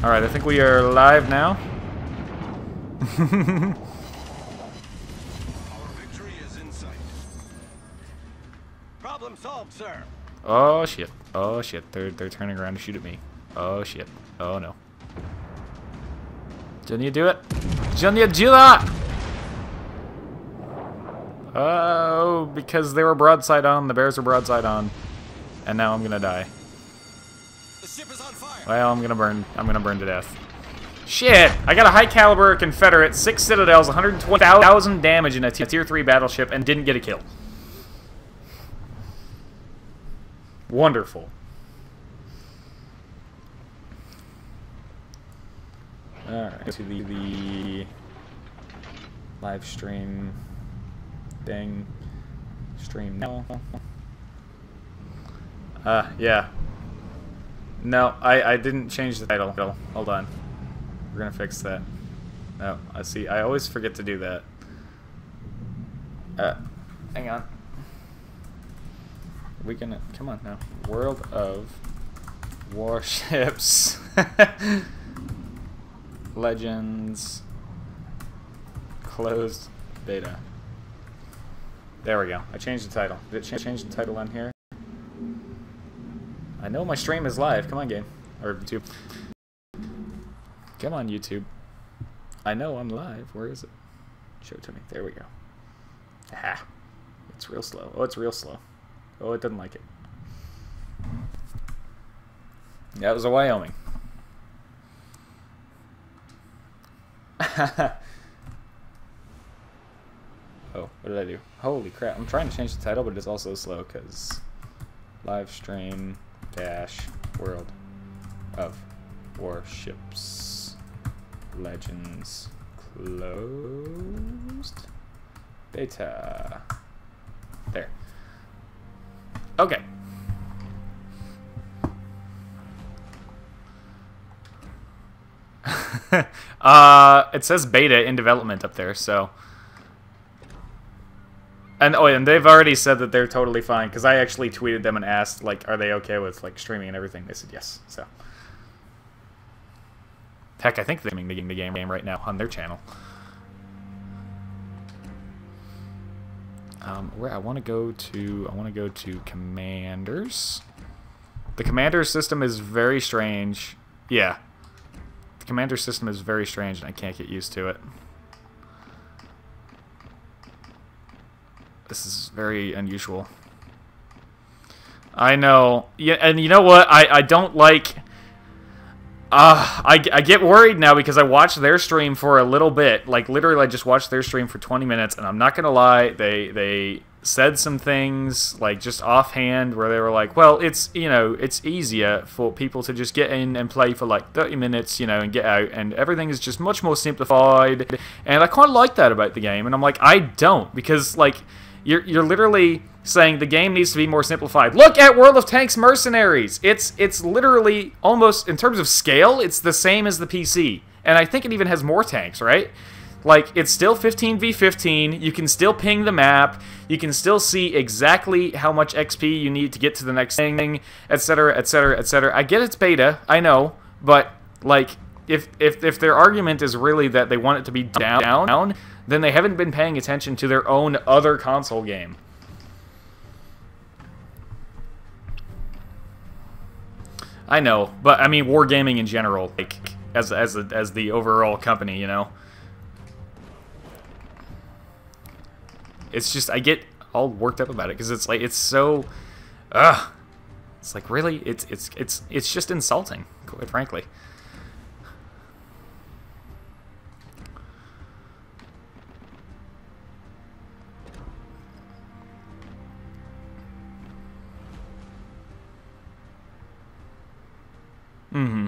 Alright, I think we are live now. Our victory is in sight. Problem solved, sir. Oh shit. Oh shit. They're turning around to shoot at me. Oh shit. Oh no. Didn't you do it? Didn't you do that? Oh, because they were broadside on, the bears were broadside on. And now I'm gonna die. The ship is on fire. Well, I'm gonna burn to death. Shit! I got a high caliber Confederate, 6 citadels, 120,000 damage in a tier 3 battleship, and didn't get a kill. Wonderful. Alright, to the live stream thing. Stream now. Yeah. No, I didn't change the title. Hold on. We're gonna fix that. No, I see. I always forget to do that. Hang on. We gonna come on now. World of Warships. Legends. Closed beta. There we go. I changed the title. Did it change the title on here? I know my stream is live. Come on, game. Or YouTube. Come on, YouTube. I know I'm live. Where is it? Show it to me. There we go. Aha. It's real slow. Oh, it's real slow. Oh, it doesn't like it. That was a Wyoming. Oh, what did I do? Holy crap. I'm trying to change the title, but it's also slow because live stream dash world of Warships Legends closed beta. There. Okay. It says beta in development up there, so. And oh, and they've already said that they're totally fine because I actually tweeted them and asked, like, are they okay with like streaming and everything? They said yes. So. Heck, I think they're streaming the game right now on their channel. Where I want to go to commanders. The commander system is very strange. Yeah. The commander system is very strange and I can't get used to it. This is very unusual. I know. Yeah, and you know what? I don't like... I get worried now because I watched their stream for a little bit. Like, literally, I just watched their stream for 20 minutes, and I'm not gonna lie, they said some things, like, just offhand, where they were like, well, it's, you know, it's easier for people to just get in and play for, like, 30 minutes, you know, and get out, and everything is just much more simplified, and I kind of like that about the game, and I'm like, I don't, because, like... You're literally saying the game needs to be more simplified. Look at World of Tanks Mercenaries. It's literally almost, in terms of scale, it's the same as the PC. And I think it even has more tanks, right? Like, it's still 15v15. You can still ping the map. You can still see exactly how much XP you need to get to the next thing, etc., etc., etc. I get it's beta, I know, but, like, if their argument is really that they want it to be down, then they haven't been paying attention to their own other console game. I know, but I mean wargaming in general, like as the overall company, you know. It's just I get all worked up about it because it's like it's so, it's like really it's just insulting, quite frankly. Mm-hmm.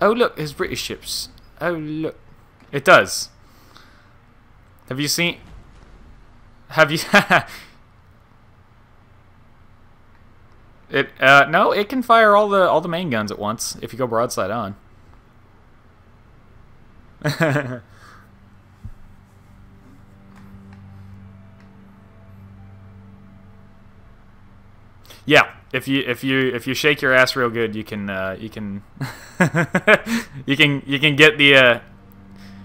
Oh look, there's British ships. Oh look. It does. Have you seen... Have you... It no, it can fire all the main guns at once if you go broadside on. Yeah, if you shake your ass real good, you can you can you can get the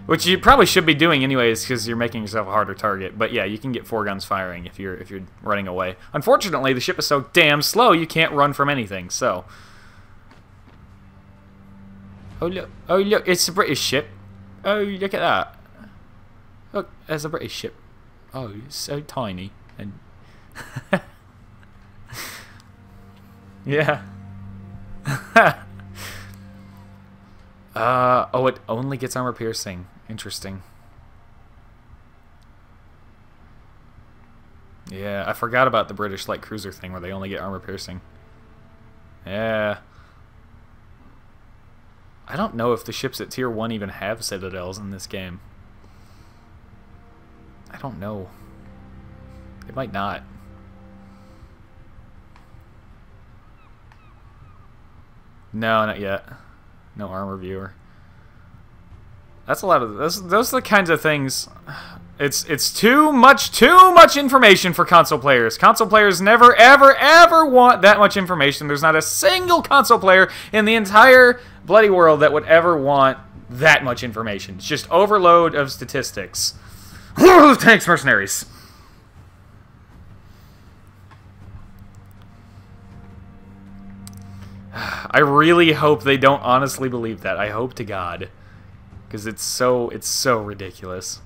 which you probably should be doing anyways because you're making yourself a harder target. But yeah, you can get 4 guns firing if you're running away. Unfortunately, the ship is so damn slow you can't run from anything. So, oh look, it's a British ship. Oh, look at that. Look, there's a British ship. Oh, it's so tiny and. Yeah. Oh, it only gets armor piercing. Interesting. Yeah, I forgot about the British light cruiser thing where they only get armor piercing. Yeah. I don't know if the ships at Tier 1 even have citadels in this game. I don't know. It might not. No, not yet. No armor viewer. That's a lot of those are the kinds of things. It's too much information for console players. Console players never ever want that much information. There's not a single console player in the entire bloody world that would ever want that much information. It's just overload of statistics. Thanks, mercenaries. I really hope they don't honestly believe that. I hope to God, because it's so ridiculous.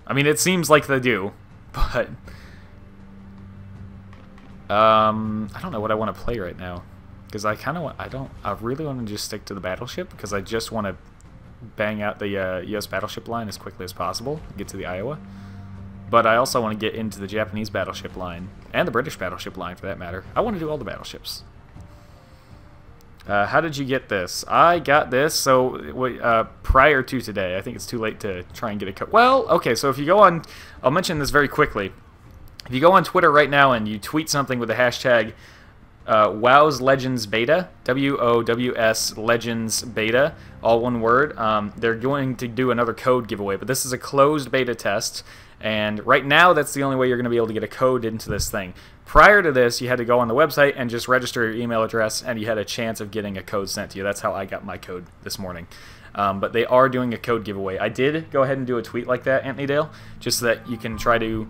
I mean, it seems like they do, but I don't know what I want to play right now, because I really want to just stick to the battleship because I just want to bang out the U.S. battleship line as quickly as possible, get to the Iowa. But I also want to get into the Japanese battleship line and the British battleship line, for that matter. I want to do all the battleships. How did you get this? I got this, so prior to today. I think it's too late to try and get a code. Well, okay, so if you go on, I'll mention this very quickly. If you go on Twitter right now and you tweet something with the hashtag WoW's Legends Beta, WOWS Legends Beta, all one word, they're going to do another code giveaway, but this is a closed beta test, and right now that's the only way you're going to be able to get a code into this thing. Prior to this, you had to go on the website and just register your email address, and you had a chance of getting a code sent to you. That's how I got my code this morning. But they are doing a code giveaway. I did go ahead and do a tweet like that, Anthony Dale, just so that you can try to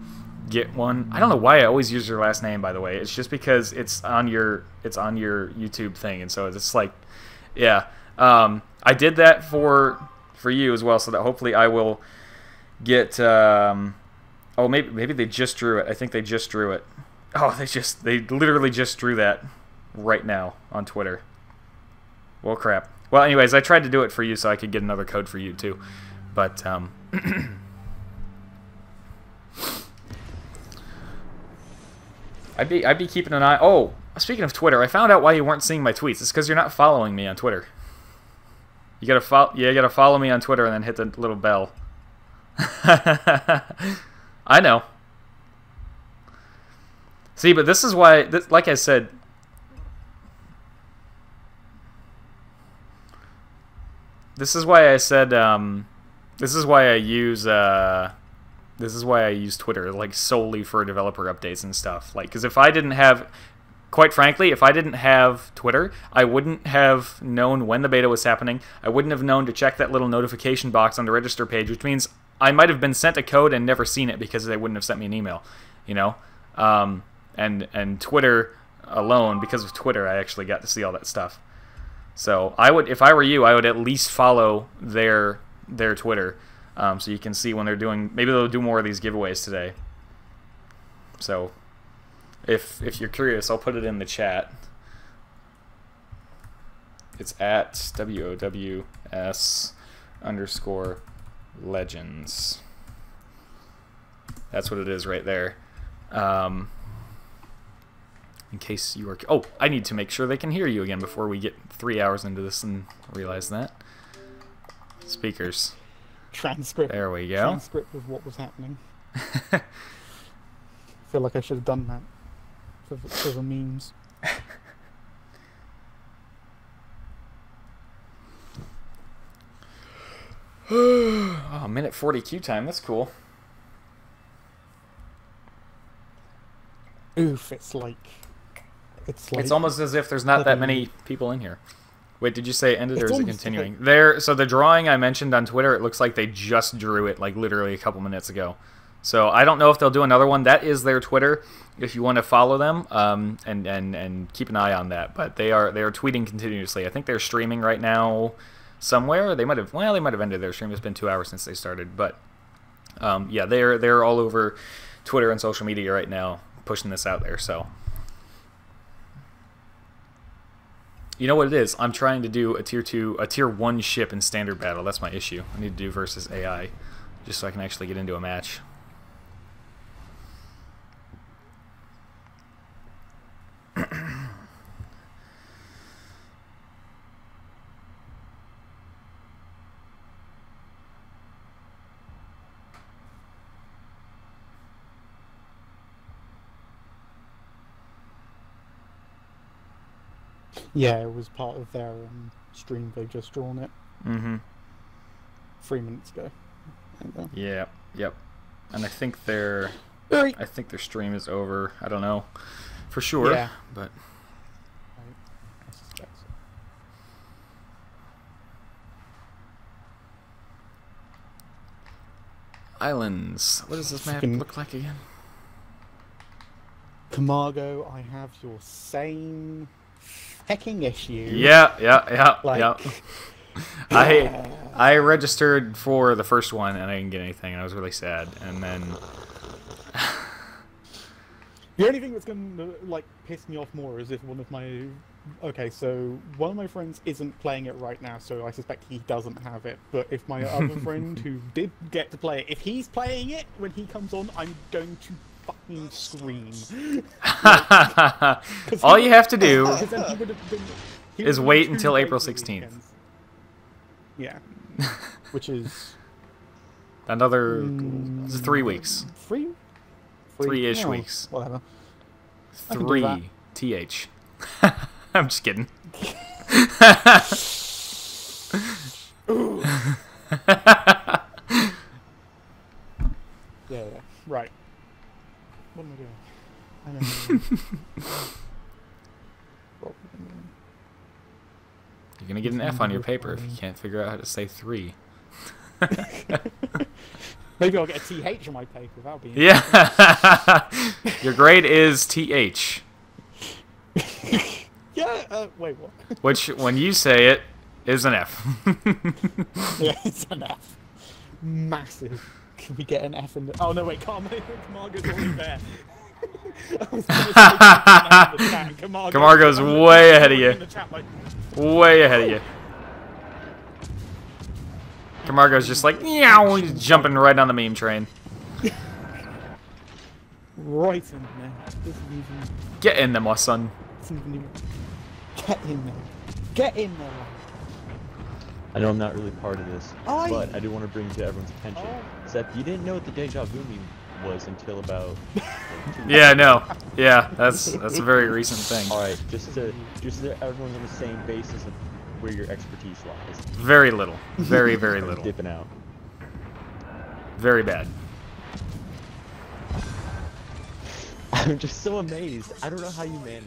get one. I don't know why I always use your last name, by the way. It's just because it's on your YouTube thing, and so it's like, yeah. I did that for you as well, so that hopefully I will get. Oh, maybe they just drew it. I think they just drew it. Oh, they literally just drew that right now on Twitter. Well, crap. Well, anyways, I tried to do it for you so I could get another code for you too, but I'd be keeping an eye. Oh, speaking of Twitter, I found out why you weren't seeing my tweets. It's because you're not following me on Twitter. You gotta follow me on Twitter and then hit the little bell. I know. See, but this is why, like I said, this is why I said, this is why I use Twitter, like, solely for developer updates and stuff. Like, because if I didn't have, quite frankly, if I didn't have Twitter, I wouldn't have known when the beta was happening. I wouldn't have known to check that little notification box on the register page, which means I might have been sent a code and never seen it because they wouldn't have sent me an email, you know? And Twitter alone, because of Twitter, I actually got to see all that stuff. So I would, if I were you, I would at least follow their Twitter, so you can see when they're doing. Maybe they'll do more of these giveaways today. So if you're curious, I'll put it in the chat. It's at WOWS_legends. That's what it is right there. In case you are... Oh, I need to make sure they can hear you again before we get 3 hours into this and realize that. Speakers. Transcript. There we go. Transcript of what was happening. I feel like I should have done that for the memes. Oh, minute 40 queue time. That's cool. Oof, it's like It's almost as if there's not that many people in here. Wait, did you say it ended or is it almost continuing? There. So the drawing I mentioned on Twitter, it looks like they just drew it like literally a couple minutes ago. So I don't know if they'll do another one. That is their Twitter. If you want to follow them, and keep an eye on that. But they are tweeting continuously. I think they're streaming right now somewhere. They might have ended their stream. It's been 2 hours since they started. But yeah, they're all over Twitter and social media right now, pushing this out there. So you know what it is? I'm trying to do a tier 1 ship in standard battle. That's my issue. I need to do versus AI, just so I can actually get into a match. Yeah, it was part of their stream. They just drawn it. Mm-hmm. 3 minutes ago. Yeah. Yep. And I think their stream is over. I don't know for sure. Yeah. But I suspect so. islands. What does this map look like again? Camargo, I have your same hecking issue. Yeah. Like, I registered for the first one and I didn't get anything, and I was really sad. And then the only thing that's going to like piss me off more is if one of my one of my friends isn't playing it right now, so I suspect he doesn't have it. But if my other friend who did get to play it, if he's playing it when he comes on, I'm going to fucking scream. All you have to do he is would've wait been until 2 April days a 16th. weekend. Yeah, which is Another 3 weeks. 3-ish Oh, weeks. Whatever. I can do that. 3 TH. I'm just kidding. Yeah. Right. What am I doing? I don't know. You're gonna get an F on your paper if you can't figure out how to say 3. Maybe I'll get a TH on my paper. That'll be Yeah. Your grade is TH. Yeah. Wait, what? Which, when you say it, is an F. Yeah, it's an F. Massive. Can we get an F in the... Oh, no, wait, Camargo's already there. I was gonna say F in the chat. Camargo's way ahead of you. In the chat, like, Way ahead of you. Camargo's just like, meow, he's jumping right on the meme train. right in there. This isn't even... Get in there, my son. This isn't even... Get in there. Get in there, lad. I know I'm not really part of this, Aye. but I do want to bring to everyone's attention. Seth, you didn't know what the deja vu meme was until about... Yeah, no. Yeah, that's a very recent thing. Alright, just so everyone's on the same basis of where your expertise lies. Very little. Very, very little. Dipping out. Very bad. I'm just so amazed. I don't know how you manage.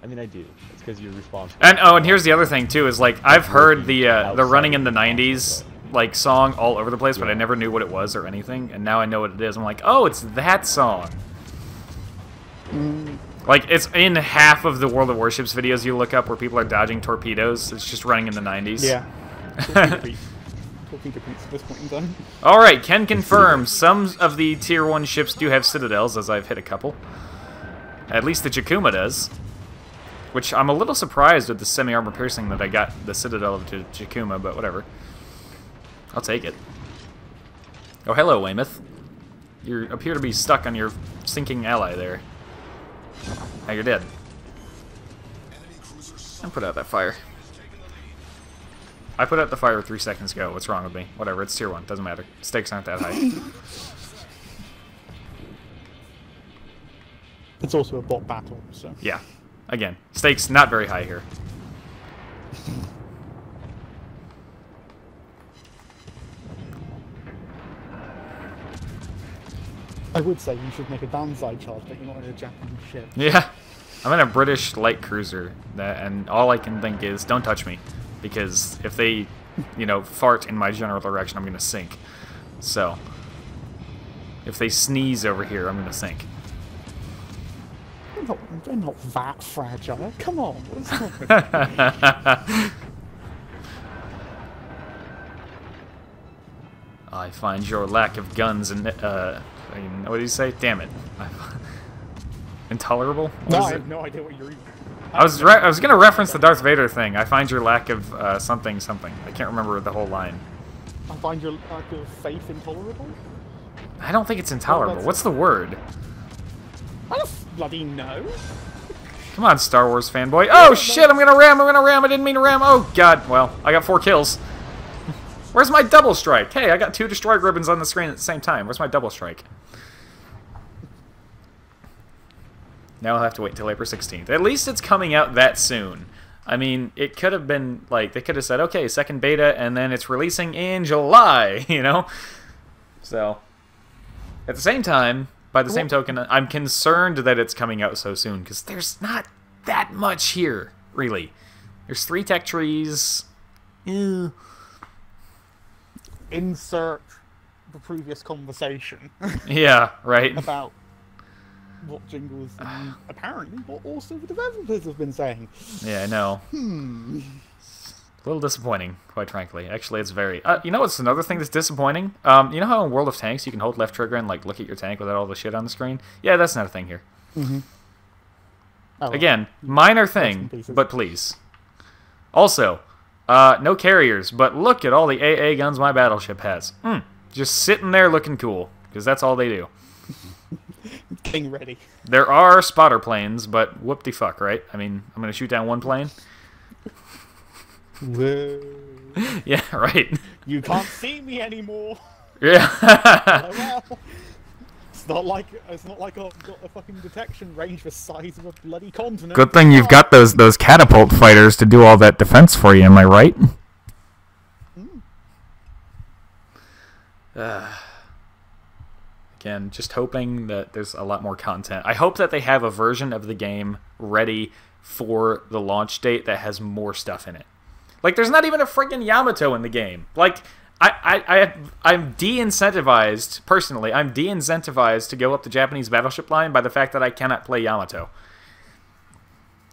I mean, I do. It's because you're responsible. And here's the other thing too, is like I've heard the running in the 90s like song all over the place, but I never knew what it was or anything, and now I know what it is. I'm like, oh, it's that song. Like, it's in half of the World of Warships videos you look up where people are dodging torpedoes. It's just running in the 90s. Yeah. Torpedo beats at this point in time. Alright, can confirm some of the Tier 1 ships do have citadels, as I've hit a couple. At least the Chikuma does. Which I'm a little surprised with the semi-armor piercing that I got the citadel of Chikuma, but whatever. I'll take it. Oh, hello, Weymouth. You appear to be stuck on your sinking ally there. Now you're dead. And put out that fire. I put out the fire 3 seconds ago. What's wrong with me? Whatever, it's tier 1. Doesn't matter. Stakes aren't that high. It's also a bot battle, so... Yeah. Again, stakes not very high here. I would say you should make a downside charge, but you're not in a Japanese ship. Yeah. I'm in a British light cruiser, and all I can think is, don't touch me. Because if they, you know, fart in my general direction, I'm going to sink. So, if they sneeze over here, I'm going to sink. They're not that fragile. Come on. What's wrong with you? I find your lack of guns and, what do you say? Damn it. Intolerable? What No, is I it? have no idea what you're eating. I was going to reference the Darth Vader thing. I find your lack of something something. I can't remember the whole line. I find your lack of faith intolerable? I don't think it's intolerable. that's- What's the word? I don't bloody know. Come on, Star Wars fanboy. Oh shit, I'm gonna ram, I didn't mean to ram. Oh god, well, I got 4 kills. Where's my double strike? Hey, I got 2 destroy ribbons on the screen at the same time. Where's my double strike? Now I'll have to wait till April 16th. At least it's coming out that soon. I mean, it could have been, like, they could have said, okay, second beta, and then it's releasing in July, you know? So, at the same time, by the same token, I'm concerned that it's coming out so soon, because there's not that much here, really. There's 3 tech trees. Ew. Insert the previous conversation Yeah, right. about what Jingles and apparently what also the developers have been saying. Yeah, I know. A little disappointing, quite frankly. Actually, it's very... you know what's another thing that's disappointing? You know how in World of Tanks you can hold left trigger and like look at your tank without all the shit on the screen? Yeah, that's not a thing here. Mm-hmm. Oh, Again, minor thing, but please. Also, no carriers, but look at all the AA guns my battleship has. Just sitting there looking cool, because that's all they do. Getting ready. There are spotter planes, but whoop-de-fuck, right? I mean, I'm going to shoot down 1 plane. Whoa. Yeah, right. You can't see me anymore. Yeah. Oh, well. It's not like I've got a fucking detection range the size of a bloody continent. Good thing you've got those catapult fighters to do all that defense for you, am I right? Again, just hoping that there's a lot more content. I hope that they have a version of the game ready for the launch date that has more stuff in it. Like, there's not even a friggin' Yamato in the game. Like, I'm de-incentivized, personally, I'm de-incentivized to go up the Japanese battleship line by the fact that I cannot play Yamato.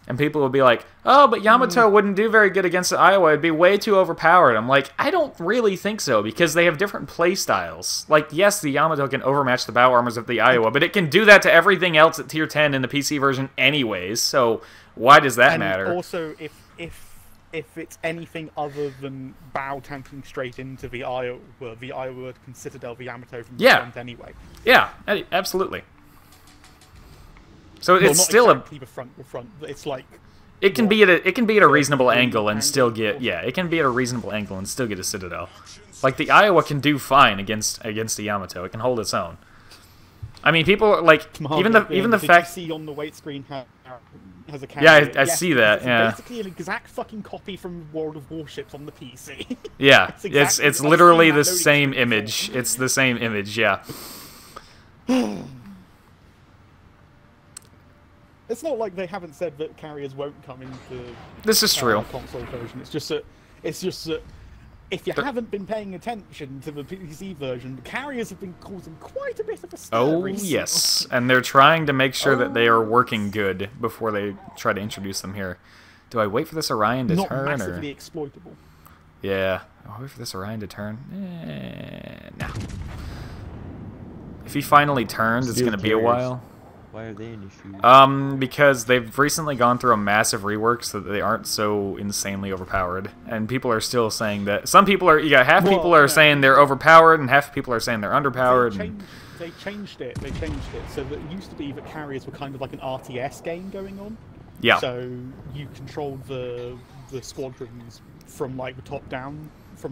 And people will be like, oh, but Yamato wouldn't do very good against the Iowa. It'd be way too overpowered. I'm like, I don't really think so, because they have different play styles. Like, yes, the Yamato can overmatch the bow armors of the Iowa, but it can do that to everything else at Tier 10 in the PC version anyways, so why does that matter? Also, if it's anything other than bow tanking straight into the Iowa would consider the Yamato from the front anyway. Yeah, absolutely. So Well, it's not still exactly the front. It's like it can be at a reasonable angle and still get it can be at a reasonable angle and still get a citadel. Like the Iowa can do fine against the Yamato. It can hold its own. I mean, people are like even the fact you see on the weight screen has a carrier. Yeah, I see that. Yeah, basically an exact fucking copy from World of Warships on the PC. Yeah, it's literally the same image. It's the same image. Yeah. It's not like they haven't said that carriers won't come into this is true. Console version. It's just that if you haven't been paying attention to the PC version, the carriers have been causing quite a bit of a stir recently. Yes, and they're trying to make sure that they are working good before they try to introduce them here. Do I wait for this Orion to turn? Not massively exploitable. Yeah, I'll wait for this Orion to turn. Nah. If he finally turns, it's going to be a while. Why are they an issue? Because they've recently gone through a massive rework so that they aren't so insanely overpowered. And people are still saying that... Some people are... You got half people are saying they're overpowered, and half people are saying they're underpowered. They changed it. So that it used to be that carriers were kind of like an RTS game going on. Yeah. So you controlled the squadrons from like the top down.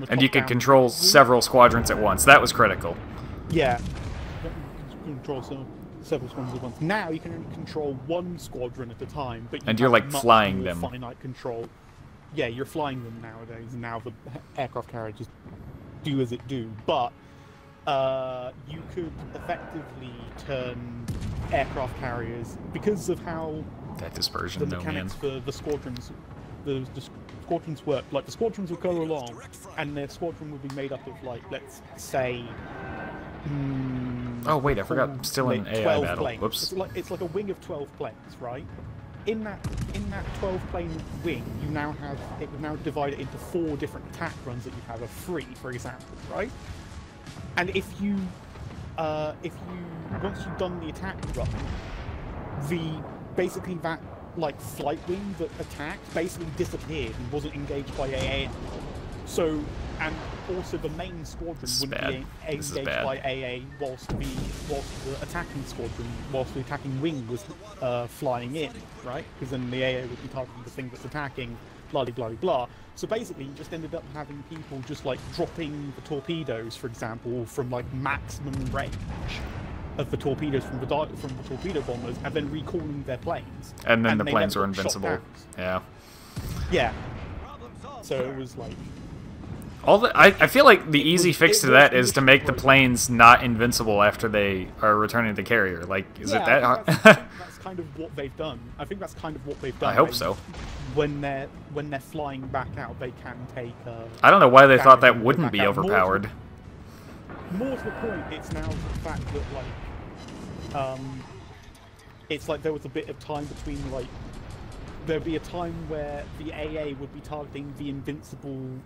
And you could control several squadrons at once. That was critical. Yeah. You control several squadrons at once. Now you can only control one squadron at a time, but you're like flying them. Finite control. Yeah, you're flying them nowadays, and now the aircraft carriers just do as it do. But you could effectively turn aircraft carriers because of how That dispersion, the no man. mechanics for the squadrons work. Like the squadrons would go along, and their squadron would be made up of like, let's say, Oh wait, I forgot. I'm still in an AI 12 battle. planes. Whoops. It's like a wing of 12 planes, right? In that 12 plane wing, you now have it would now divide it into 4 different attack runs that you have of 3, for example, right? And if you once you've done the attack run, basically that like flight wing that attacked basically disappeared and wasn't engaged by AA. So, and also the main squadron wouldn't be engaged by AA whilst the attacking squadron, whilst the attacking wing was flying in, right? Because then the AA would be targeting the thing that's attacking, blah blah blah blah. So basically, you just ended up having people just like dropping the torpedoes, for example, from like maximum range of the torpedoes from the torpedo bombers, and then recalling their planes. And then the planes were invincible. Yeah. Yeah. So it was like. I feel like the easy fix to that is to make the planes not invincible after they are returning to the carrier. Like, is it that hard? That's kind of what they've done. I think that's kind of what they've done. I hope so. When they're flying back out, they can take. I don't know why they thought that wouldn't be overpowered. More to the point, it's now the fact that like, it's like there was a bit of time between like. There'd be a time where the AA would be targeting the invincible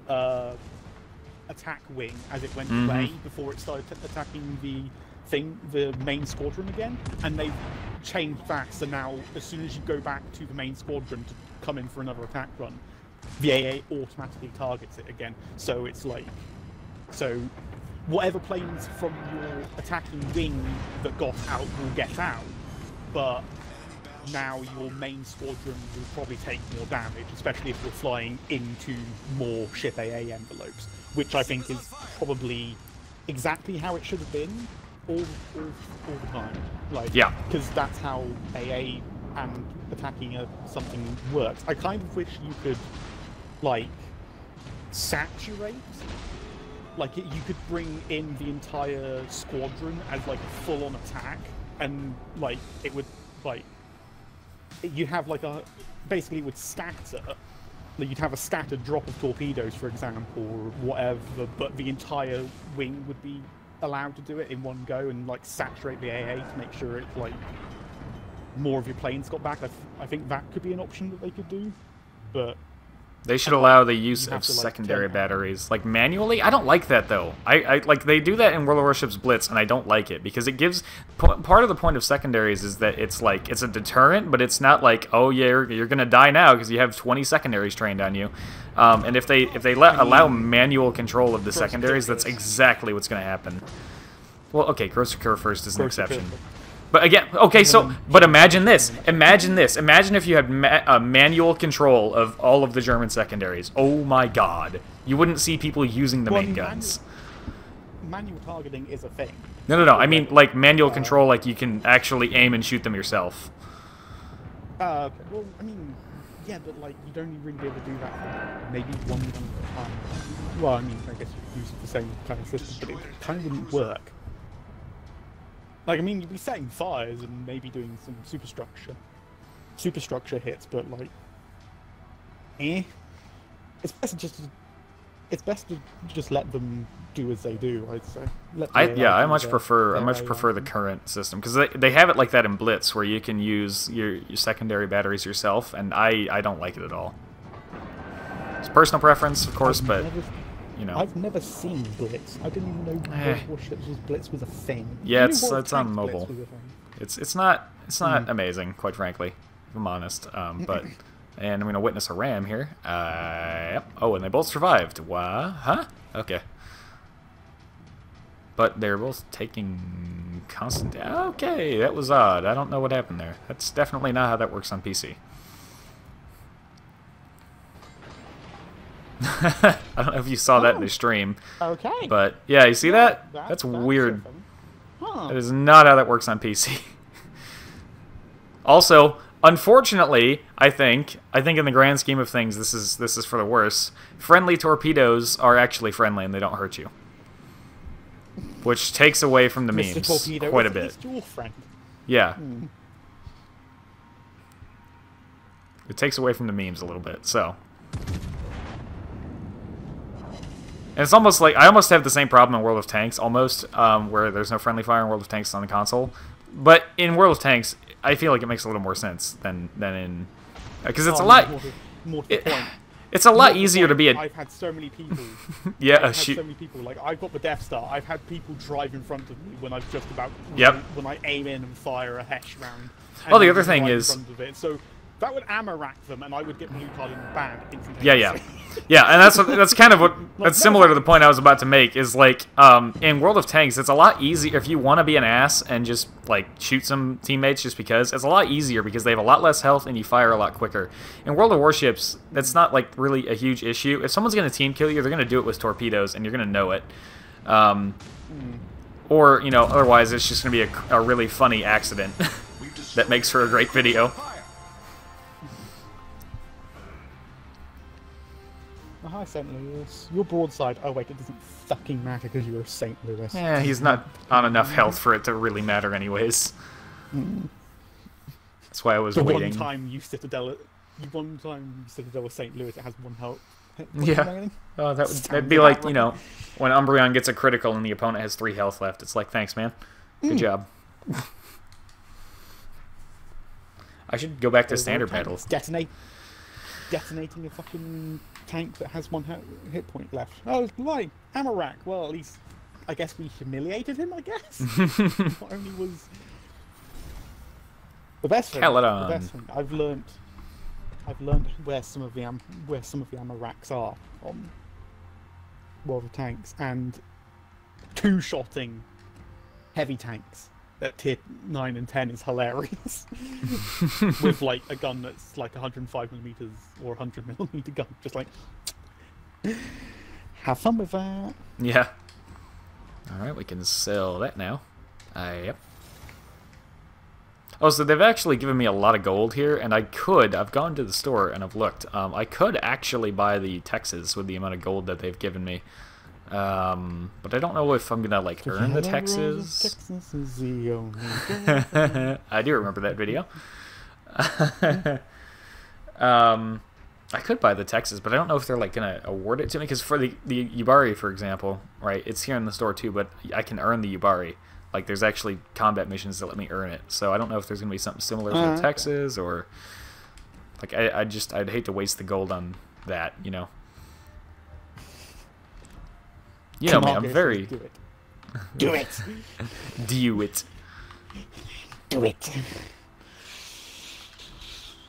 attack wing as it went away before it started attacking the main squadron again, and they've changed that. So now, as soon as you go back to the main squadron to come in for another attack run, the AA automatically targets it again. So it's like, so whatever planes from your attacking wing that got out will get out, but now your main squadron will probably take more damage, especially if you're flying into more ship AA envelopes, which I think is probably exactly how it should have been all the time. Like, yeah, because that's how AA and attacking something works. I kind of wish you could like saturate. Like you could bring in the entire squadron as like a full-on attack, and like it would like. You have like a basically it would scatter. Like you'd have a scattered drop of torpedoes, for example, or whatever, but the entire wing would be allowed to do it in one go and like saturate the AA to make sure it's like more of your planes got back. I think that could be an option that they could do, but they should allow the use of secondary batteries, like manually. I don't like that though. I like they do that in World of Warships Blitz, and I don't like it because it gives part of the point of secondaries is that it's like it's a deterrent, but it's not like, oh yeah, you're gonna die now because you have 20 secondaries trained on you. And if they allow manual control of the secondaries, that's exactly what's gonna happen. Well, okay, gross occur first is an exception. But again, okay, so, but imagine this. Imagine this. Imagine if you had manual control of all of the German secondaries. Oh my god. You wouldn't see people using the main guns. Manual targeting is a thing. No. I mean, like, manual control, like, you can actually aim and shoot them yourself. Well, I mean, yeah, but, like, you'd only really be able to do that for maybe one gun at a time. Well, I mean, I guess you could use the same kind of system, but it kind of wouldn't work. Like, I mean, you'd be setting fires and maybe doing some superstructure hits, but like, it's best to just let them do as they do. I'd say. I much prefer the current system because they have it like that in Blitz where you can use your secondary batteries yourself, and I don't like it at all. It's personal preference, of course, but. You know. I've never seen Blitz. I didn't even know Warships Blitz was a thing. Yeah, it's on mobile. It's not amazing, quite frankly, if I'm honest. But and I'm gonna witness a ram here. Yep. Oh, and they both survived. Huh? Okay. But they're both taking constant. Okay, that was odd. I don't know what happened there. That's definitely not how that works on PC. I don't know if you saw that in the stream. Okay. But yeah, you see that? That's weird. That is not how that works on PC. Also, unfortunately, I think in the grand scheme of things, this is for the worse. Friendly torpedoes are actually friendly and they don't hurt you. which takes away from the Mr. memes Torpedo, quite a is bit. this your friend? Yeah. It takes away from the memes a little bit, so. And it's almost like, I almost have the same problem in World of Tanks, almost, where there's no friendly fire in World of Tanks on the console. But in World of Tanks, I feel like it makes a little more sense than in... Because it's a lot... More to the point. It's a lot easier to be a... I've had so many people... Yeah, I've had so many people, like, I've got the Death Star, I've had people drive in front of me when I've just about... Yep. When I aim in and fire a Hesh round. Well, the other thing is... In front of it. So that would ammo rack them, and I would get blue card in the bag instantaneously. Yeah. Yeah, and that's kind of what... That's similar to the point I was about to make, is, like, in World of Tanks, it's a lot easier if you want to be an ass and just, like, shoot some teammates just because. It's a lot easier because they have a lot less health and you fire a lot quicker. In World of Warships, that's not, like, really a huge issue. If someone's going to team kill you, they're going to do it with torpedoes, and you're going to know it. Or, you know, otherwise it's just going to be a really funny accident that makes for a great video. Oh, hi, St. Louis. Your broadside. Oh, wait, it doesn't fucking matter because you're St. Louis. Yeah, he's not on enough health for it to really matter anyways. That's why I was waiting. One time you Citadel with St. Louis, it has 1 health. Yeah. Oh, that'd be like, you know, when Umbreon gets a critical and the opponent has 3 health left. It's like, thanks, man. Good job. I should go back to standard battles. Detonating a fucking tank that has 1 hit point left. Oh, right. Hammer rack. Well, at least, I guess we humiliated him, I guess. Not only was... The best thing, I've learned where some of the ammo racks are on World of Tanks, and 2-shotting heavy tanks at tier 9 and 10 is hilarious. With like a gun that's like 105mm or 100mm gun, just like have fun with that. Yeah. All right, we can sell that now. Yep. Oh, so they've actually given me a lot of gold here, and I've gone to the store and I've looked. I could actually buy the Texas with the amount of gold that they've given me. But I don't know if I'm gonna, like, earn the Texas. I do remember that video. I could buy the Texas, but I don't know if they're, like, gonna award it to me, because for the Yubari, for example, right, it's here in the store too, but I can earn the Yubari. Like, there's actually combat missions that let me earn it. So I don't know if there's going to be something similar for the Texas, or... Like, I'd hate to waste the gold on that, you know? You know me, I'm very... Do it. Do it! Do it. Do it!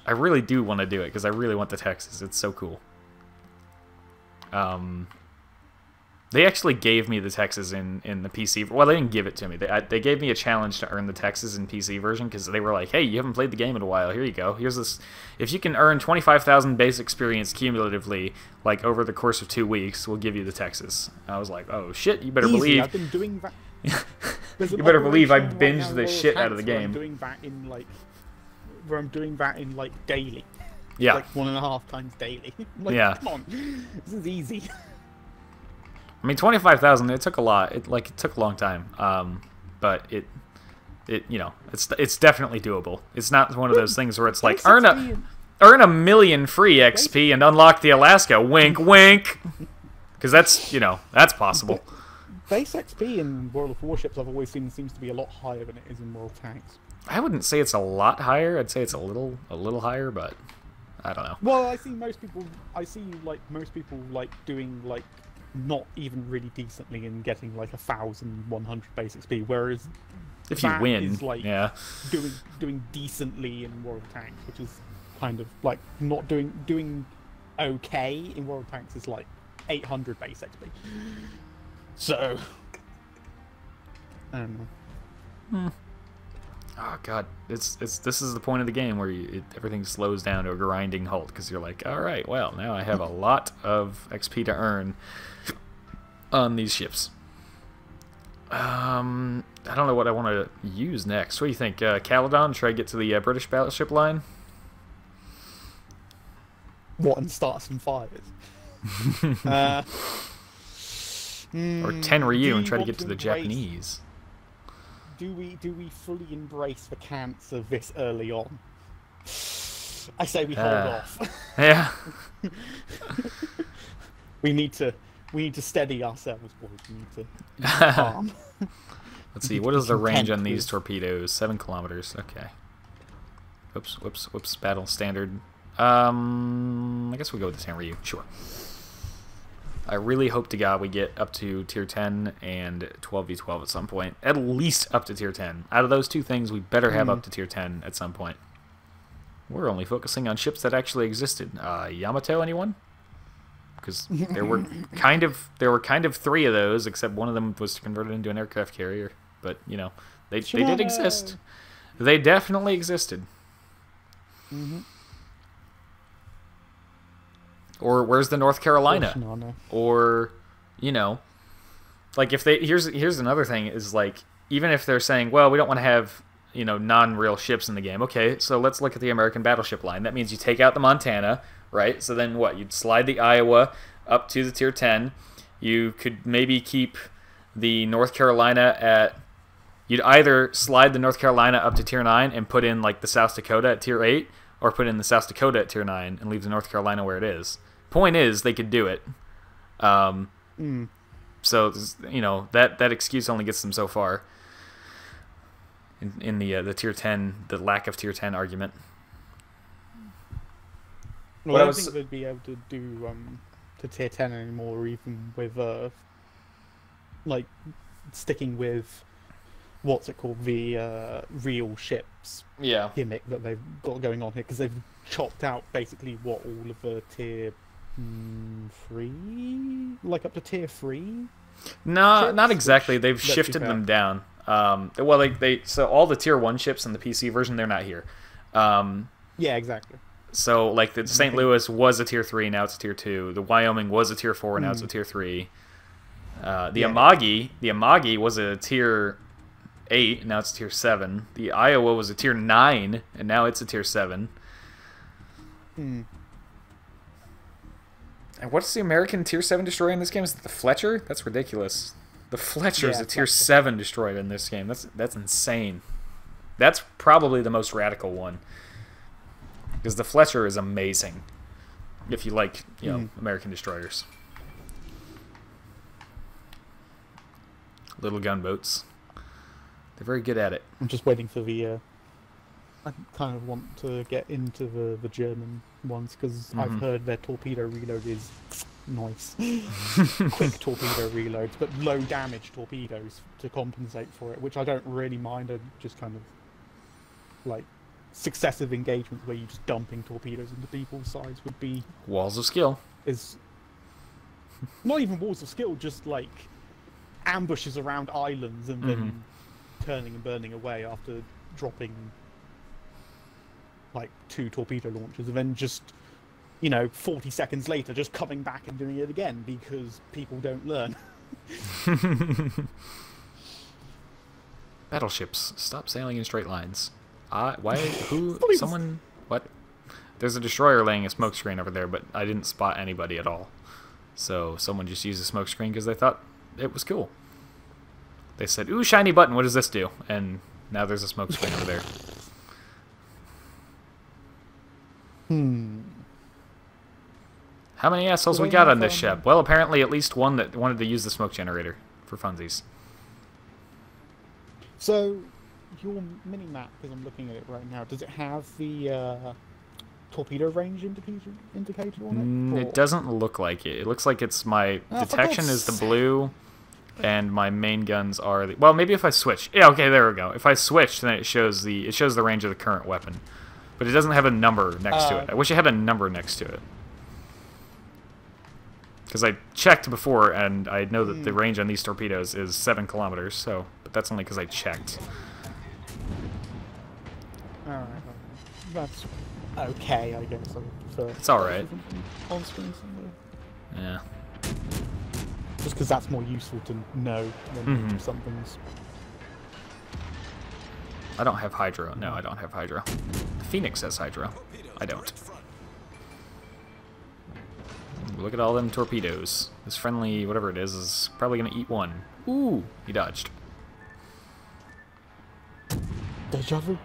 I really do want to do it, because I really want the Texas. It's so cool. They actually gave me the Texas in the PC... Well, they didn't give it to me. They gave me a challenge to earn the Texas in PC version, because they were like, hey, you haven't played the game in a while. Here you go. Here's this... If you can earn 25,000 base experience cumulatively, like, over the course of 2 weeks, we'll give you the Texas. And I was like, oh, shit, you better believe... I've been doing that... You better believe I binged the shit out of the game. I'm doing that in, like... Where I'm doing that in, like, daily. Yeah. Like, 1.5 times daily. Like, yeah. Come on. This is easy. I mean, 25,000. It took a lot. It took a long time. But it you know, it's definitely doable. It's not one of those things where it's like earn a million free XP and unlock the Alaska. Wink, wink. Because that's, you know, that's possible. Base XP in World of Warships I've always seen seems to be a lot higher than it is in World of Tanks. I wouldn't say it's a lot higher. I'd say it's a little higher, but I don't know. Well, I see most people like doing like not even really decently and getting like 1,100 base XP, whereas if you win, is like yeah, doing decently in World of Tanks, which is kind of like not doing okay in World of Tanks is like 800 base XP. So I don't know. Oh god, this is the point of the game where everything slows down to a grinding halt, because you're like, all right, well, now I have a lot of XP to earn on these ships. I don't know what I want to use next. What do you think, Caledon? Should I get to the British battleship line? What, and start some fires? Or Tenryu and try to want get to the embrace- Japanese. Do we fully embrace the cancer this early on? I say we hold off. Yeah. We need to steady ourselves, boys. We need to be calm. Let's see, what is the range on Content these with- torpedoes? 7 kilometers. Okay. Whoops. Battle standard. I guess we'll go with the Tenryu. Sure. I really hope to God we get up to tier 10 and 12v12 at some point. At least up to tier 10. Out of those two things, we better have up to tier 10 at some point. We're only focusing on ships that actually existed. Yamato, anyone? Because there were kind of 3 of those, except one of them was converted into an aircraft carrier. But you know, they did exist. They definitely existed. Or where's the North Carolina? Shimano. Or, you know, like if they here's another thing is like even if they're saying, well, we don't want to have, you know, non-real ships in the game. Okay, so let's look at the American battleship line. That means you take out the Montana, right? So then what? You'd slide the Iowa up to the tier 10. You could maybe keep the North Carolina at... You'd either slide the North Carolina up to tier 9 and put in like the South Dakota at tier 8, or put in the South Dakota at tier 9 and leave the North Carolina where it is. Point is, they could do it. So, you know, that excuse only gets them so far in the tier 10, the lack of tier 10 argument. Well, I don't think they'd be able to do to tier 10 anymore, even with like sticking with what's it called, the real ships gimmick that they've got going on here, because they've chopped out basically what all of the tier 3, like up to tier 3. No, ships, not exactly. which- They've let's be shifted fair. them down. Well, so all the tier 1 ships in the PC version, they're not here. Yeah, exactly. So like the St. Louis was a tier 3, now it's a tier 2. The Wyoming was a tier 4, now it's a tier 3. The Amagi was a tier 8, now it's tier 7. The Iowa was a tier 9, and now it's a tier 7. And what's the American tier 7 destroyer in this game? Is it the Fletcher? That's ridiculous. The Fletcher is Yeah, a tier Fletcher. 7 destroyer in this game. That's insane. That's probably the most radical one. Because the Fletcher is amazing. If you like, you know, American destroyers. Little gunboats. They're very good at it. I'm just waiting for the. I kind of want to get into the German ones, because I've heard their torpedo reload is nice. Quick torpedo reloads, but low damage torpedoes to compensate for it, which I don't really mind. I'm just kind of like successive engagements where you're just dumping torpedoes into people's sides would be Walls of skill. is not even walls of skill, just like ambushes around islands and then turning and burning away after dropping like 2 torpedo launchers, and then just, you know, 40 seconds later just coming back and doing it again because people don't learn. Battleships. Stop sailing in straight lines. Why? Who? Please. Someone? What? There's a destroyer laying a smoke screen over there, but I didn't spot anybody at all. So someone just used a smoke screen because they thought it was cool. They said, "Ooh, shiny button. What does this do?" And now there's a smoke screen over there. How many assholes Do we they got have, on this ship? Well, apparently at least one that wanted to use the smoke generator for funsies. So your mini map, because I'm looking at it right now, does it have the torpedo range indicator on it? It doesn't look like it. It looks like it's my Oh, for detection God's is the sake. blue, and my main guns are the... Well, maybe if I switch. Yeah, okay, there we go. If I switch, then it shows the range of the current weapon, but it doesn't have a number next to it. I wish it had a number next to it, because I checked before, and I know that the range on these torpedoes is 7 kilometers. So, but that's only because I checked. Alright, that's okay, I guess. It's alright. On screen somewhere. Yeah. Just because that's more useful to know than something's. I don't have hydro. No, I don't have hydro. Phoenix has hydro. I don't. look at all them torpedoes. This friendly, whatever it is probably going to eat one. Ooh, he dodged. Deja vu.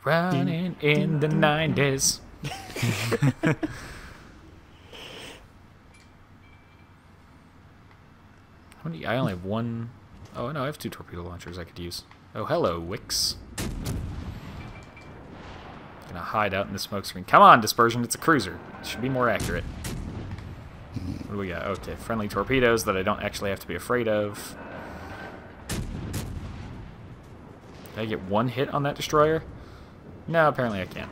Running in the 90s. How many? I only have one. Oh, no, I have 2 torpedo launchers I could use. Oh, hello, Wicks. Gonna hide out in the smoke screen. Come on, Dispersion, it's a cruiser. It should be more accurate. What do we got? Okay, friendly torpedoes that I don't actually have to be afraid of. Did I get 1 hit on that destroyer? No, apparently I can't.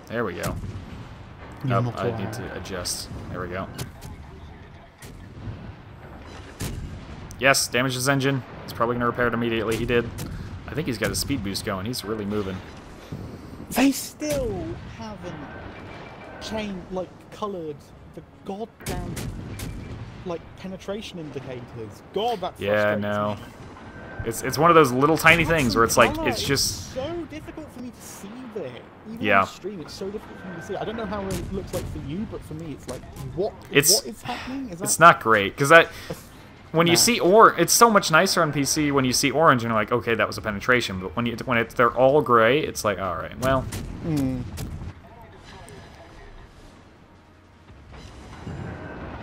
There we go. Oh, I need to adjust. There we go. Yes, damaged his engine. He's probably going to repair it immediately. He did. I think he's got a speed boost going. He's really moving. They still haven't coloured the goddamn, penetration indicators. God, that frustrates Yeah, I know. me. It's one of those little tiny Add things some where it's like, colour. it's just... so difficult for me to see there. Even Yeah. on the stream, it's so difficult for me to see. I don't know how it looks like for you, but for me, it's like, what It's- is happening? Is that... It's not great, because when you see it's so much nicer on PC when you see orange and you're like, okay, that was a penetration. But when they're all gray, it's like, all right, well.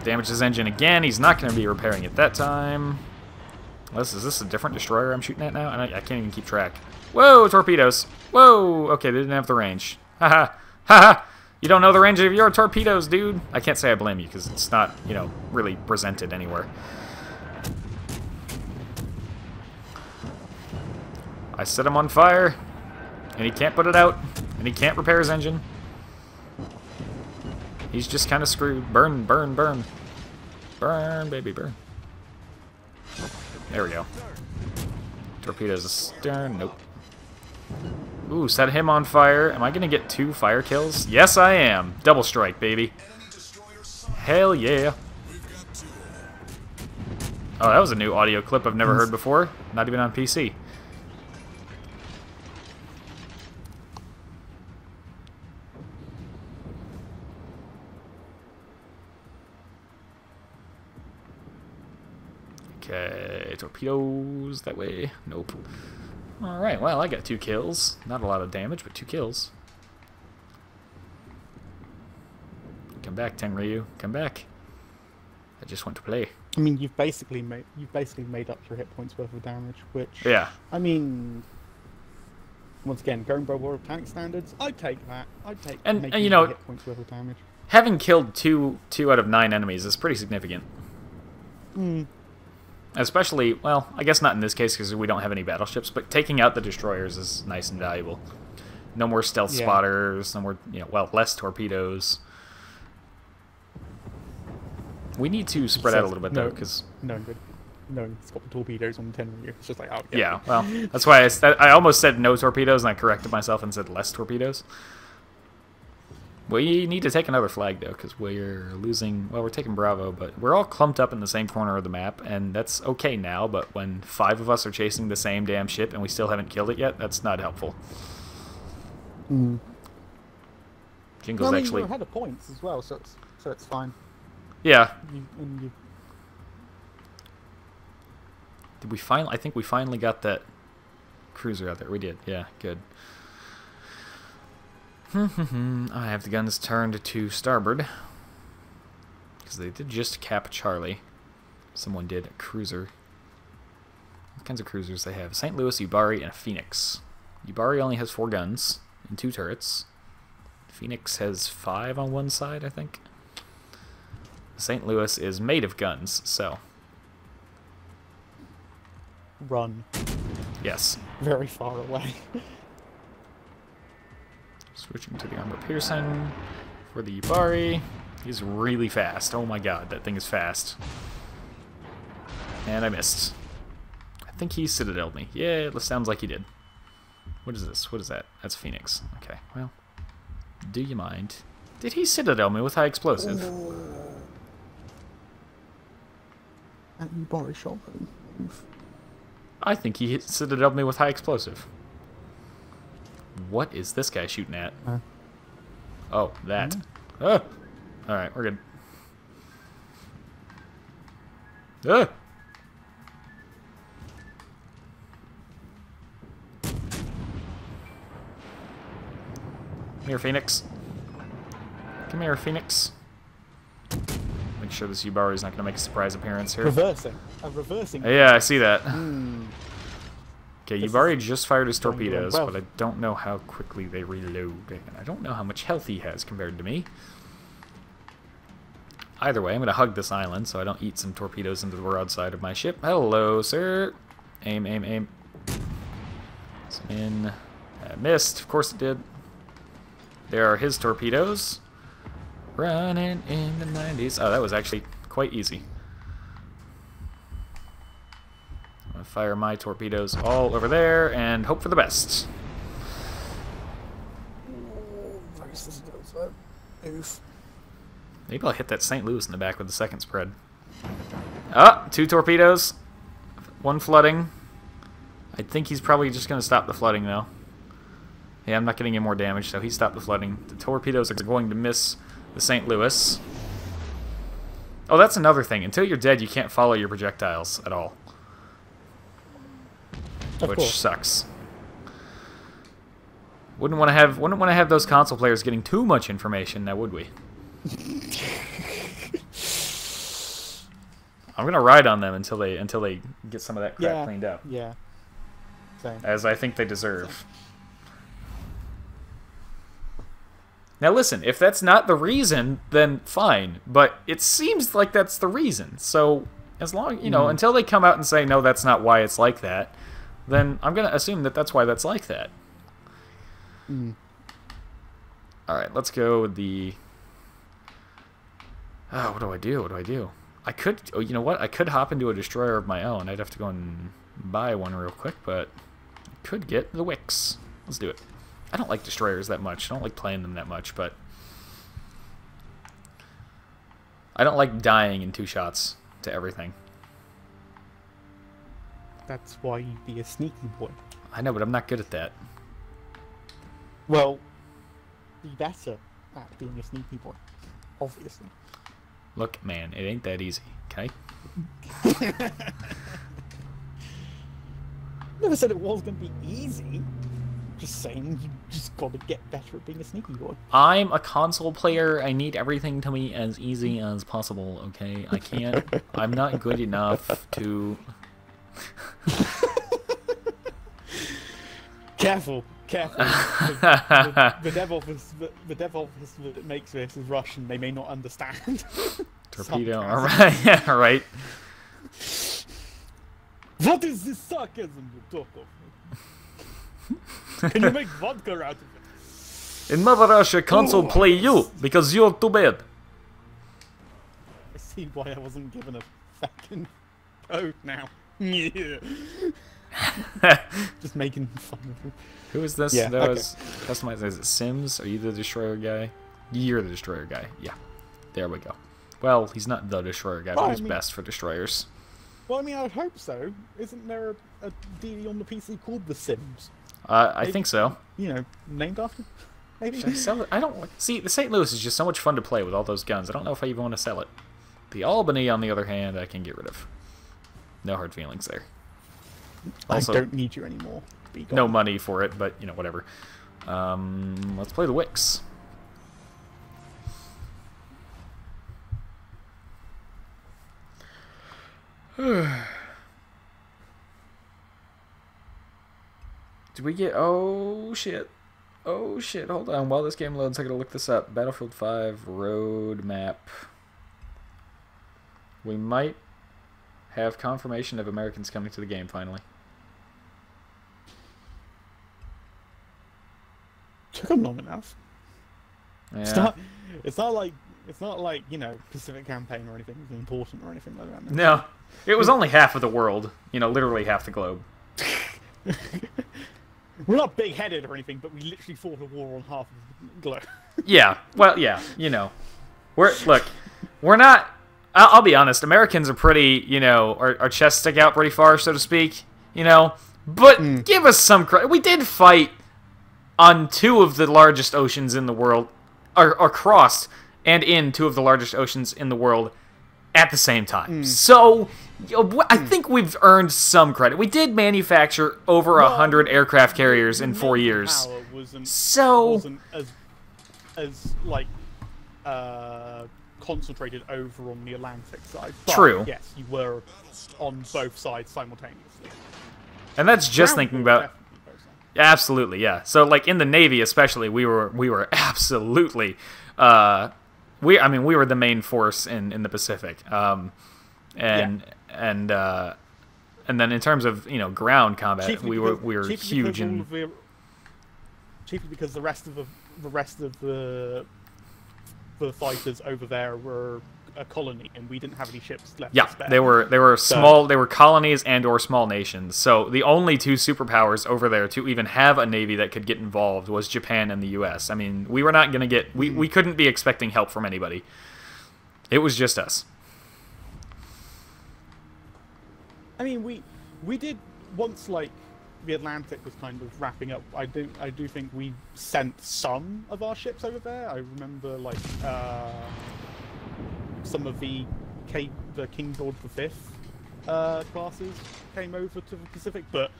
Damage his engine again. He's not going to be repairing it that time. Is this a different destroyer I'm shooting at now? I can't even keep track. Whoa, torpedoes. Whoa. Okay, they didn't have the range. Haha. Haha. You don't know the range of your torpedoes, dude. I can't say I blame you because it's not, really presented anywhere. I set him on fire, and he can't put it out, and he can't repair his engine. He's just kind of screwed. Burn, burn, burn. Burn, baby, burn. There we go. Torpedoes astern. Nope. Ooh, set him on fire. Am I going to get 2 fire kills? Yes, I am. Double strike, baby. Hell yeah. Oh, that was a new audio clip I've never heard before. Not even on PC. Okay, torpedoes that way. Nope. Alright, well, I got 2 kills. Not a lot of damage, but 2 kills. Come back, Tenryu. Come back. I just want to play. I mean, you've basically made up your hit points worth of damage, which... Yeah. I mean... Once again, going by World Tank standards, I'd take that. I'd take and making you know, hit points worth of damage. Having killed 2 out of 9 enemies is pretty significant. Especially, well, I guess not in this case because we don't have any battleships, but taking out the destroyers is nice and valuable. No more stealth spotters, no more, less torpedoes. We need to spread out a little bit, though, because... No, it's got the torpedoes on the Tenryu. It's just like, oh, yeah, well, that's why I almost said no torpedoes, and I corrected myself and said less torpedoes. We need to take another flag, though, because we're losing... Well, we're taking Bravo, but we're all clumped up in the same corner of the map, and that's okay now, but when 5 of us are chasing the same damn ship and we still haven't killed it yet, that's not helpful. Jingle's actually... we're ahead of points as well, so it's fine. Yeah. Did we finally... I think we finally got that cruiser out there. We did. Yeah, good. I have the guns turned to starboard. Because they did just cap Charlie. Someone did a cruiser. What kinds of cruisers they have? St. Louis, Yubari, and a Phoenix. Yubari only has 4 guns and 2 turrets. Phoenix has 5 on one side, I think. St. Louis is made of guns, so... Run. Yes. Very far away. Switching to the armor piercing for the Yubari. He's really fast. Oh my god, that thing is fast. And I missed. I think he citadeled me. Yeah, it sounds like he did. What is this? What is that? That's Phoenix. Okay, well. Do you mind? Did he citadel me with high explosive? And Yubari shot him. I think he citadeled me with high explosive. What is this guy shooting at? Oh, that. Oh. Alright, we're good. Ah! Come here, Phoenix. Come here, Phoenix. Make sure this Yubari is not going to make a surprise appearance here. Reversing. Reversing. Yeah, I see that. Hmm. Okay, This Yubari is just fired his going torpedoes, well. but I don't know how quickly they reload. I don't know how much health he has compared to me. Either way, I'm going to hug this island so I don't eat some torpedoes into the broadside of my ship. Hello, sir. Aim, aim, aim. Spin. Missed. Of course it did. There are his torpedoes. Running in the 90s. Oh, that was actually quite easy. I'm going to fire my torpedoes all over there and hope for the best. Oof. Maybe I'll hit that St. Louis in the back with the second spread. Ah, 2 torpedoes. 1 flooding. I think he's probably just going to stop the flooding, though. Yeah, I'm not getting any more damage, so he stopped the flooding. The torpedoes are going to miss the St. Louis. Oh, that's another thing. Until you're dead, you can't follow your projectiles at all. Which sucks. Wouldn't want to have those console players getting too much information, now would we? I'm gonna ride on them until they get some of that crap cleaned up. Yeah. Same. As I think they deserve. Now listen, if that's not the reason, then fine. But it seems like that's the reason. So as long, you know, until they come out and say no, that's not why it's like that, then I'm gonna assume that that's why that's like that. All right, let's go with the. Oh, what do I do? What do I do? I could. Oh, you know what? I could hop into a destroyer of my own. I'd have to go and buy one real quick, but I could get the Wicks. Let's do it. I don't like destroyers that much. I don't like playing them that much, but I don't like dying in 2 shots to everything. That's why you'd be a sneaky boy. I know, but I'm not good at that. Well, be better at being a sneaky boy. Obviously. Look, man, it ain't that easy, okay? Never said it was going to be easy. Just saying, you just got to get better at being a sneaky boy. I'm a console player. I need everything to be as easy as possible, okay? I can't... I'm not good enough to... Careful, careful. The dev office that makes this is Russian. They may not understand. Torpedo, alright, yeah, right. What is this sarcasm you talk of? Can you make vodka out of it? In Mother Russia, console play you, because you're too bad. I see why I wasn't given a fucking code now. Yeah. Just making fun of him. Who is this? Yeah, That okay. was customized. Is it Sims? Are you the destroyer guy? You're the destroyer guy. Yeah. There we go. Well, he's not the destroyer guy, but Well, I he's mean- best for destroyers. Well, I mean, I would hope so. Isn't there a DD on the PC called The Sims? I think so. You know, named after? Maybe? Should I sell it? I don't... See, the St. Louis is just so much fun to play with all those guns. I don't know if I even want to sell it. The Albany, on the other hand, I can get rid of. No hard feelings there. Also, I don't need you anymore. Be gone. no money for it, but, you know, whatever. Let's play the Wicks. Did we get... Oh, shit. Oh, shit. Hold on. While this game loads, I gotta look this up. Battlefield 5 road map. We might have confirmation of Americans coming to the game, finally. Took them long enough. Yeah. It's not like, you know, Pacific Campaign or anything important or anything like that. No. It was only half of the world. You know, literally half the globe. We're not big-headed or anything, but we literally fought a war on half of the globe. Yeah. Well, yeah. You know. Look, we're not... I'll be honest. Americans are pretty, you know, our chests stick out pretty far, so to speak. You know? But give us some credit. We did fight on two of the largest oceans in the world, are crossed and in two of the largest oceans in the world at the same time. So, I think we've earned some credit. We did manufacture over 100 aircraft carriers in 4 years. Wasn't as like concentrated over on the Atlantic side. But True. Yes, you were on both sides simultaneously. And that's just Ground thinking war, about... definitely both sides. Absolutely, yeah. So, like, in the Navy especially, we were absolutely... we were the main force in the Pacific. And then in terms of, ground combat, Chiefly we were chiefly huge because all in... of chiefly because the rest of the fighters over there were a colony, and we didn't have any ships left. Yeah, to spare. they were small. They were colonies and or small nations. So the only two superpowers over there to even have a navy that could get involved was Japan and the U.S. I mean, we were not going to get. We couldn't be expecting help from anybody. It was just us. I mean, we did once, like, the Atlantic was kind of wrapping up. I do think we sent some of our ships over there. I remember, like, some of the King George V classes came over to the Pacific, but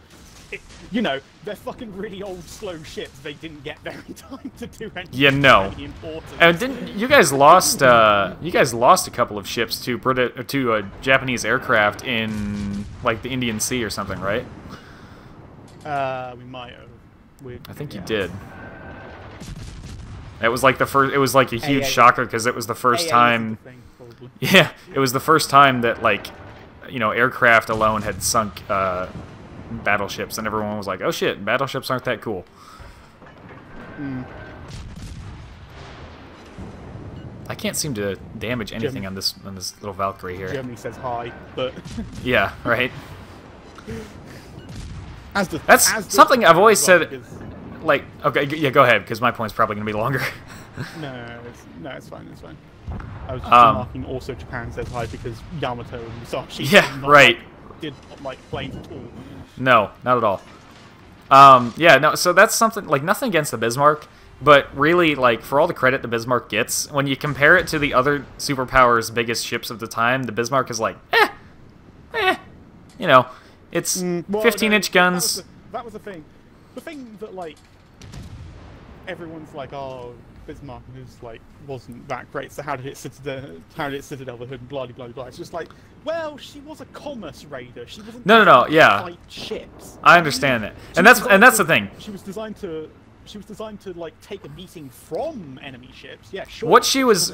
they're fucking really old, slow ships. They didn't get very time to do anything. Really important. And didn't you guys lost? You guys lost a couple of ships to Japanese aircraft in like the Indian Sea or something, right? We might have. I think you did. It was like the first. It was like a huge shocker because it was the first time. Yeah, it was the first time that like, aircraft alone had sunk battleships, and everyone was like, "Oh shit, battleships aren't that cool." I can't seem to damage anything on this little Valkyrie here. Germany says hi, but yeah, right. That's something I've always said. Like, okay, yeah, go ahead, because my point's probably going to be longer. No, it's fine, it's fine. I was just remarking also Japan says hi because Yamato and Musashi did not like planes at all. No, not at all. Yeah, no, so that's something, like, nothing against the Bismarck, but really, like, for all the credit the Bismarck gets, when you compare it to the other superpowers' biggest ships of the time, the Bismarck is like, it's 15-inch guns. That was the thing. The thing that, like, everyone's like, oh, Bismarck wasn't that great. So how did it Citadel the Hood and blah blah blah. It's just like, well, she was a commerce raider. She wasn't. No, yeah. Fight ships. I understand that, and that's the thing. She was designed to like take a beating from enemy ships. Yeah, sure. What she was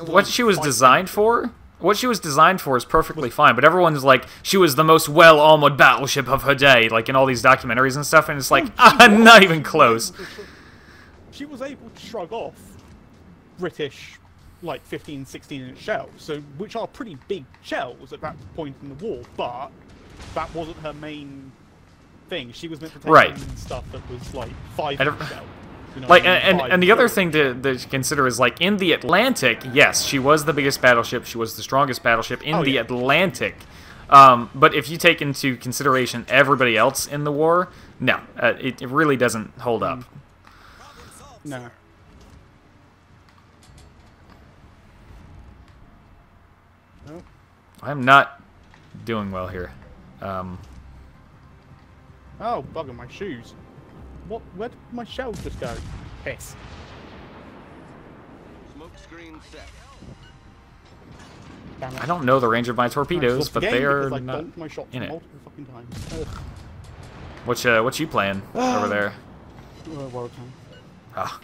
designed for. What she was designed for is perfectly fine, but everyone's like, she was the most well-armored battleship of her day, like in all these documentaries and stuff, and it's like, not even close. She was able to shrug off British, like, 15, 16-inch shells, which are pretty big shells at that point in the war, but that wasn't her main thing. She was meant to take stuff that was, like, 5-inch shells. Like, and the other thing to consider is, like, in the Atlantic, yes, she was the biggest battleship, she was the strongest battleship in the Atlantic. But if you take into consideration everybody else in the war, no, it really doesn't hold up. No. Nope. I'm not doing well here. Oh, bugger, my shoes. Where did my shells just go? Piss. Smoke screen set. Damn it. I don't know the range of my torpedoes, but they are I not donked my shots in it. multiple fucking times. What you playing over there? World time. Ah.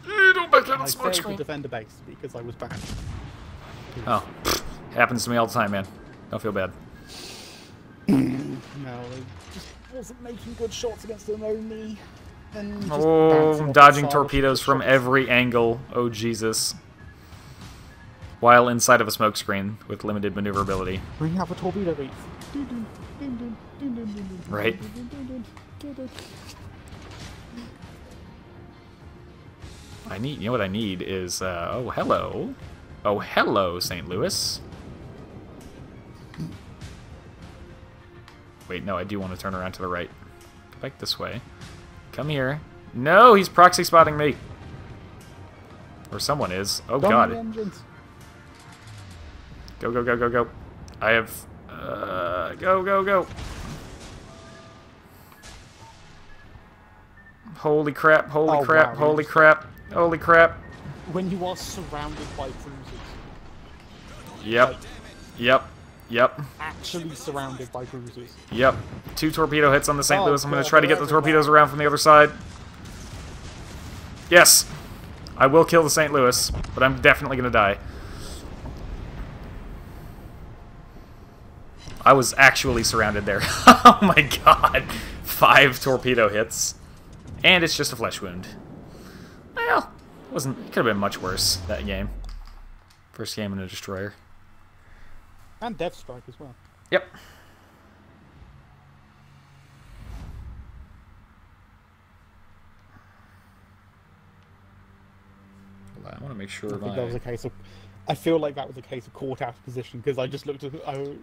Don't back out I of smoke failed to screen. defend a base because I was bad. Oh, happens to me all the time, man. Don't feel bad. No, I just wasn't making good shots against them only. And just I'm dodging torpedoes from every angle. Oh, Jesus. While inside of a smoke screen with limited maneuverability. We have a torpedo reef. Right. You know what I need is, oh, hello. Oh, hello, St. Louis. Wait, no, I do want to turn around to the right. Go back this way. Come here. No, he's proxy spotting me. Or someone is. Oh, Gun God. the engines. Go, go, go, go, go. I have... go, go, go. Holy crap, holy Oh, crap, wow, holy yes. crap, holy crap. When you are surrounded by cruisers. Yep, yep, yep, Actually surrounded by cruisers. yep. 2 torpedo hits on the St. Oh, Louis. I'm going to God, try to get the they're everywhere. torpedoes around from the other side. Yes! I will kill the St. Louis, but I'm definitely going to die. I was actually surrounded there. Oh my god. 5 torpedo hits. And it's just a flesh wound. Well, it could have been much worse, that game. First game in a destroyer. And Death Strike as well. Yep. Hold on, I want to make sure I think that was a case of. I feel like that was a case of caught out of position because I just looked at.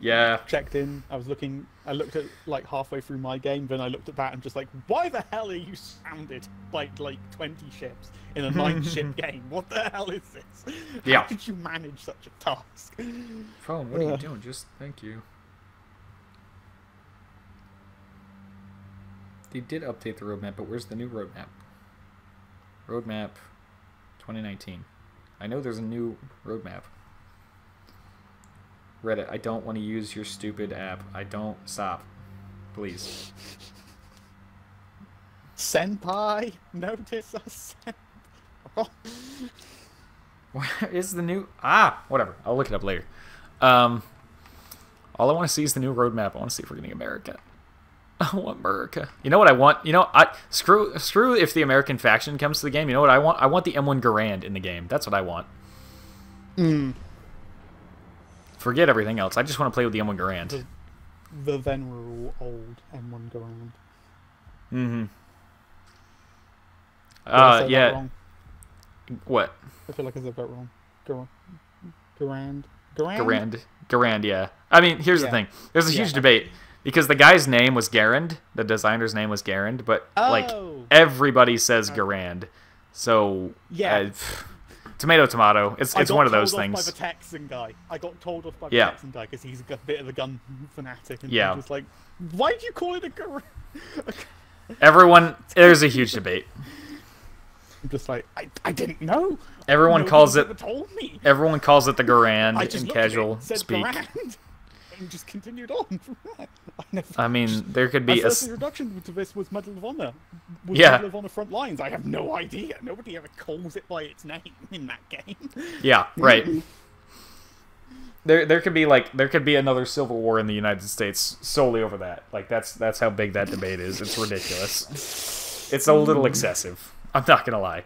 Yeah. Checked in. I was looking. I looked at like halfway through my game. Then I looked at that and just like, why the hell are you surrounded by like 20 ships in a 9-ship game? What the hell is this? Yeah. How did you manage such a task? Phone, what are you doing? Just thank you. They did update the roadmap, but where's the new roadmap? Roadmap 2019. I know there's a new roadmap. Reddit, I don't want to use your stupid app. I don't. Stop. Please. Senpai, notice us. Where is the new... Ah! Whatever. I'll look it up later. All I want to see is the new roadmap. I want to see if we're getting America. I want America. You know what I want? You know, screw if the American faction comes to the game. You know what I want? I want the M1 Garand in the game. That's what I want. Forget everything else. I just want to play with the M1 Garand. The venerable old M1 Garand. Mm-hmm. Did I say that Yeah. wrong? What? I feel like I said that wrong. Garand. Garand, yeah. I mean, here's the Yeah. thing. There's a huge debate. Because the guy's name was Garand, the designer's name was Garand, but like everybody says Garand, so Yeah. Tomato, tomato. It's one of those things. I got told off by the Texan guy. I got told off by the Yeah. Texan guy because he's a bit of a gun fanatic, and Yeah. I'm just like, why do you call it a Garand? Everyone, there's a huge debate. I'm just like, I didn't know. Everyone Nobody calls ever it. told me. Everyone calls it the Garand I just in looked at it, casual said speak. Garand, and just continued on from there. I mean, there could My be a. first introduction to this was Medal of Honor. Yeah. Medal of Honor Front Lines. I have no idea. Nobody ever calls it by its name in that game. Yeah, right. There could be another civil war in the United States solely over that. Like that's how big that debate is. It's ridiculous. It's a little excessive. I'm not gonna lie.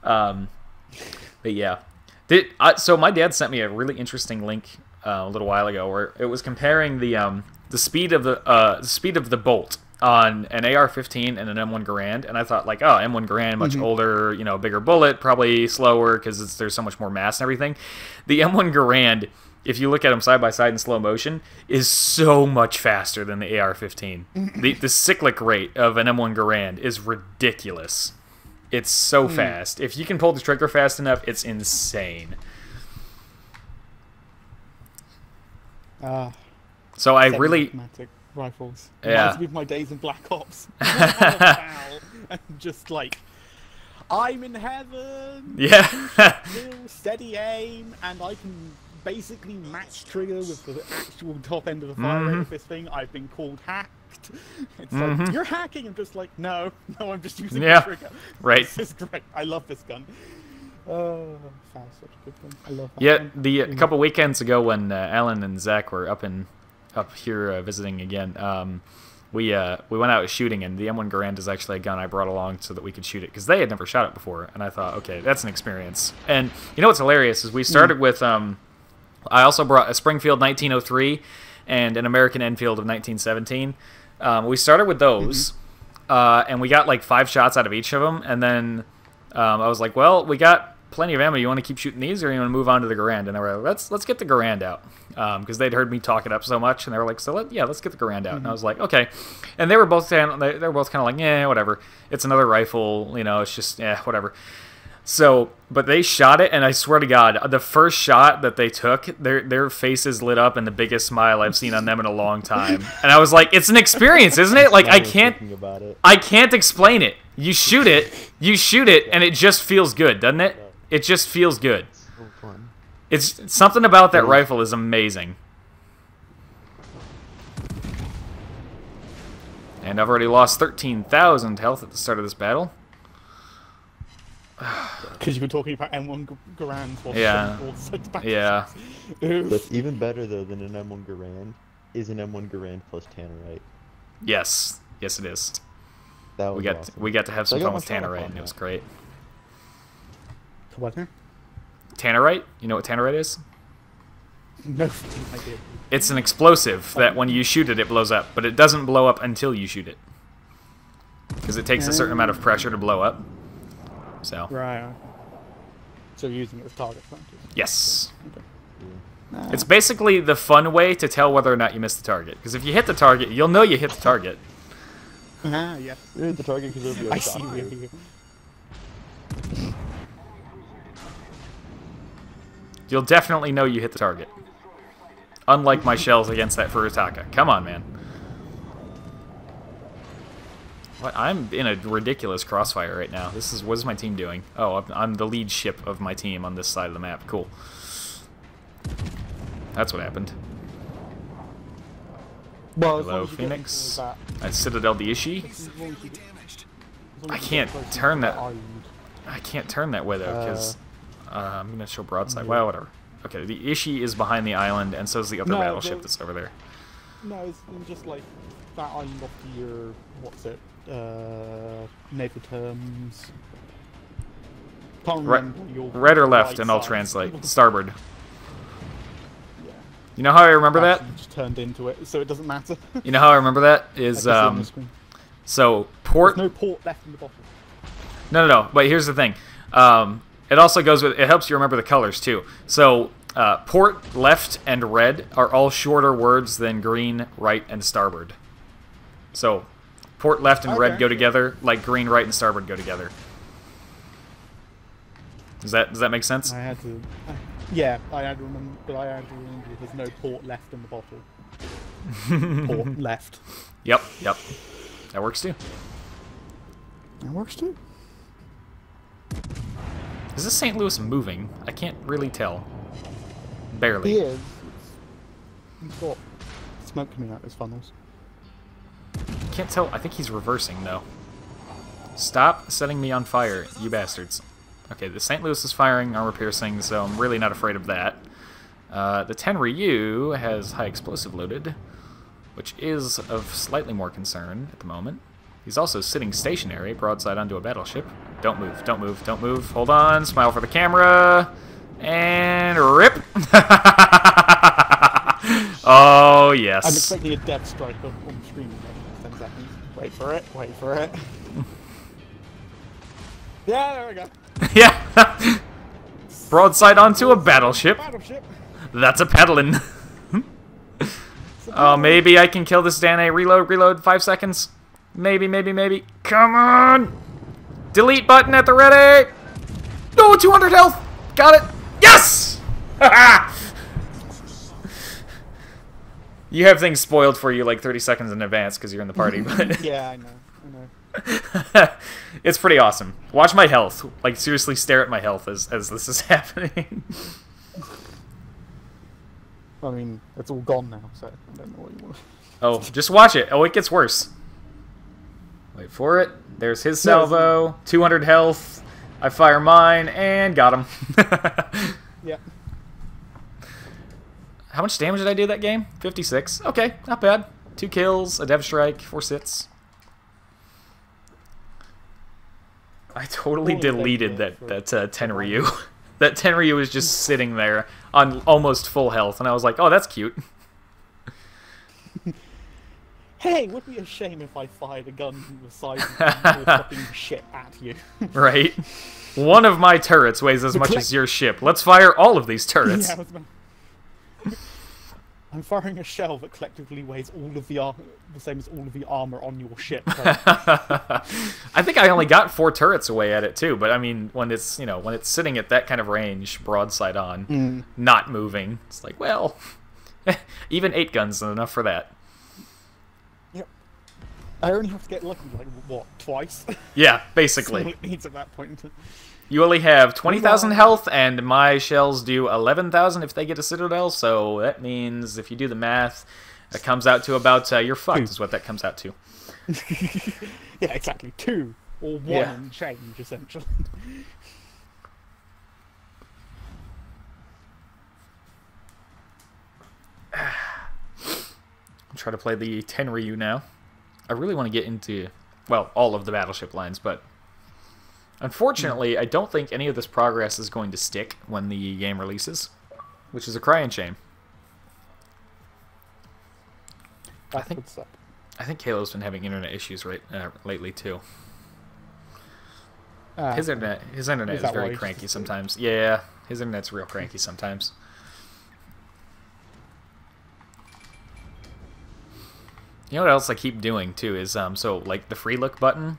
But yeah, so my dad sent me a really interesting link a little while ago where it was comparing the speed of the bolt on an AR-15 and an M1 Garand, and I thought like, oh, M1 Garand, much older, you know, bigger bullet, probably slower because there's so much more mass and everything. The M1 Garand, if you look at them side by side in slow motion, is so much faster than the AR-15. The cyclic rate of an M1 Garand is ridiculous. It's so fast. If you can pull the trigger fast enough, it's insane. So I really... Automatic rifles. Yeah. Reminds me of my days in Black Ops. And just like, I'm in heaven. Yeah. Still steady aim, and I can basically match trigger with the actual top end of the fire rate of this thing. I've been called hacked. It's like, you're hacking. I'm just like, no, I'm just using the trigger. Right. This is great. I love this gun. Oh, that's such a good gun. I love that Yeah, gun. a couple weekends ago when Alan and Zach were up here visiting again, we went out shooting, and the M1 Garand is actually a gun I brought along so that we could shoot it because they had never shot it before, and I thought, okay, that's an experience. And you know what's hilarious is we started with I also brought a Springfield 1903 and an American Enfield of 1917. We started with those, and we got like 5 shots out of each of them, and then I was like, well, we got plenty of ammo. You want to keep shooting these, or you want to move on to the Garand? And they were like, let's get the Garand out, because they'd heard me talk it up so much, and they were like, let's get the Garand out. And I was like, okay. And they were both they were both kind of like, yeah, whatever. It's another rifle, you know. It's just whatever. So, but they shot it, and I swear to God, the first shot that they took, their faces lit up, and the biggest smile I've seen on them in a long time. And I was like, it's an experience, isn't it? Like I can't explain it. You shoot it, and it just feels good, doesn't it? It just feels good. So fun. It's something about that rifle is amazing. And I've already lost 13,000 health at the start of this battle. Because you've been talking about M1 Garands while Yeah. all six back. Yeah. What's even better though than an M1 Garand is an M1 Garand plus Tannerite. Yes. Yes, it is. That was awesome. We got to have some I got fun with my stomach Tannerite, on and it was that. great. What now? Tannerite? You know what Tannerite is? No idea. It's an explosive that when you shoot it, it blows up, but it doesn't blow up until you shoot it. Because it takes a certain amount of pressure to blow up. So, Right. So you're using it as target practice. yes. Okay. It's basically the fun way to tell whether or not you missed the target. Because if you hit the target, you'll know you hit the target. Ah, yes. You hit the target because it'll be I a see shot. you. You'll definitely know you hit the target. Unlike my shells against that Furutaka. Come on, man. What? I'm in a ridiculous crossfire right now. What is my team doing? Oh, I'm the lead ship of my team on this side of the map. Cool. That's what happened. Well, as Hello, long as you get Phoenix. into I Citadel the Ishi. as long as you get- Damaged. as long I as you can't get close turn enough that. to I can't turn that way though, because I'm gonna show broadside. Well, whatever. Okay, the Ishi is behind the island, and so is the other No, battleship the- that's over there. No, it's just like that island off to your what's it? Naval terms. Can't remember your Red or left, right and I'll side. translate. Starboard. Yeah. You know how I remember that? Actually just turned into it, so it doesn't matter. You know how I remember that? I Is can see it on the screen. so port. There's no port left in the bottle. No. But here's the thing. It also goes with. It helps you remember the colors too. So port, left, and red are all shorter words than green, right, and starboard. So port, left, and red Okay. go together, like green, right, and starboard go together. Does that make sense? I had to. Yeah, I had to remember, but I had to remember there's no port left in the bottle. Port left. Yep. That works too. That works too. Is this St. Louis moving? I can't really tell. Barely. He is. He's got smoke coming out his funnels. Can't tell. I think he's reversing, though. Stop setting me on fire, you bastards. Okay, the St. Louis is firing armor piercing, so I'm really not afraid of that. The 10 Ryu has high explosive loaded, which is of slightly more concern at the moment. He's also sitting stationary, broadside onto a battleship. Don't move, don't move, don't move. Hold on, smile for the camera, and rip! Oh, yes. I'm expecting a death strike on screen in the next 10 seconds. Wait for it, wait for it. Yeah, there we go. Yeah. Broadside onto a battleship. Battleship. That's a paddling. Oh, maybe I can kill this Danae. Reload, 5 seconds. Maybe. Come on! Delete button at the ready! No, 200 health! Got it! Yes! You have things spoiled for you like 30 seconds in advance because you're in the party, but Yeah, I know. it's pretty awesome. Watch my health. Like, seriously stare at my health as this is happening. I mean, it's all gone now, so I don't know what you want. Oh, just watch it. Oh, it gets worse. Wait for it. There's his salvo. 200 health. I fire mine, and got him. Yeah. How much damage did I do that game? 56. Okay, not bad. 2 kills, a dev strike, 4 sits. I totally Holy deleted dev that for- 10 Ryu. That 10 Ryu was just sitting there on almost full health, and I was like, oh, that's cute. Hey, it would be a shame if I fired a gun the size of your fucking ship at you. Right? One of my turrets weighs as much as your ship. Let's fire all of these turrets. Yeah, I'm firing a shell that collectively weighs all of the same as all of the armor on your ship. I think I only got 4 turrets away at it too, but I mean, when it's when it's sitting at that kind of range, broadside on, not moving, it's like, well, even 8 guns is enough for that. Yep. I only have to get lucky, like what, twice? Yeah, basically. That's all it needs at that point. You only have 20,000 health, and my shells do 11,000 if they get a citadel, so that means, if you do the math, it comes out to about, you're fucked, is what that comes out to. Yeah, exactly. 2, or 1 and change, essentially. I'll try to play the Tenryu now. I really want to get into, well, all of the battleship lines, but unfortunately, I don't think any of this progress is going to stick when the game releases, which is a crying shame. I think Halo's been having internet issues lately too. His internet is very cranky sometimes. Yeah, his internet's real cranky sometimes. You know what else I keep doing too is so like the free look button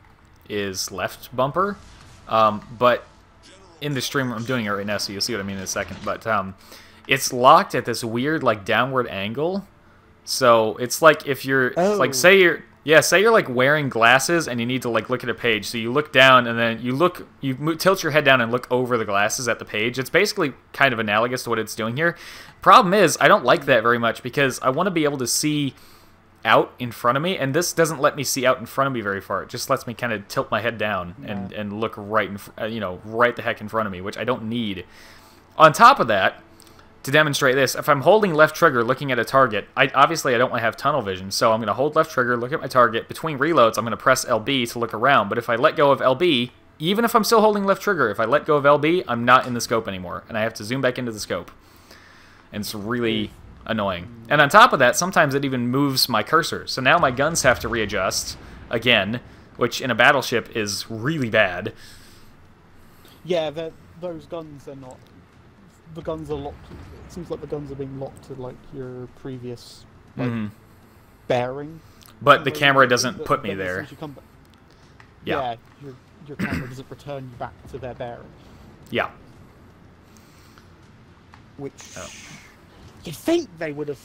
is left bumper. But in the stream, I'm doing it right now, so you'll see what I mean in a second. But it's locked at this weird, like, downward angle. So it's like if you're, like, say you're like wearing glasses and you need to like look at a page. So you look down and then you tilt your head down and look over the glasses at the page. It's basically kind of analogous to what it's doing here. Problem is, I don't like that very much because I want to be able to see out in front of me, and this doesn't let me see out in front of me very far. It just lets me kind of tilt my head down and look right right the heck in front of me, which I don't need. On top of that, to demonstrate this, if I'm holding left trigger looking at a target, obviously I don't want to have tunnel vision, so I'm going to hold left trigger, look at my target. Between reloads, I'm going to press LB to look around, but if I let go of LB, even if I'm still holding left trigger, if I let go of LB, I'm not in the scope anymore, and I have to zoom back into the scope. And it's really annoying. And on top of that, sometimes it even moves my cursor. So now my guns have to readjust again, which in a battleship is really bad. Yeah, those guns are not... The guns are locked... It seems like the guns are being locked to, like, your previous bearing. But the camera doesn't put me there. Yeah, your camera doesn't return you back to their bearing. Yeah. Which... You'd think they would have...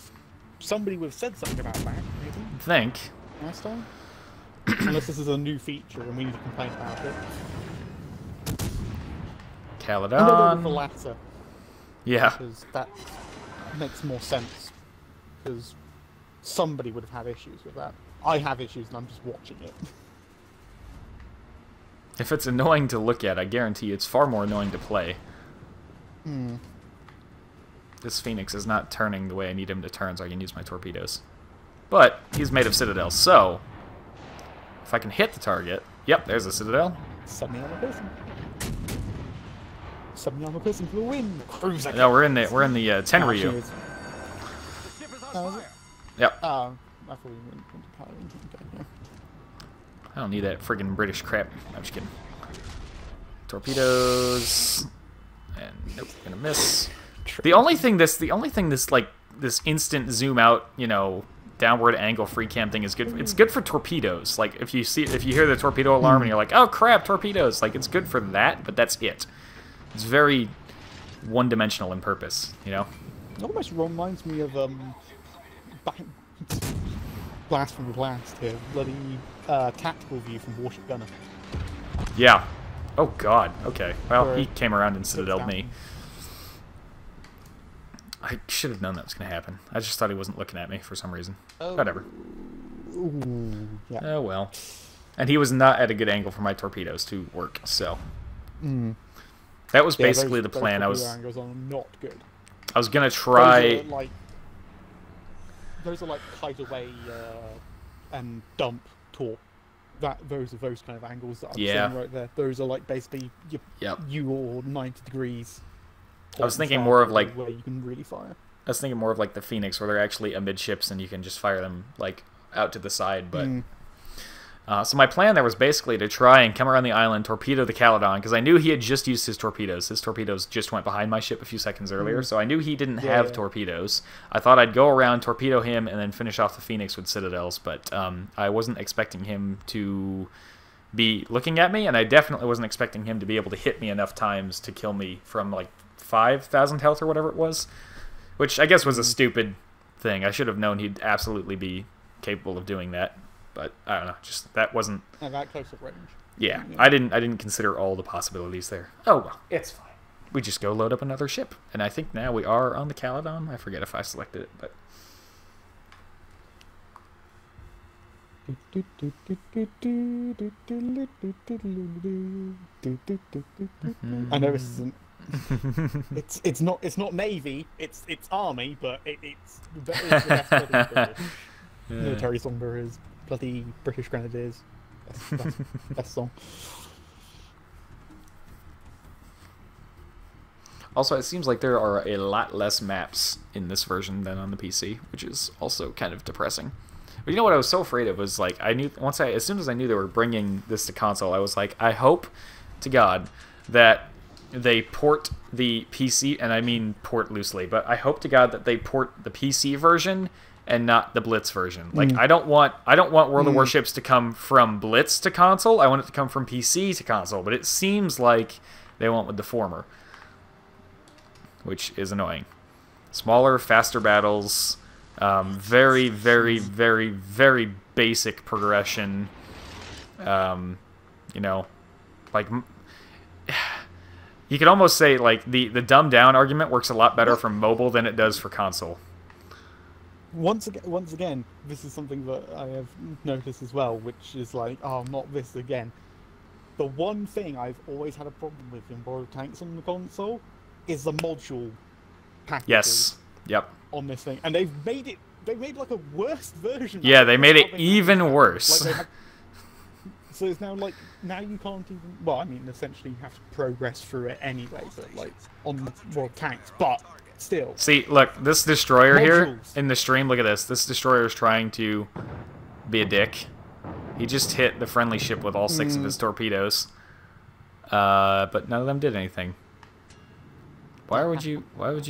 Somebody would have said something about that, maybe? Think. Last time? Unless this is a new feature and we need to complain about it. Caledon. I'm gonna go with the latter. Yeah. Because that makes more sense. Because somebody would have had issues with that. I have issues and I'm just watching it. If it's annoying to look at, I guarantee you it's far more annoying to play. This Phoenix is not turning the way I need him to turn so I can use my torpedoes. But he's made of citadels, so if I can hit the target... Yep, there's a citadel. Suddenly I'm a person. Suddenly I'm a person for the win. Cruiser. No, we're in the Tenryu. The ship is on fire. Yep. I thought we went into piloting. Okay, yeah. I don't need that friggin' British crap. I'm just kidding. Torpedoes. And nope, gonna miss. The only thing this like this instant zoom out, downward angle free cam thing is good. It's good for torpedoes. Like if you hear the torpedo alarm and you're like, "Oh crap, torpedoes." Like it's good for that, but that's it. It's very one-dimensional in purpose, It almost reminds me of blast from blast here, bloody tactical view from Warship Gunner. Yeah. Oh god. Okay. Well, he came around and citadeled me. I should have known that was going to happen. I just thought he wasn't looking at me for some reason. Whatever. Ooh, yeah. Oh, well. And he was not at a good angle for my torpedoes to work, so... That was basically the plan. Those angles are not good. I was going to try... Those are like kite away and dump torp. Those are those kind of angles that I'm seeing right there. Those are like basically you or 90 degrees. I was thinking more of like where you can really fire. I was thinking more of like the Phoenix, where they're actually amidships and you can just fire them like out to the side, but. So my plan there was basically to try and come around the island, torpedo the Caledon, because I knew he had just used his torpedoes. His torpedoes just went behind my ship a few seconds earlier, so I knew he didn't have torpedoes. I thought I'd go around, torpedo him, and then finish off the Phoenix with Citadels, but I wasn't expecting him to be looking at me, and I definitely wasn't expecting him to be able to hit me enough times to kill me from, like, 5,000 health or whatever it was, which I guess was a stupid thing. I should have known he'd absolutely be capable of doing that. But I don't know, just that wasn't that close of range. Yeah, I didn't consider all the possibilities there. Oh well, it's fine. We just go load up another ship, and I think now we are on the Caledon. I forget if I selected it, but I know this isn't. it's not Navy. It's Army, but it's the best bloody military song there is. Bloody British Grenadiers. Best song. Also, it seems like there are a lot less maps in this version than on the PC, which is also kind of depressing. But you know what I was so afraid of was, like, as soon as I knew they were bringing this to console, I was like, I hope to God that they port the PC, and I mean port loosely, but I hope to God that they port the PC version and not the Blitz version. Like, I don't want World of Warships to come from Blitz to console. I want it to come from PC to console. But it seems like they went with the former, which is annoying. Smaller, faster battles, very, very, very, very basic progression. You know, like, you could almost say, like, the dumbed down argument works a lot better for mobile than it does for console. Once again, this is something that I have noticed as well, which is like, oh, not this again. The one thing I've always had a problem with in World of Tanks on the console is the module packages. Yes. Yep. On this thing, and they've made like a worse version. Yeah, they made it even worse. Like so it's now like, now you can't even. Well, I mean, essentially you have to progress through it anyway, but like on World of Tanks, but. Still. See, look, this destroyer here in the stream, look at this. This destroyer is trying to be a dick. He just hit the friendly ship with all 6 of his torpedoes. But none of them did anything. Why would you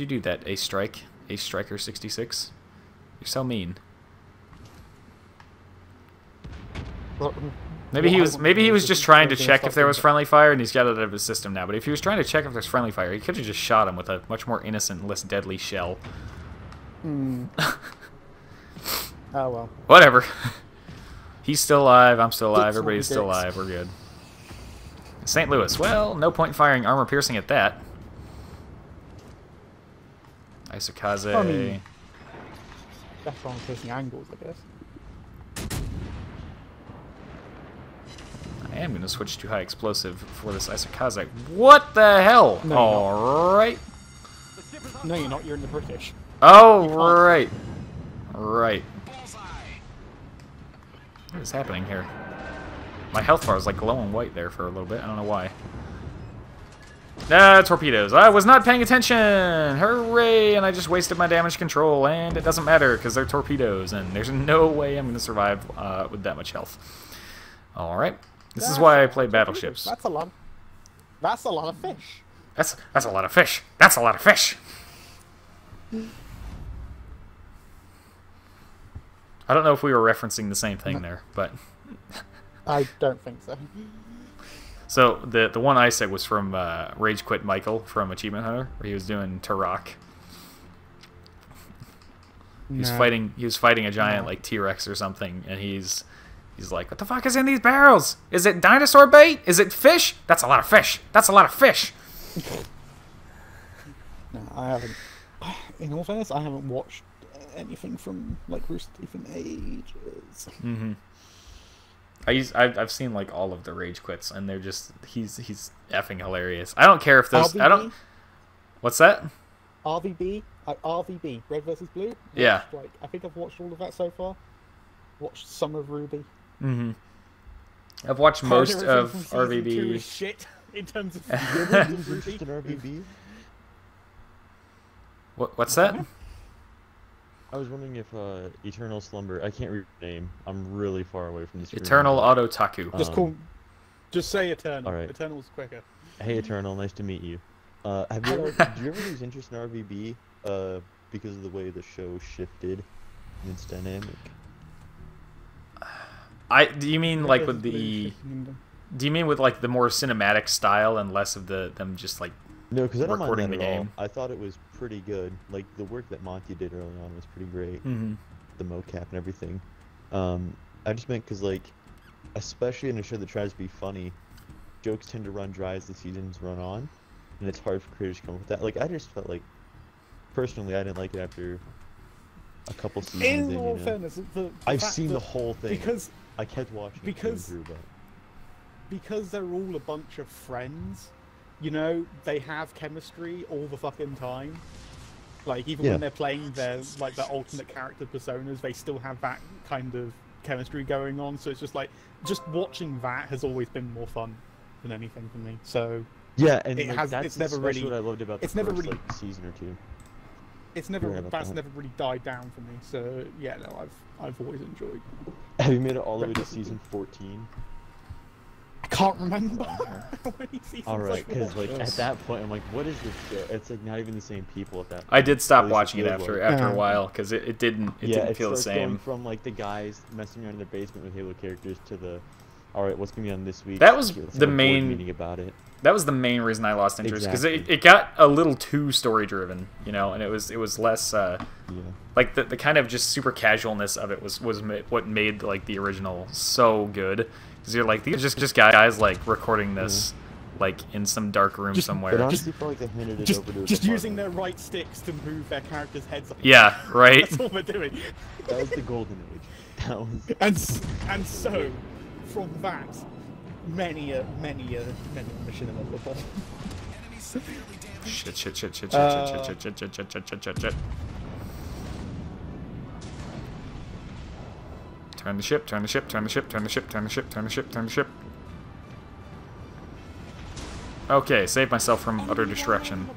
do that, Ace Strike? Ace Striker 66? You're so mean. Maybe he was just trying to check if there was friendly fire, and he's got it out of his system now. But if he was trying to check if there's friendly fire, he could have just shot him with a much more innocent, less deadly shell. Oh well. Whatever. He's still alive. I'm still alive. Everybody's still alive. We're good. St. Louis. Well, no point in firing armor piercing at that. Isokaze. I mean, that's armor piercing angles, I guess. I am going to switch to high explosive for this Isokaze. What the hell? No, Alright. No, you're not. You're in the British. Oh, right. Right. What is happening here? My health bar is like glowing white there for a little bit. I don't know why. Torpedoes. I was not paying attention! Hooray! And I just wasted my damage control, and it doesn't matter because they're torpedoes, and there's no way I'm going to survive with that much health. Alright. This is why I play battleships. That's a lot. That's a lot of fish. That's a lot of fish. That's a lot of fish. I don't know if we were referencing the same thing there, but I don't think so. So the one I said was from Rage Quit Michael from Achievement Hunter, where he was doing Turok. He was fighting a giant like T-Rex or something, and he's like, what the fuck is in these barrels? Is it dinosaur bait? Is it fish? That's a lot of fish. That's a lot of fish. No, I haven't. In all fairness, I haven't watched anything from like Rooster Teeth in ages. Mm-hmm. I've seen like all of the Rage Quits, and they're just he's effing hilarious. I don't care if those. RVB? I don't. What's that? RVB, RVB, Red versus Blue. Yeah. Like, I think I've watched all of that so far. Watched some of Ruby. Mm-hmm. I've watched most of RVB. Shit in terms of RVB. What's that? I was wondering if Eternal Slumber. I can't read your name. I'm really far away from the screen. Eternal Auto Taku. Just say Eternal. All right. Eternal's quicker. Hey Eternal, nice to meet you. Have you ever? Do you ever lose interest in RVB? Because of the way the show shifted in its dynamic. Do you mean like with the? Do you mean with like the more cinematic style and less of them just like? No, because I don't mind recording that the at all. game? I thought it was pretty good. Like the work that Monty did early on was pretty great. Mm-hmm. The mocap and everything. I just meant because like, especially in a show that tries to be funny, jokes tend to run dry as the seasons run on, and it's hard for creators to come up with that. Like I just felt like, personally, I didn't like it after a couple seasons. In all fairness, I've seen the whole thing. Because I kept watching it through, but because they're all a bunch of friends, you know, they have chemistry all the fucking time. Like even when they're playing their alternate character personas, they still have that kind of chemistry going on. So it's just like watching that has always been more fun than anything for me. So yeah, and it's never really what I loved about the first season or two. That's never really died down for me. So yeah, no, I've always enjoyed. Have you made it all the way to season 14? I can't remember how many seasons. Alright, because like at that point I'm like, what is this show? It's like not even the same people at that point. I did stop watching it after a while because it didn't feel the same. Going from like the guys messing around in their basement with Halo characters to the, alright, what's gonna be on this week? That was the main meeting about it. That was the main reason I lost interest because it got a little too story driven, you know, and it was less like the kind of just super casualness of it was what made like the original so good. Because you're like, these are just guys like recording this like in some dark room somewhere. Just using their right sticks to move their characters' heads up. Yeah, right. That's all they're doing. That was the golden age. That was. And so from that, many a machinima football. Shit. Turn the ship. Okay, save myself from utter destruction.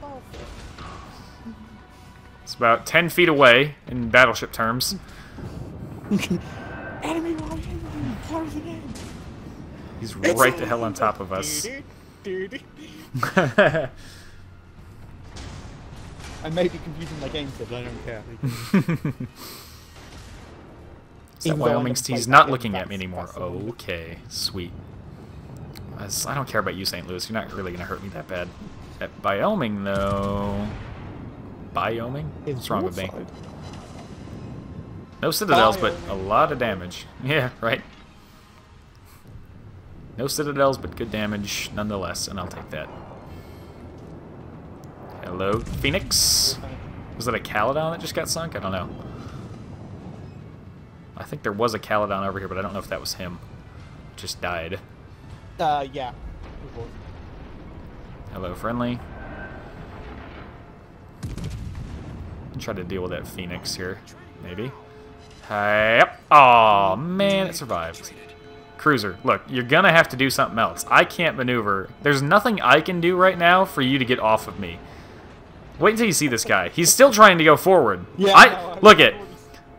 It's about 10 feet away in battleship terms. Enemy closing in. He's right the hell on top of us. I may be confusing my game but I don't care. So Wyoming's not looking at me anymore. Okay, sweet. I don't care about you, St. Louis. You're not really going to hurt me that bad. At Wyoming, though... Wyoming? What's wrong with me? No citadels, but a lot of damage. Yeah, right. No citadels, but good damage nonetheless, and I'll take that. Hello, Phoenix? Was that a Caledon that just got sunk? I don't know. I think there was a Caledon over here, but I don't know if that was him. Just died. Yeah. Hello, friendly. Try to deal with that Phoenix here, maybe. Yep. Oh man, it survived. Cruiser, look, you're gonna have to do something else. I can't maneuver. There's nothing I can do right now for you to get off of me. Wait until you see this guy. He's still trying to go forward. Yeah. Look it.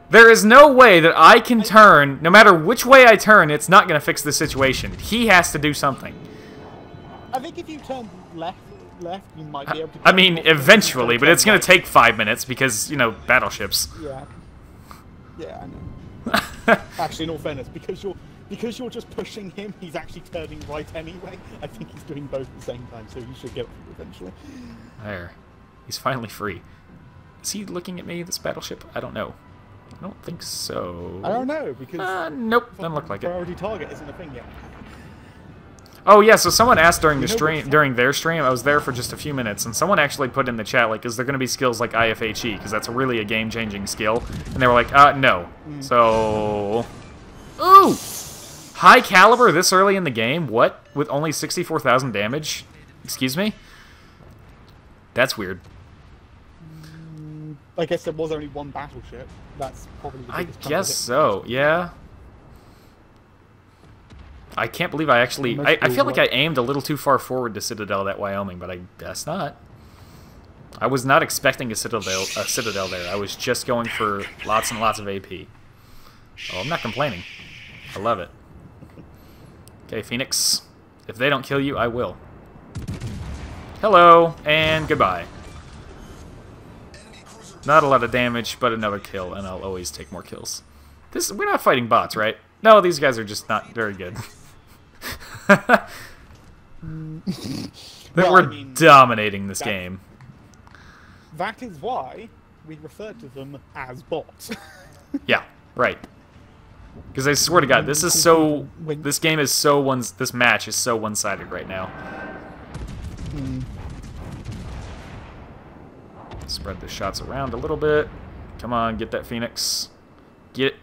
There is no way that I can turn. No matter which way I turn, it's not gonna fix the situation. He has to do something. I think if you turn left, you might be able to. I mean, eventually, but it's gonna take 5 minutes because, you know, battleships. Yeah. Yeah, I know. Actually, in all fairness, because you're just pushing him, he's actually turning right anyway. I think he's doing both at the same time, so you should get eventually. There. He's finally free. Is he looking at me, this battleship? I don't know. I don't think so. I don't know, because... nope, doesn't look like it. Priority target isn't a thing yet. Oh yeah, so someone asked during the stream, during their stream, I was there for just a few minutes, and someone actually put in the chat, like, is there going to be skills like IFHE? Because that's really a game-changing skill. And they were like, no. So... Ooh! High caliber this early in the game? What? With only 64,000 damage? Excuse me? That's weird. I guess there was only one battleship. That's probably the biggest I guess so, yeah. I can't believe I actually... I feel like I aimed a little too far forward to Citadel that Wyoming, but I guess not. I was not expecting a citadel there. I was just going for lots and lots of AP. Oh, I'm not complaining. I love it. Okay, Phoenix. If they don't kill you, I will. Hello, and goodbye. Not a lot of damage, but another kill, and I'll always take more kills. We're not fighting bots, right? No, these guys are just not very good. We're dominating this game. That is why we refer to them as bots. Yeah, right. Because I swear to God, this is so. This game is so This match is so one-sided right now. Spread the shots around a little bit. Come on, get that Phoenix. Get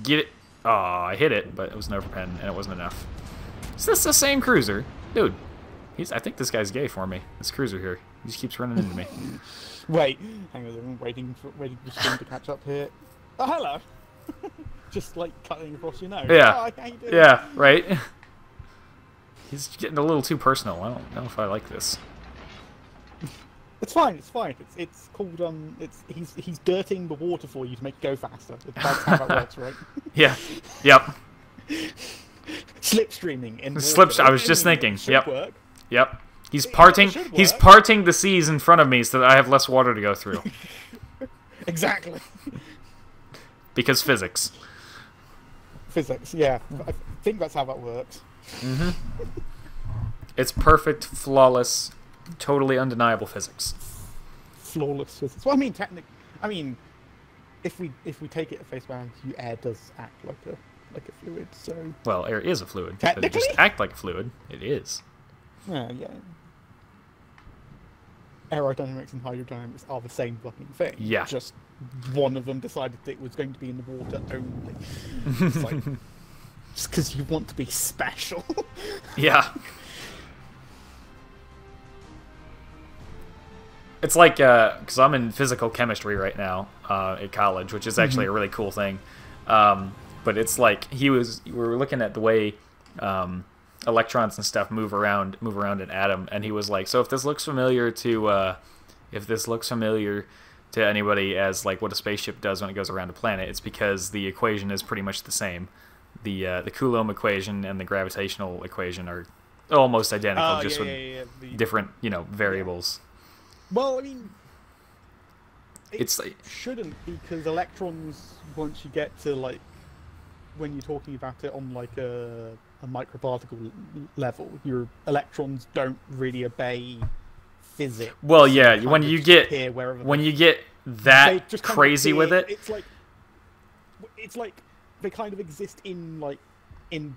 it. Oh, I hit it, but it was an overpen, and it wasn't enough. Is this the same cruiser? Dude, I think this guy's gay for me. This cruiser here. He just keeps running into me. Wait, hang on, I'm waiting for the stream to catch up here. Oh, hello! Just like cutting across your nose. Yeah. Oh, how you doing? Yeah, right? He's getting a little too personal. I don't know if I like this. It's fine, it's fine. It's called, he's dirtying the water for you to make it go faster. That's how that works, right? Yeah. Yep. Slipstreaming in water. I was just thinking. Yep. Work. Yep. He's parting the seas in front of me so that I have less water to go through. Exactly. Because physics. Physics, yeah. I think that's how that works. Mm-hmm. It's perfect, flawless, totally undeniable physics. Flawless physics. Well, I mean, if we take it at face value, air does act like a fluid. So. Well, air is a fluid. Technically, it just act like a fluid. It is. Yeah. Aerodynamics and hydrodynamics are the same fucking thing. Yeah. Just one of them decided that it was going to be in the water only. It's like, just because you want to be special. Yeah. It's like, because I'm in physical chemistry right now at college, which is actually a really cool thing. But it's like we were looking at the way electrons and stuff move around an atom, and he was like, so if this looks familiar to anybody as like what a spaceship does when it goes around a planet, it's because the equation is pretty much the same. The Coulomb equation and the gravitational equation are almost identical, just with different variables. Well, I mean, it's like, shouldn't, because electrons, once you get to like when you're talking about it on like a microparticle level, your electrons don't really obey physics. Well, yeah, when you get that crazy with it, it's like they kind of exist in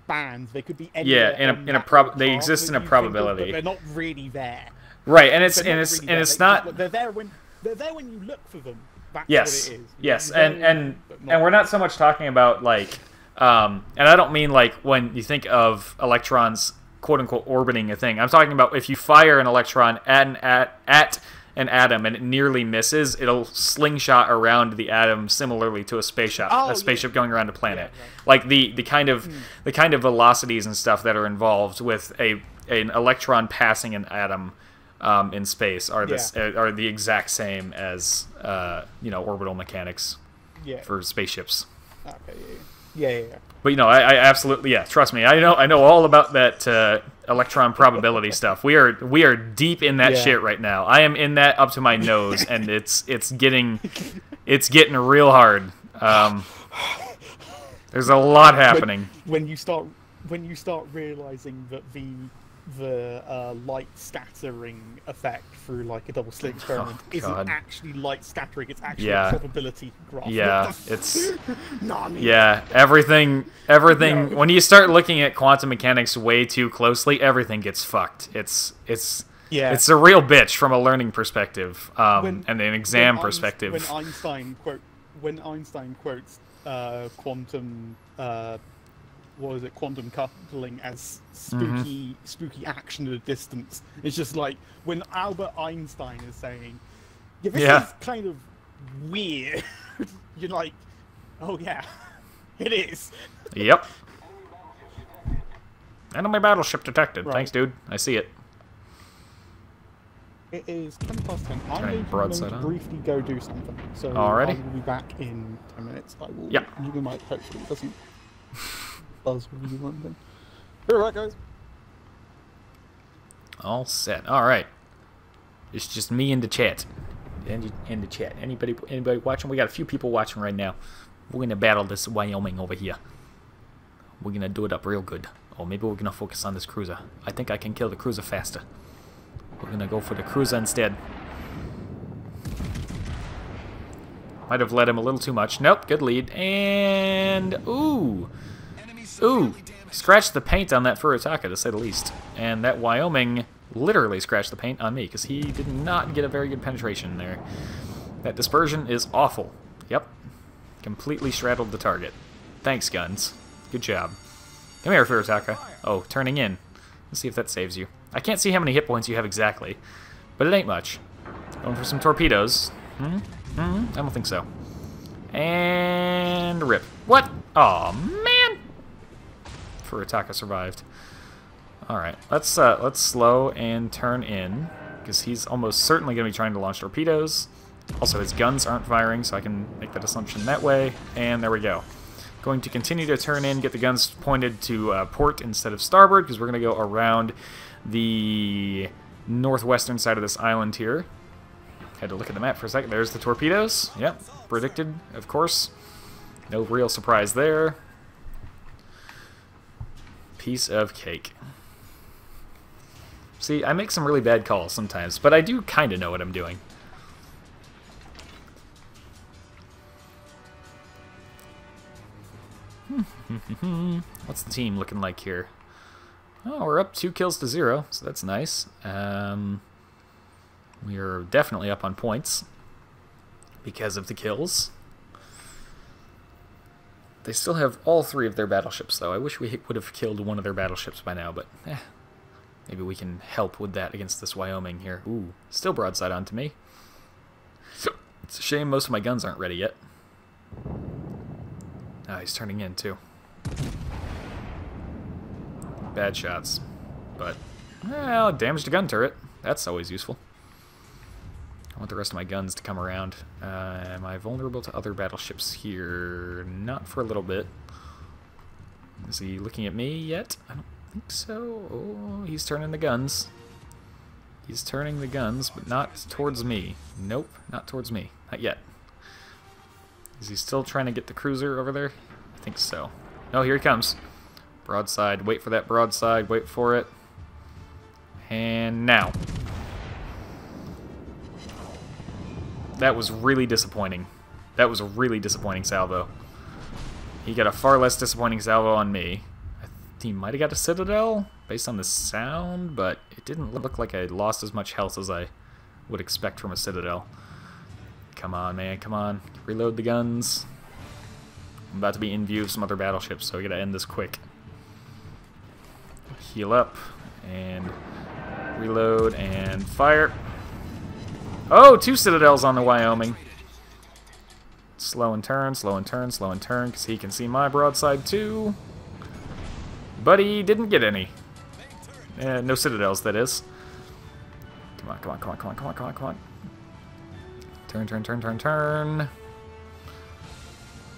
bands. They could be anywhere. Yeah, they exist in a probability. But they're not really there. Right, and it's not. They're there when you look for them. That's yes, what it is. Yes, and we're not so much talking about like, and I don't mean like when you think of electrons, quote unquote, orbiting a thing. I'm talking about if you fire an electron at an atom and it nearly misses, it'll slingshot around the atom similarly to a spaceship, going around a planet. Yeah, right. Like the kind of velocities and stuff that are involved with an electron passing an atom in space are the exact same as orbital mechanics for spaceships. Okay. Yeah. But I absolutely trust me. I know all about that electron probability stuff. We are deep in that shit right now. I am in that up to my nose, and it's getting real hard. There's a lot happening. When you start realizing that the light scattering effect through like a double slit experiment isn't actually light scattering, it's actually a probability graph. Yeah, it's everything when you start looking at quantum mechanics way too closely, everything gets fucked. It's a real bitch from a learning perspective and an exam perspective. When Einstein quotes quantum quantum coupling as spooky action at a distance. It's just like when Albert Einstein is saying, this is kind of weird. You're like, oh yeah, it is. Yep. Enemy battleship detected. Right. Thanks, dude. I see it. It is 10 past 10. I'm Turning going to broadside on. briefly go do something. So Alrighty. I will be back in 10 minutes. I will. Yeah. You might hopefully it doesn't buzz with you or anything. Be right, guys. All set. All right. It's just me in the chat. In the chat. Anybody watching? We got a few people watching right now. We're gonna battle this Wyoming over here. We're gonna do it up real good. Or maybe we're gonna focus on this cruiser. I think I can kill the cruiser faster. We're gonna go for the cruiser instead. Might have led him a little too much. Nope, good lead. And ooh. Ooh. Scratched the paint on that Furutaka, to say the least. And that Wyoming literally scratched the paint on me, because he did not get a very good penetration there. That dispersion is awful. Yep. Completely straddled the target. Thanks, guns. Good job. Come here, Furutaka. Oh, turning in. Let's see if that saves you. I can't see how many hit points you have exactly, but it ain't much. Going for some torpedoes. I don't think so. And rip. What? Oh man! Furutaka survived. All right, let's slow and turn in, because he's almost certainly going to be trying to launch torpedoes. Also, his guns aren't firing, so I can make that assumption that way. And there we go. Going to continue to turn in, get the guns pointed to port instead of starboard, because we're going to go around the northwestern side of this island here. Had to look at the map for a second. There's the torpedoes. Yep, predicted, of course. No real surprise there. Piece of cake. See, I make some really bad calls sometimes, but I do kind of know what I'm doing. What's the team looking like here? Oh, we're up 2 kills to 0, so that's nice. We are definitely up on points because of the kills. They still have all 3 of their battleships, though. I wish we would have killed one of their battleships by now, but maybe we can help with that against this Wyoming here. Ooh, still broadside onto me. It's a shame most of my guns aren't ready yet. Oh, he's turning in, too. Bad shots. But, well, damaged a gun turret. That's always useful. I want the rest of my guns to come around. Am I vulnerable to other battleships here? Not for a little bit. Is he looking at me yet? I don't think so. Oh, he's turning the guns. He's turning the guns, but not towards me. Nope, not towards me. Not yet. Is he still trying to get the cruiser over there? I think so. Oh, here he comes. Broadside. Wait for that broadside. Wait for it. And now. That was really disappointing. That was a really disappointing salvo. He got a far less disappointing salvo on me. I think he might have got a Citadel based on the sound, but it didn't look like I lost as much health as I would expect from a Citadel. Come on, man, come on. Reload the guns. I'm about to be in view of some other battleships, so we gotta end this quick. Heal up, and reload, and fire. Oh, 2 Citadels on the Wyoming. Slow and turn, slow and turn, slow and turn, because he can see my broadside too. But he didn't get any. No Citadels, that is. Come on, come on, come on, come on, come on, come on, come on. Turn, turn, turn, turn, turn.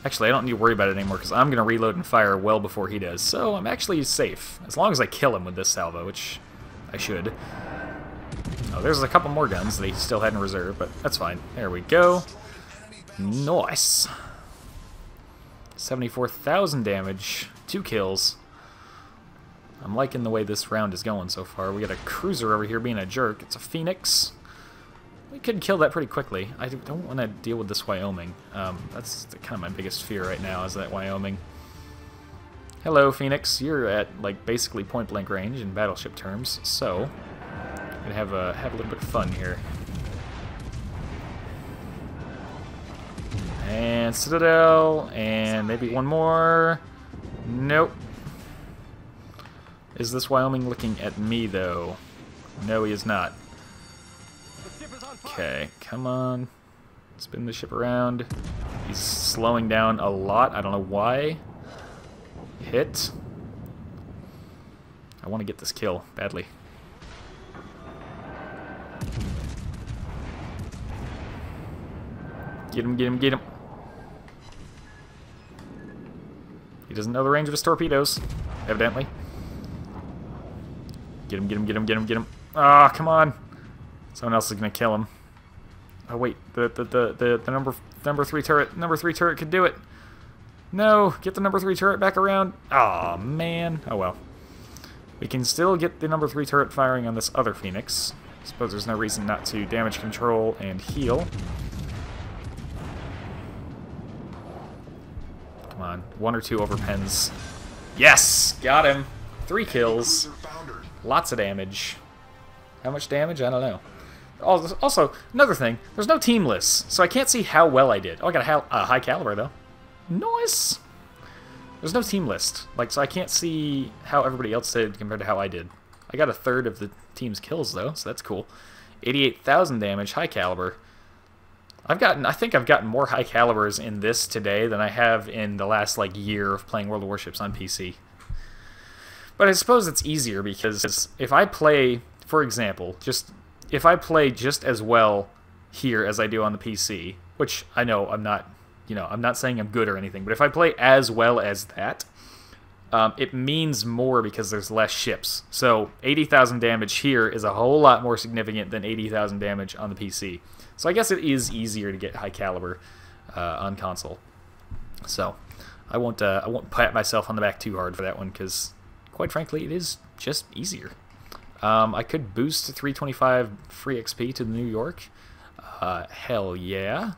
Actually, I don't need to worry about it anymore, because I'm going to reload and fire well before he does. So I'm actually safe, as long as I kill him with this salvo, which I should. Oh, there's a couple more guns that he still had in reserve, but that's fine. There we go. Nice. 74,000 damage. 2 kills. I'm liking the way this round is going so far. We got a cruiser over here being a jerk. It's a Phoenix. We could kill that pretty quickly. I don't want to deal with this Wyoming. That's kind of my biggest fear right now, is that Wyoming. Hello, Phoenix. You're at, like, basically point-blank range in battleship terms, so I'm gonna have a little bit of fun here. And Citadel, and maybe one more. Nope. Is this Wyoming looking at me, though? No, he is not. Okay, come on. Spin the ship around. He's slowing down a lot. I don't know why. Hit. I want to get this kill badly. Get him, get him, get him. He doesn't know the range of his torpedoes, evidently. Get him, get him, get him, get him, get him. Ah, come on. Someone else is gonna kill him. Oh wait, the number 3 turret. Number 3 turret could do it. No, get the number 3 turret back around. Aw, man. Oh well. We can still get the number 3 turret firing on this other Phoenix. I suppose there's no reason not to damage control and heal. Come on, 1 or 2 overpens. Yes! Got him! 3 kills. Lots of damage. How much damage? I don't know. Also, another thing, there's no team lists, so I can't see how well I did. Oh, I got a high caliber, though. Nice! There's no team list, so I can't see how everybody else did compared to how I did. I got a third of the team's kills, though, so that's cool. 88,000 damage, high caliber. I think I've gotten more high calibers in this today than I have in the last, year of playing World of Warships on PC. But I suppose it's easier because if I play, for example, if I play just as well here as I do on the PC, which I know I'm not, I'm not saying I'm good or anything, but if I play as well as that, it means more because there's less ships. So 80,000 damage here is a whole lot more significant than 80,000 damage on the PC. So I guess it is easier to get high caliber on console. So I won't pat myself on the back too hard for that one because, quite frankly, it is just easier. I could boost to 325 free XP to the New York. Hell yeah.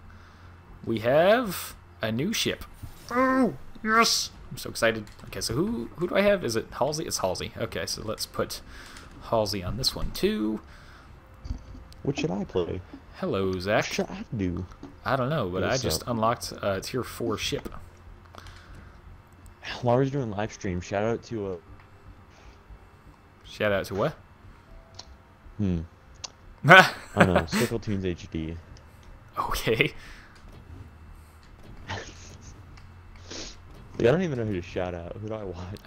We have a new ship. Oh, yes! I'm so excited. Okay, so who do I have? Is it Halsey? It's Halsey. Okay, so let's put Halsey on this one too. What should I play? Hello, Zach. What should I do? I don't know, but I just unlocked a tier 4 ship. While we're doing live stream, shout out to Shout out to what? I don't know, Circle Tunes HD. Okay. I don't even know who to shout out. Who do I want?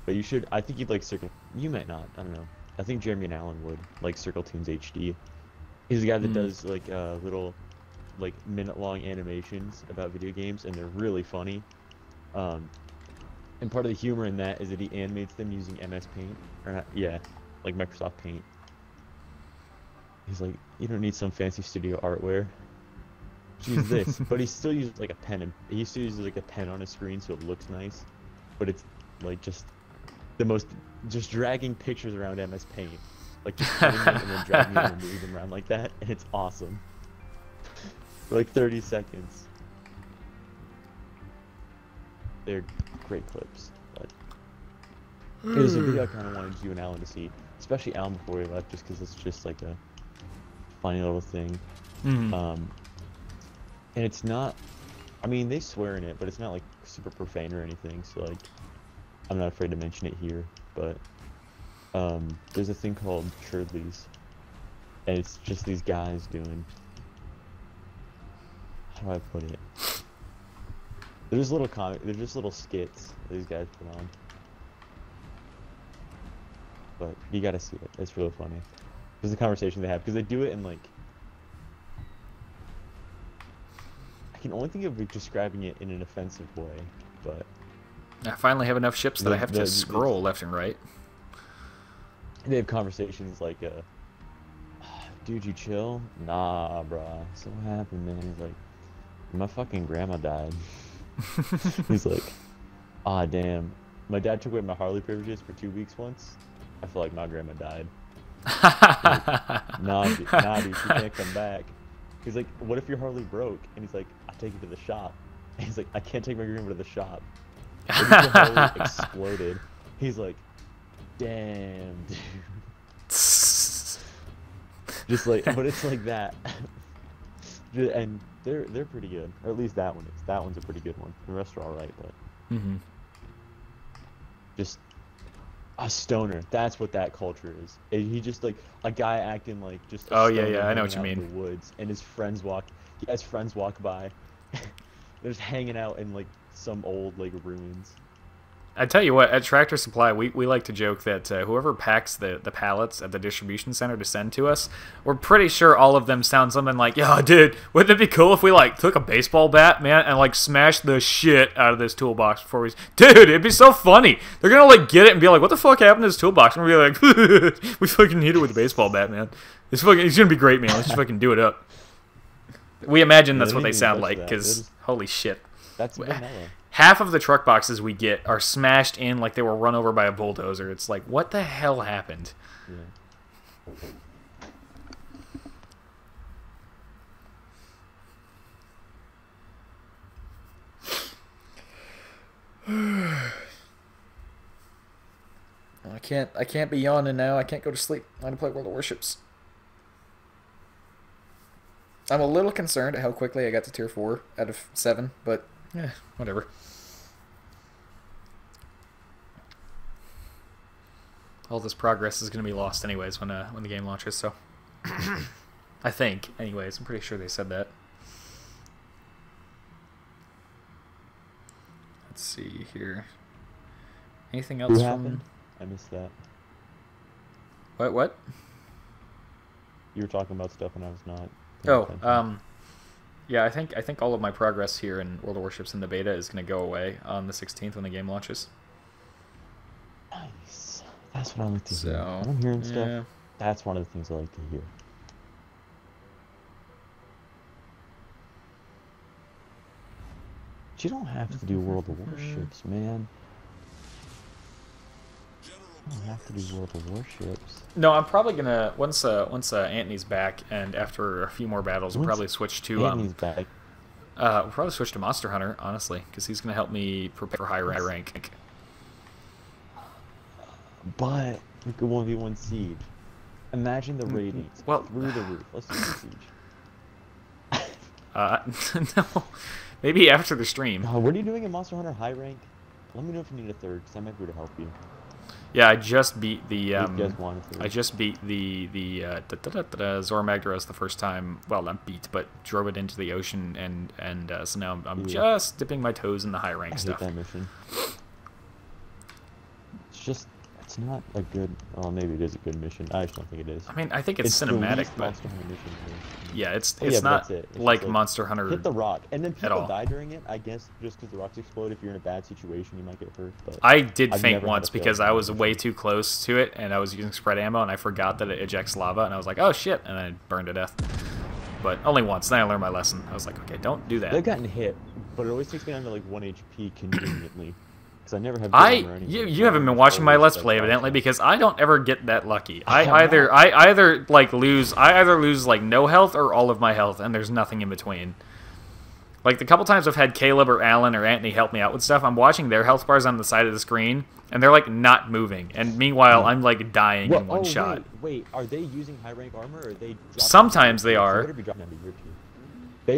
But you should. I think you'd like Circle. You might not. I don't know. I think Jeremy and Alan would like Circle Tunes HD. He's the guy that does little, minute-long animations about video games, and they're really funny. And part of the humor in that is that he animates them using MS Paint, or not? Yeah, like Microsoft Paint. He's like, you don't need some fancy studio artware. Just use this, but he still uses a pen. And he still uses a pen on his screen, so it looks nice. But it's just the most, just dragging pictures around MS Paint, just cutting them and then dragging them and moving them around like that, and it's awesome. For 30 seconds. They're great clips. But it was a video I kind of wanted you and Alan to see, especially Alan before he left, just because it's just a funny little thing. And it's not, I mean, they swear in it, but it's not super profane or anything, so I'm not afraid to mention it here. But there's a thing called Churdleys, and it's just these guys doing, how do I put it? They're just little skits that these guys put on. But you gotta see it. It's really funny. There's a conversation they have, because they do it in I can only think of describing it in an offensive way, but I finally have enough ships that I have to scroll left and right. They have conversations like, dude, you chill? Nah, bruh. So what happened, man? He's like, my fucking grandma died. He's like, ah, damn. My dad took away my Harley privileges for 2 weeks once. I feel like my grandma died. Like, nah, dude, she can't come back. He's like, what if your Harley broke? And he's like, I'll take you to the shop. And he's like, I can't take my grandma to the shop. And the Harley exploded. He's like, damn, dude. Just but it's like that. And they're pretty good, or at least that one is. That one's a pretty good one. The rest are all right, but just a stoner. That's what that culture is. He just a guy acting just. Oh yeah, I know what you mean. In the woods, and his friends walk. He has friends walk by. They're just hanging out in some old ruins. I tell you what, at Tractor Supply, we like to joke that whoever packs the pallets at the distribution center to send to us, we're pretty sure all of them sound something like, "Yo, dude, wouldn't it be cool if we like took a baseball bat, man, and like smashed the shit out of this toolbox before we?" Dude, it'd be so funny. They're gonna like get it and be like, "What the fuck happened to this toolbox?" And we'll be like, "We fucking hit it with a baseball bat, man. It's gonna be great, man. Let's just fucking do it up." We imagine that's what they sound like, because holy shit. That's vanilla. Half of the truck boxes we get are smashed in like they were run over by a bulldozer. It's like, what the hell happened? Yeah. I can't be yawning now. I can't go to sleep. I want to play World of Warships. I'm a little concerned at how quickly I got to tier 4 out of 7, but yeah, whatever. All this progress is going to be lost anyways when the game launches, so I think, anyways, I'm pretty sure they said that. Let's see here. Anything else? Who from... happened? I missed that. What? You were talking about stuff when I was not. Oh, yeah, I think all of my progress here in World of Warships in the beta is going to go away on the 16th when the game launches. Nice. That's what I like to hear. So, I'm hearing yeah. stuff. That's one of the things I like to hear. But you don't have to do World of Warships, man. You don't have to do World of Warships. No, I'm probably gonna once Anthony's back, and after a few more battles, we'll probably switch to Anthony's back. we'll probably switch to Monster Hunter, honestly, because he's gonna help me prepare for high rank. But we could 1v1 siege. Imagine the ratings. Well, through the roof. Let's do the siege. No, maybe after the stream. What are you doing in Monster Hunter high rank? Let me know if you need a third, because I might be able to help you. Yeah, I just beat the Zora Magdaros the first time. Well, not beat, but drove it into the ocean, and so now I'm just dipping my toes in the high rank stuff. I hate that mission. It's not a good. Oh, maybe it is a good mission. I just don't think it is. I mean, I think it's cinematic, but Monster Hunter mission yeah, it's yeah, not it's like like, Monster Hunter. Hit the rock, and then people all. die during it. I guess just because the rocks explode. If you're in a bad situation, you might get hurt. But I did I've faint never had once a fail because I was mission. way too close to it, and I was using spread ammo, and I forgot that it ejects lava, and I was like, oh shit, and I burned to death. But only once. Then I learned my lesson. I was like, okay, don't do that. I've gotten hit, but it always takes me down to like 1 HP conveniently. Because I never have. Armor or anything. You haven't been watching my Let's Play evidently, because I don't ever get that lucky. I either lose like no health or all of my health, and there's nothing in between. Like the couple times I've had Caleb or Alan or Anthony help me out with stuff, I'm watching their health bars on the side of the screen, and they're like not moving, and meanwhile I'm like dying in one shot. Wait, are they using high rank armor, or are they? Sometimes they are. They better be dropping down to your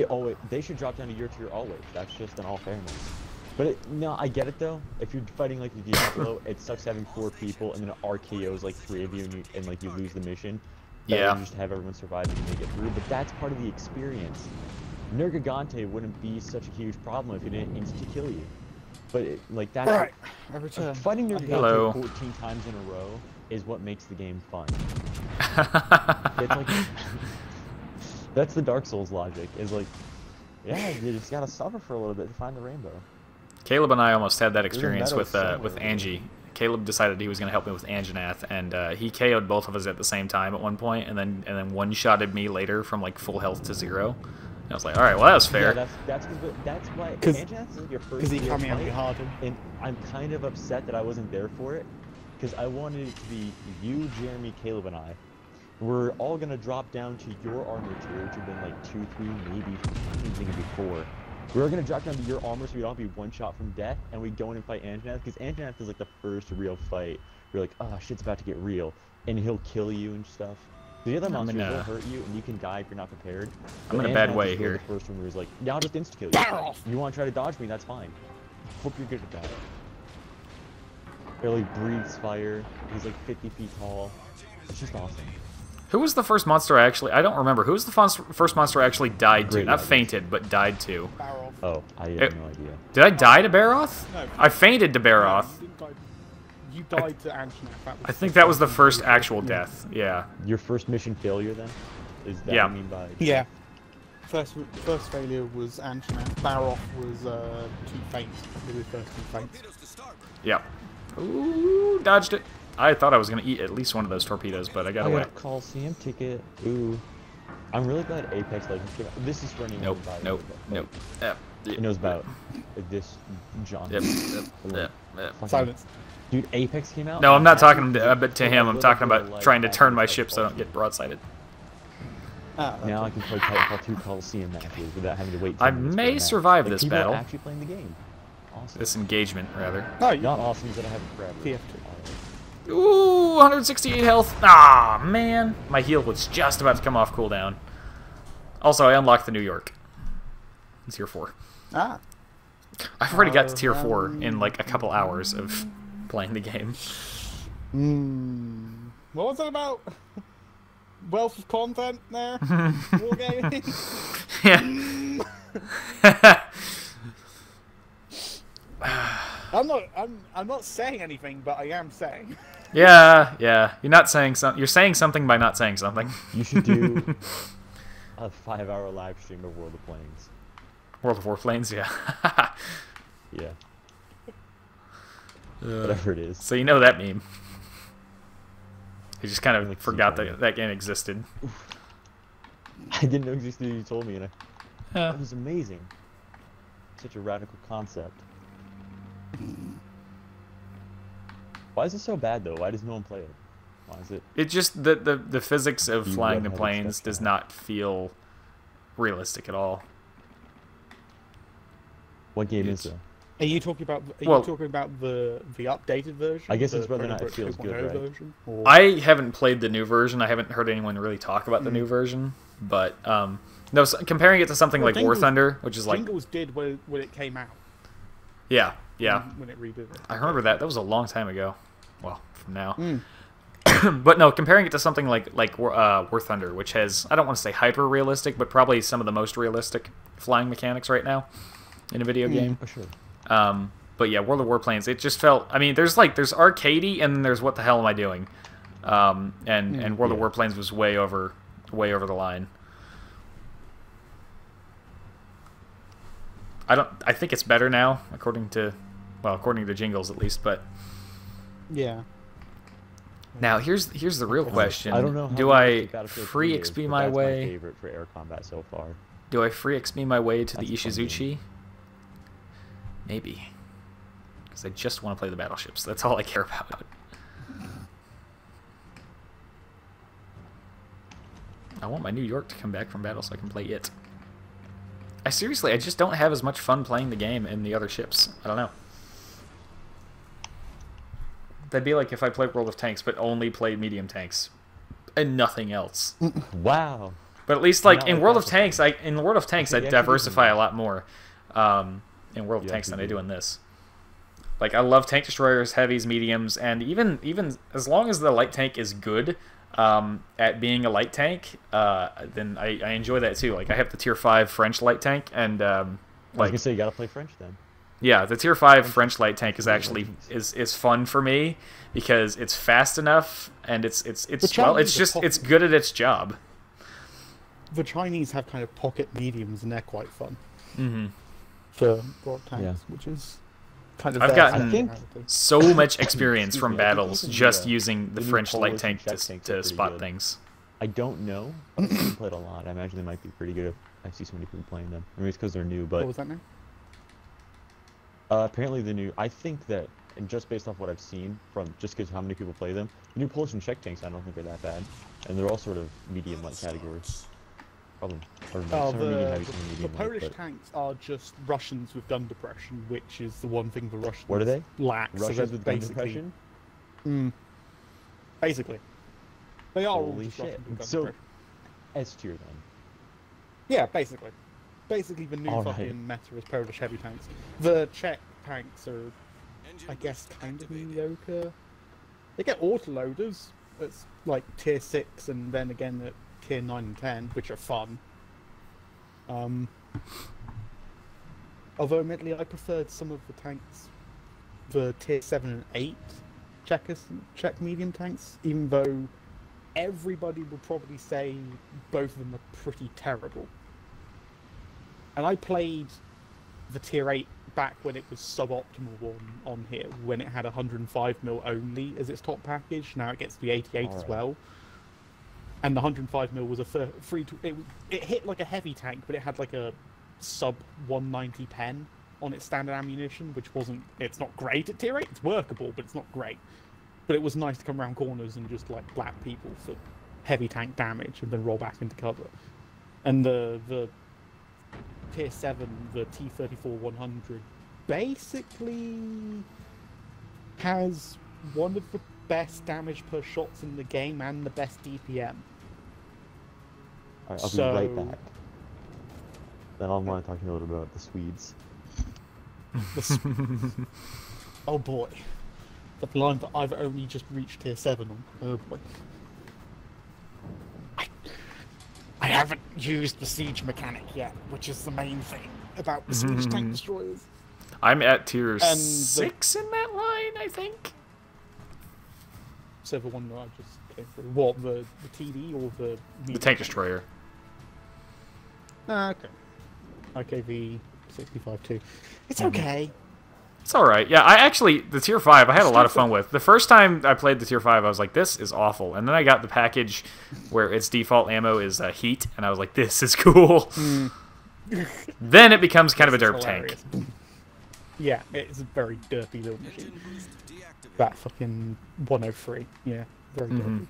tier. They should drop down to your tier always. That's just an all fairness. But no, I get it though. If you're fighting like the Diablo, it sucks having 4 people and then it RKOs like 3 of you and like you lose the mission. Yeah. You just have everyone survive and make it through. But that's part of the experience. Nergigante wouldn't be such a huge problem if it didn't insta kill you. But like that's Right. Fighting Nergigante 14 times in a row is what makes the game fun. It's like that's the Dark Souls logic. Is like, yeah, you just gotta suffer for a little bit to find the rainbow. Caleb and I almost had that experience with Angie. Caleb decided he was going to help me with Anjanath, and he KO'd both of us at the same time at one point, and then one-shotted me later from like full health to 0. And I was like, all right, well that was fair. Yeah, that's why Anjanath is your first. Because he caught me on harder. And I'm kind of upset that I wasn't there for it, because I wanted it to be you, Jeremy, Caleb, and I. We're all gonna drop down to your armor tier, which have been like 2, 3, maybe even 4. We're gonna drop down to your armor so we don't be one shot from death, and we go in and fight Anjanath, because Anjanath is like the first real fight. You're like, oh, shit's about to get real, and he'll kill you and stuff. The other monsters will hurt you, and you can die if you're not prepared. I'm in a bad way here. The first one where he's like, yeah, I'll just insta kill you. You want to try to dodge me? That's fine. Hope you're good at that. He like breathes fire. He's like 50 feet tall. It's just awesome. Who was the first monster I actually... I don't remember. Who was the first monster I actually died to? Great Not Rabbit. fainted, but died to. Barrel. Oh, I have no idea. Did I die to Baroth? No. I fainted to No, Baroth. you didn't die. You died to Anjanath. I think that was the first actual death. Yeah. Your first mission failure, then? Is that Yeah. what you mean by... Yeah. First failure was Anjanath. Baroth was too faint. It was first too faint. Yep. Ooh, dodged it. I thought I was going to eat at least one of those torpedoes, but I got I away. got a Coliseum ticket. Ooh. I'm really glad Apex Legends came out. This is for anyone Nope, who buys nope, it, nope. Yep. It knows about this genre. Yep. Fucking- Silence. Dude, Apex came out. No, I'm not talking to to him. I'm talking about trying to turn my ship so I don't get broadsided. Now I can play Titanfall 2 Coliseum matches without having to wait. 10 I minutes for a may match. survive Like, this people are battle. actually playing the game. Awesome. This engagement, rather. No, Not awesome is that I haven't forever. TF2. Ooh, 168 health. Ah, man. My heal was just about to come off cooldown. Also, I unlocked the New York. It's tier 4. Ah. I've already got to tier 4 in like a couple hours of playing the game. What was it about? Wealth of content there? Wargaming? Yeah. I'm not saying anything, but I am saying. Yeah. You're not saying something. You're saying something by not saying something. You should do a 5-hour live stream of World of Planes. World of Warplanes, yeah. Yeah. Whatever it is. So you know that meme. You just kind of Like forgot Super that game existed. I didn't know it existed until you told me, and Yeah. it was amazing. Such a radical concept. Why is it so bad, though? Why does no one play it? Why is it? It just the physics of You flying the redheaded planes stuff does now. not feel realistic at all. What game It's- is it? Are you talking about? Well- you talking about the updated version? I guess the it's whether or not it Cronenberg feels good, 2.0 right? version, or- I haven't played the new version. I haven't heard anyone really talk about the new version. But no, comparing it to something Well, like War Jingles- Thunder, which is like Jingles did when it came out. yeah. When it redid it. I remember that. That was a long time ago. Well, from now. Mm. But no, comparing it to something like War Thunder, which has, I don't want to say hyper realistic, but probably some of the most realistic flying mechanics right now in a video game. For sure. But yeah, World of Warplanes, it just felt. I mean, there's arcadey, and then there's what the hell am I doing? And World of Yeah. Warplanes was way over the line. I think it's better now, according to Jingles at least. But Yeah. now here's the real question: I don't know. How do realistic I Battlefield free 3 is, XP but my that's way? My favorite for air combat so far. Do I free XP my way to the That's a fun Ishizuchi? Maybe. Because I just want to play the battleships. That's all I care about. I want my New York to come back from battle so I can play it. I just don't have as much fun playing the game in the other ships. I don't know. That'd be like if I played World of Tanks but only played medium tanks and nothing else. Wow. But at least like Not in like World of Battlefield. Tanks, I actually do diversify that. a lot more in World of You Tanks than actually I do do. in this. Like I love tank destroyers, heavies, mediums, and even as long as the light tank is good at being a light tank, then I enjoy that too. Like I have the tier 5 French light tank, and I was like gonna say you gotta play French then. yeah, the tier 5 French light tank is actually is fun for me because it's fast enough and it's Chinese are it's good at its job. The Chinese have kind of pocket mediums, and they're quite fun Hmm. for broad tanks, Yeah. which is kind of. I've their gotten- I think- personality. So much experience Excuse from me, I think battles even just the- using the the new French light Polish tank and Czech tanks are to pretty spot good. things. I don't know. But I've played a lot. I imagine they might be pretty good. If I see so many people playing them. Maybe it's because they're new, What but was that name? apparently the new. I think that, and just based off what I've seen from just because how many people play them, the new Polish and Czech tanks I don't think are that bad, and they're all sort of medium light categories. Probably. Or no, Oh, some are medium the heavy, some are the medium light, Polish but tanks are just Russians with gun depression, which is the one thing the Russians What are they? lack. so Russians they're with gun basically- depression. Basically, they are all Holy just shit. Russians with gun So- depression. S tier then. Yeah, basically. Basically, the new Alright. fucking meta is Polish heavy tanks. The Czech tanks are, I guess, kind of mediocre. They get autoloaders, It's like tier 6 and then again at tier 9 and 10, which are fun. Although admittedly I preferred some of the tanks, the tier 7 and 8 Czech medium tanks, even though everybody will probably say both of them are pretty terrible. And I played the tier 8 back when it was suboptimal on here, when it had 105mm only as its top package. Now it gets the 88 as well. And the 105mm was a free... It hit like a heavy tank, but it had like a sub 190 pen on its standard ammunition, which wasn't... It's not great at tier 8. It's workable, but it's not great. But it was nice to come around corners and just like blap people for heavy tank damage and then roll back into cover. And the tier 7, the T-34-100, basically has one of the best damage per shots in the game and the best DPM. Alright, I'll be right back. Then I'll want to talk a little bit about the Swedes. Oh boy. The line that I've only just reached tier 7 on. Oh boy. I haven't used the siege mechanic yet, which is the main thing about the siege tank destroyers. I'm at tier 6 in that line, I think. So the one that I just came through. What, the TD or the... The tank destroyer. Ah, okay. IKV 65 too. It's okay. It's alright. Yeah, I actually, the tier 5, I had a lot of fun with. The first time I played the tier 5, I was like, this is awful. And then I got the package where its default ammo is heat, and I was like, this is cool. Then it becomes kind of a derp tank. Yeah, it's a very derpy little machine. That fucking 103. Yeah, very derpy.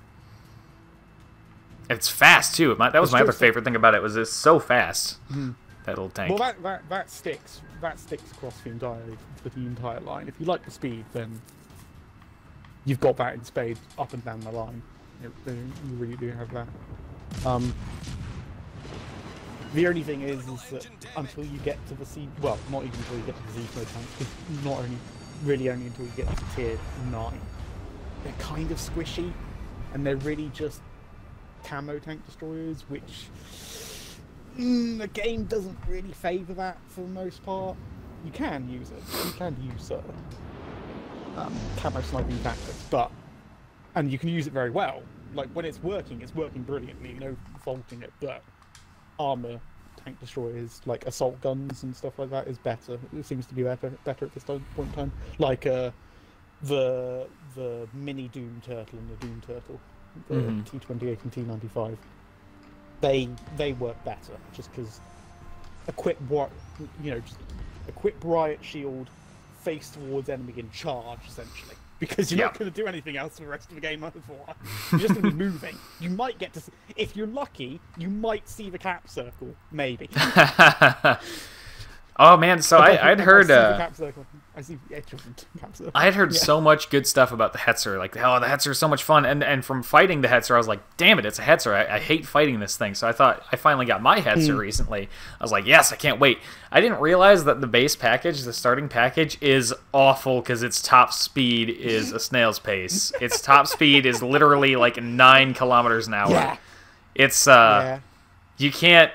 It's fast, too. That was my other favorite thing about it, was it's so fast. That little tank. Well, that sticks. That sticks across the entire line. If you like the speed, then you've got that in spades up and down the line. You really do have that. The only thing is that until you get to the well, not even until you get to the Z-Pro tanks, really only until you get to tier 9, they're kind of squishy, and they're really just camo tank destroyers, which the game doesn't really favour that for the most part. You can use it. You can use camo sniping tactics, and you can use it very well. Like when it's working brilliantly. No faulting it. But armor tank destroyers, like assault guns and stuff like that, is better. It seems to be better at this point in time. Like the mini Doom Turtle and the Doom Turtle, the T-28 and T-95. They work better just because equip riot shield, face towards enemy and charge essentially, because you're not going to do anything else for the rest of the game otherwise. You're just going to be moving. You might get to, if you're lucky, you might see the cap circle, maybe. Oh man, so I'd heard I see the edge of the cap circle. I had heard so much good stuff about the Hetzer, like, oh, the Hetzer is so much fun, and from fighting the Hetzer, I was like, damn it, it's a Hetzer. I hate fighting this thing. So I thought I finally got my Hetzer recently. I was like, yes, I can't wait. I didn't realize that the base package, the starting package, is awful because its top speed is a snail's pace. Its top speed is literally like 9 kilometers an hour. Yeah. It's you can't.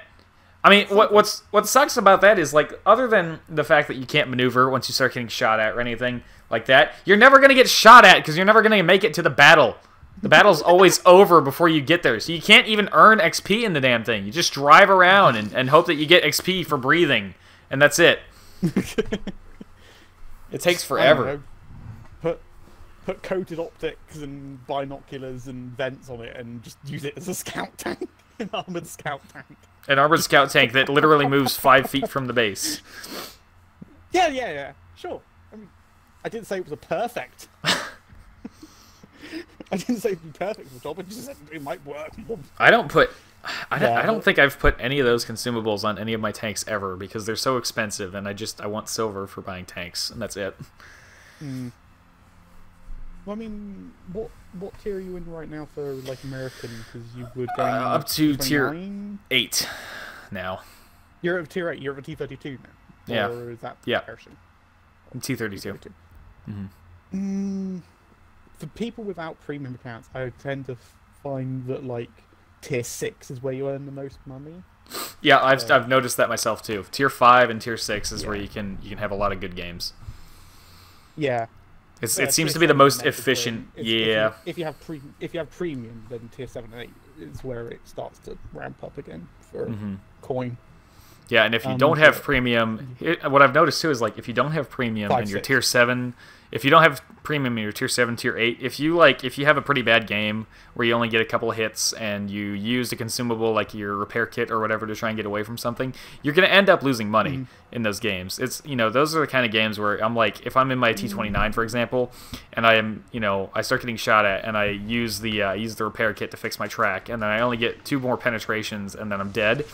I mean, what sucks about that is, like, other than the fact that you can't maneuver once you start getting shot at or anything like that, you're never going to get shot at because you're never going to make it to the battle. The battle's always over before you get there, so you can't even earn XP in the damn thing. You just drive around and hope that you get XP for breathing, and that's it. It takes forever. Put coated optics and binoculars and vents on it and just use it as a scout tank, an armored scout tank. An armored scout tank that literally moves 5 feet from the base. Yeah, sure. I mean, I didn't say it was a perfect. I didn't say it'd be perfect for the job. I just said it might work. I don't think I've put any of those consumables on any of my tanks ever because they're so expensive, and I want silver for buying tanks, and that's it. Well, I mean, what tier are you in right now for, like, American? Because you would go up to tier 8 now. You're at tier 8. You're at T-32 now. Yeah. Or is that yeah. version? T-32. for people without premium accounts, I tend to find that like tier 6 is where you earn the most money. Yeah, I've noticed that myself too. Tier 5 and Tier 6 is where you can have a lot of good games. Yeah. It seems to be the most efficient. Yeah. If you have premium, then tier 7 and 8 is where it starts to ramp up again for coin. Yeah, and if you don't have premium, what I've noticed too is like if you don't have premium and you're tier 7, if you don't have premium and you're tier 7, tier 8, if you have a pretty bad game where you only get a couple of hits and you use a consumable like your repair kit or whatever to try and get away from something, you're going to end up losing money in those games. It's, those are the kind of games where I'm like, if I'm in my T29, for example, and I am, I start getting shot at and I use the repair kit to fix my track, and then I only get 2 more penetrations and then I'm dead,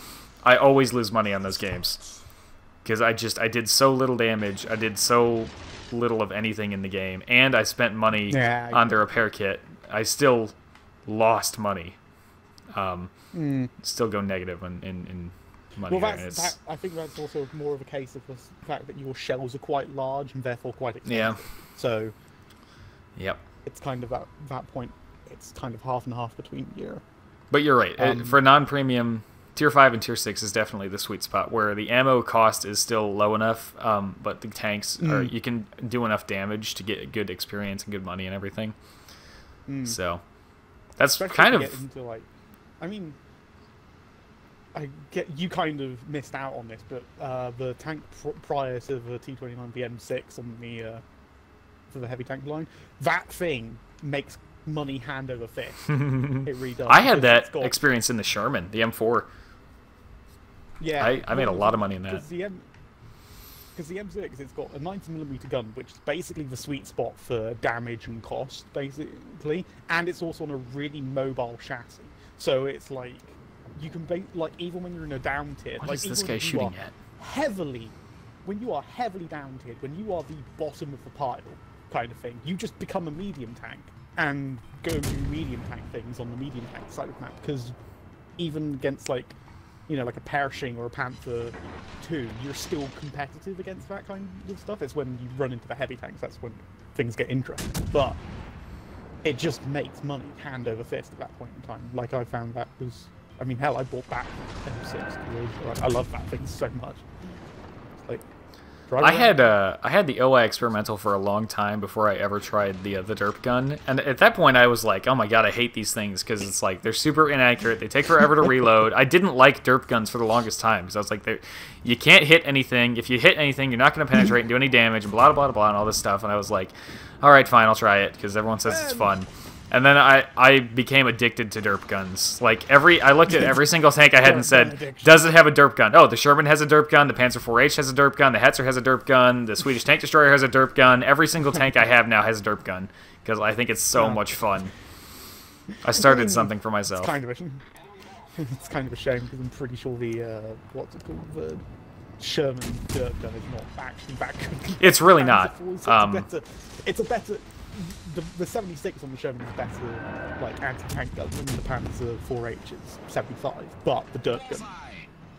I always lose money on those games. Because I did so little damage, I did so little of anything in the game, and I spent money on the repair kit. I still lost money. Still go negative in money. Well, I think that's also more of a case of the fact that your shells are quite large and therefore quite expensive. Yeah. So, yep. It's kind of at that point, it's kind of half and half between year. But you're right. For non-premium, Tier 5 and Tier 6 is definitely the sweet spot where the ammo cost is still low enough, but the tanks, you can do enough damage to get good experience and good money and everything. So, that's especially kind of... into, like, I mean, I get you kind of missed out on this, but the tank prior to the T29, the M6 on the for the heavy tank line, that thing makes money hand over fist. It really does. I had that experience in the Sherman, the M4. Yeah, I made a lot of money in that. Because the M6, it's got a 90mm gun, which is basically the sweet spot for damage and cost, basically, and it's also on a really mobile chassis. So it's like you can even when you're in a down tier, what like is this guy shooting at? When you are heavily down tiered, when you are the bottom of the pile, kind of thing, you just become a medium tank and go and do medium tank things on the medium tank side of the map. Because even against like a Pershing or a Panther 2, you're still competitive against that kind of stuff. It's when you run into the heavy tanks, that's when things get interesting. But it just makes money hand over fist at that point in time. Like, I found that was... I mean, hell, I bought back M6. I love that thing so much. It's like... I had the OI experimental for a long time before I ever tried the derp gun, and at that point I was like, oh my god, I hate these things because it's like they're super inaccurate, they take forever to reload. I didn't like derp guns for the longest time because I was like, you can't hit anything. If you hit anything, you're not going to penetrate and do any damage, and blah blah blah blah and all this stuff. And I was like, all right, fine, I'll try it because everyone says it's fun. And then I became addicted to derp guns. Like, I looked at every single tank I had and said, does it have a derp gun? Oh, the Sherman has a derp gun, the Panzer IV-H has a derp gun, the Hetzer has a derp gun, the Swedish Tank Destroyer has a derp gun. Every single tank I have now has a derp gun, because I think it's so much fun. I started something for myself. It's kind of a shame, because I'm pretty sure the, what's it called, the Sherman derp gun is not actually that good. It's really not. It's a better... The 76 on the Sherman is better, like, anti-tank gun than the Panzer IV-H is 75, but the derp gun,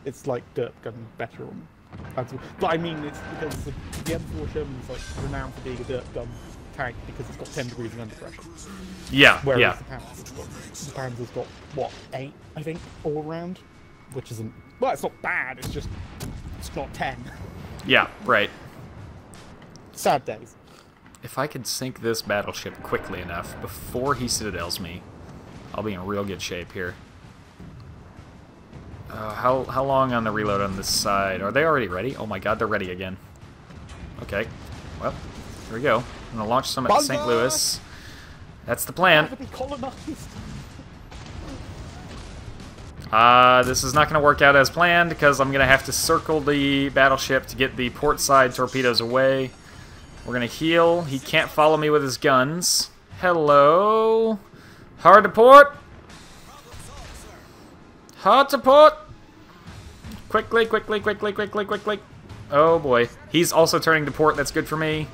it's like derp gun better on. But I mean, it's because the M4 Sherman is like renowned for being a derp gun tank because it's got 10 degrees of under pressure. Yeah, whereas the Panzer's got what, 8, I think, all around, which isn't, well, it's not bad. It's not 10. Yeah, right. Sad days. If I could sink this battleship quickly enough before he citadels me, I'll be in real good shape here. How long on the reload on this side? Are they already ready? Oh my god, they're ready again. Okay. Well, here we go. I'm going to launch some at St. Louis. That's the plan. This is not going to work out as planned because I'm going to have to circle the battleship to get the port side torpedoes away. We're going to heal. He can't follow me with his guns. Hello. Hard to port. Hard to port. Quickly, quickly, quickly, quickly, quickly. Oh boy. He's also turning to port. That's good for me.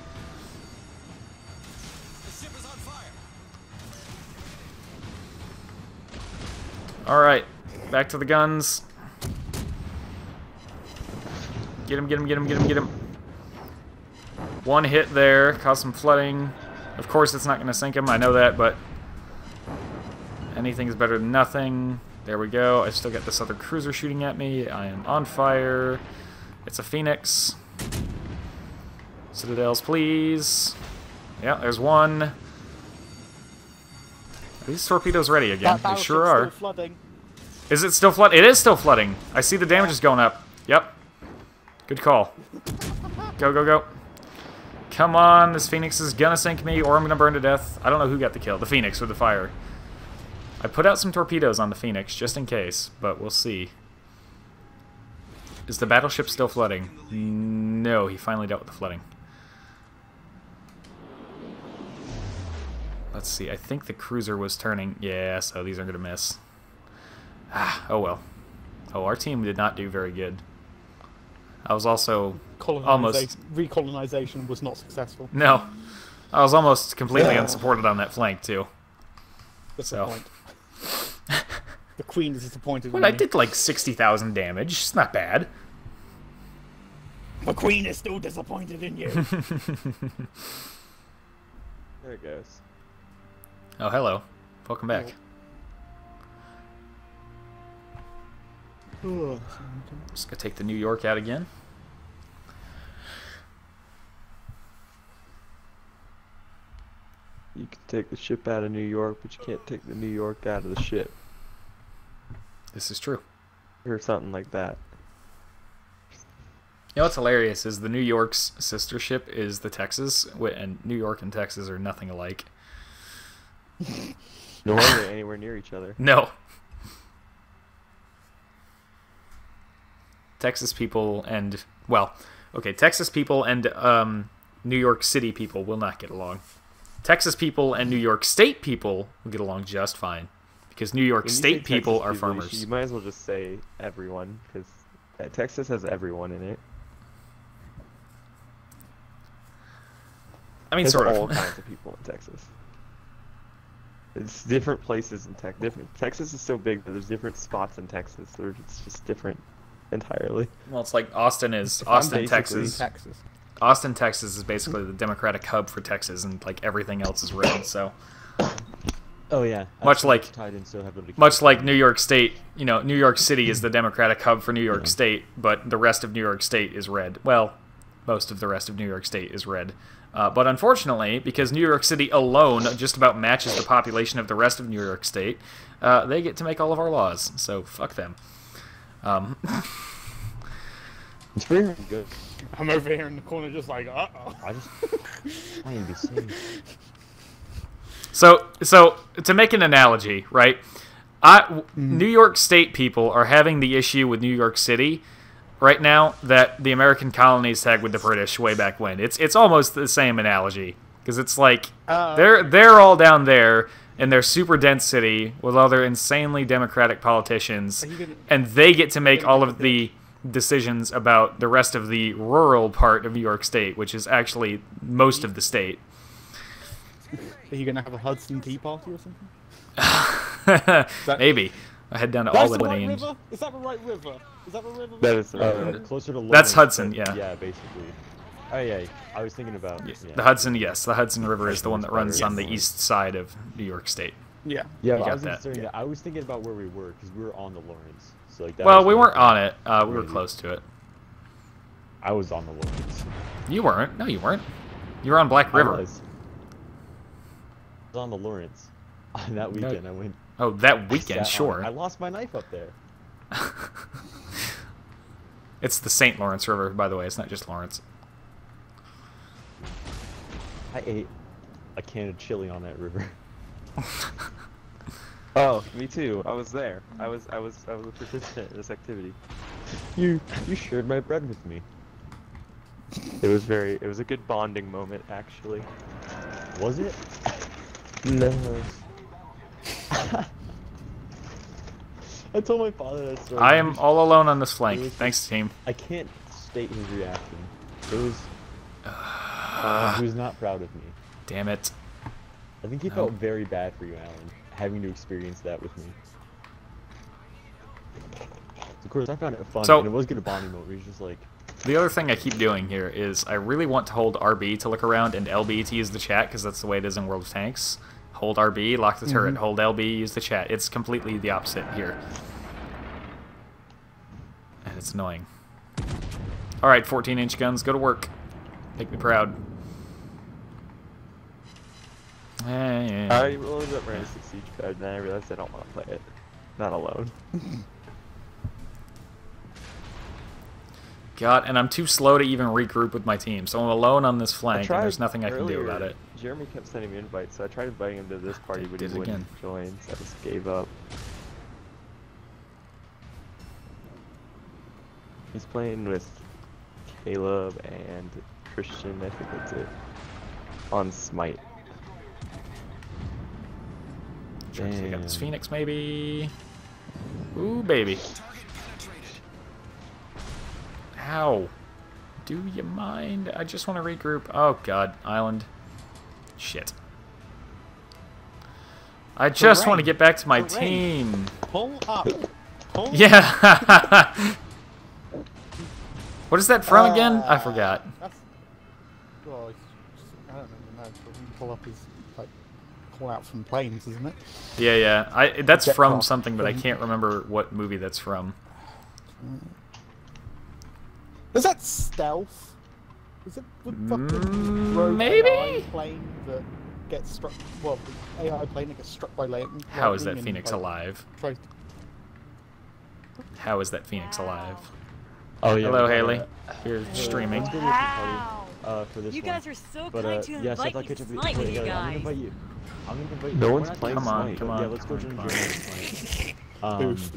Alright. Back to the guns. Get him, get him, get him, get him, get him. One hit there, caused some flooding. Of course, it's not going to sink him. I know that, but anything is better than nothing. There we go. I still got this other cruiser shooting at me. I am on fire. It's a Phoenix. Citadels, please. Yeah, there's one. Are these torpedoes ready again? They sure are. Still flooding. Is it still flooding? It is still flooding. I see the damage is going up. Yep. Good call. Go, go, go. Come on, this Phoenix is gonna sink me, or I'm gonna burn to death. I don't know who got the kill. The Phoenix with the fire. I put out some torpedoes on the Phoenix, just in case, but we'll see. Is the battleship still flooding? No, he finally dealt with the flooding. Let's see, I think the cruiser was turning. Yeah, so these are gonna miss. Ah, oh well. Oh, our team did not do very good. I was also almost... Recolonization was not successful. No. I was almost completely unsupported on that flank, too. That's the point. The Queen is disappointed Well, with I me. did like 60,000 damage. It's not bad. The Queen is still disappointed in you. There it goes. Oh, hello. Welcome back. Just gonna take the New York out again. You can take the ship out of New York, but you can't take the New York out of the ship. This is true. Or something like that. You know what's hilarious is the New York's sister ship is the Texas, and New York and Texas are nothing alike. Nor are they anywhere near each other. No. Texas people and, well, okay, Texas people and New York City people will not get along. Texas people and New York State people will get along just fine. Because New York State people are farmers. You might as well just say everyone, because Texas has everyone in it. I mean, There's sort all of. kinds of people in Texas. It's different places in Texas. Texas is so big that there's different spots in Texas. It's just different entirely. Well, it's like Austin is Austin, Texas. Texas. Austin, Texas is basically the Democratic hub for Texas, and like everything else is red. So Oh yeah. much like tied in so heavily to much like New York State, you know, New York City is the Democratic hub for New York State, but the rest of New York State is red. Well, most of the rest of New York State is red. But unfortunately, because New York City alone just about matches the population of the rest of New York State, they get to make all of our laws. So fuck them. It's very good. I'm over here in the corner just like, uh-oh. I need to be safe. So to make an analogy, right? New York State people are having the issue with New York City right now that the American colonies had with the British way back when. It's almost the same analogy because it's like they're all down there in their super dense city with all their insanely democratic politicians, and they get to make all of the decisions about the rest of the rural part of New York State, which is actually most of the state. Are you gonna have a Hudson Tea Party or something? Maybe. I head down to That's the Albany right and... river? Is that the right river? Is that the river? That is the right Closer to That's Lawrence, Hudson, but yeah. Yeah, basically. Oh yeah, I was thinking about The Hudson, yes. The Hudson River is the one that runs on the Yes. east side of New York State. Yeah. Yeah, You I got was that. considering that. I was thinking about where we were because we were on the Lawrence. So like that Well, was we my weren't thing. on it. We were Maybe. close to it. I was on the Lawrence. You weren't. No, you weren't. You were on Black River. I was on the Lawrence. On that weekend, I went. Oh, that sat weekend, on- sure. I lost my knife up there. It's the St. Lawrence River, by the way. It's not just Lawrence. I ate a can of chili on that river. Oh, me too. I was there. I was a participant in this activity. You shared my bread with me. It was a good bonding moment, actually. Was it? No. I told my father that story. I am all alone on this flank. It was Thanks, team. I can't state his reaction. It was. He was not proud of me. Damn it. I think he felt very bad for you, Alan, having to experience that with me. Of course, I found it fun, So- and it was good a bonding moment. He was just like, The other thing I keep doing here is I really want to hold RB to look around and LB to use the chat, because that's the way it is in World of Tanks. Hold RB, lock the turret, hold LB, use the chat. It's completely the opposite here. And it's annoying. Alright, 14-inch guns, go to work. Make me proud. I loaded up Rainbow Six Siege code, and then I realized I don't want to play it. Not alone. God, and I'm too slow to even regroup with my team, so I'm alone on this flank, and there's nothing I can do about it. Jeremy kept sending me invites, so I tried inviting him to this party, but he Did it wouldn't again. join, so I just gave up. He's playing with Caleb and Christian, I think that's it, on Smite. Sure, so we got this Phoenix, maybe. Ooh, baby. Ow. Do you mind? I just want to regroup. Oh, God. Island. Shit. I just want to get back to my team. Pull up. Pull Yeah. What is that from again? I forgot. That's, well, I don't know. Pull up is like call out from planes, isn't it? Yeah, yeah. That's Jet from craft. something, but I can't remember what movie that's from. Is that stealth? Is it the fucking rogue maybe? AI plane that gets struck? Well, the AI plane that gets struck by lightning. How is that and, Phoenix like, alive? tries How is that Phoenix alive? Oh yeah. Hello, we got, Haley. You're streaming. Let's go to the party, for this You one. guys are so But kind to yeah, invite I'll me catch to up Smite with you I'm gonna guys. invite you. I'm gonna invite you. No We're one's not playing doing Come on, Smite. come on, Yeah, let's go come join on, Smite. Oof.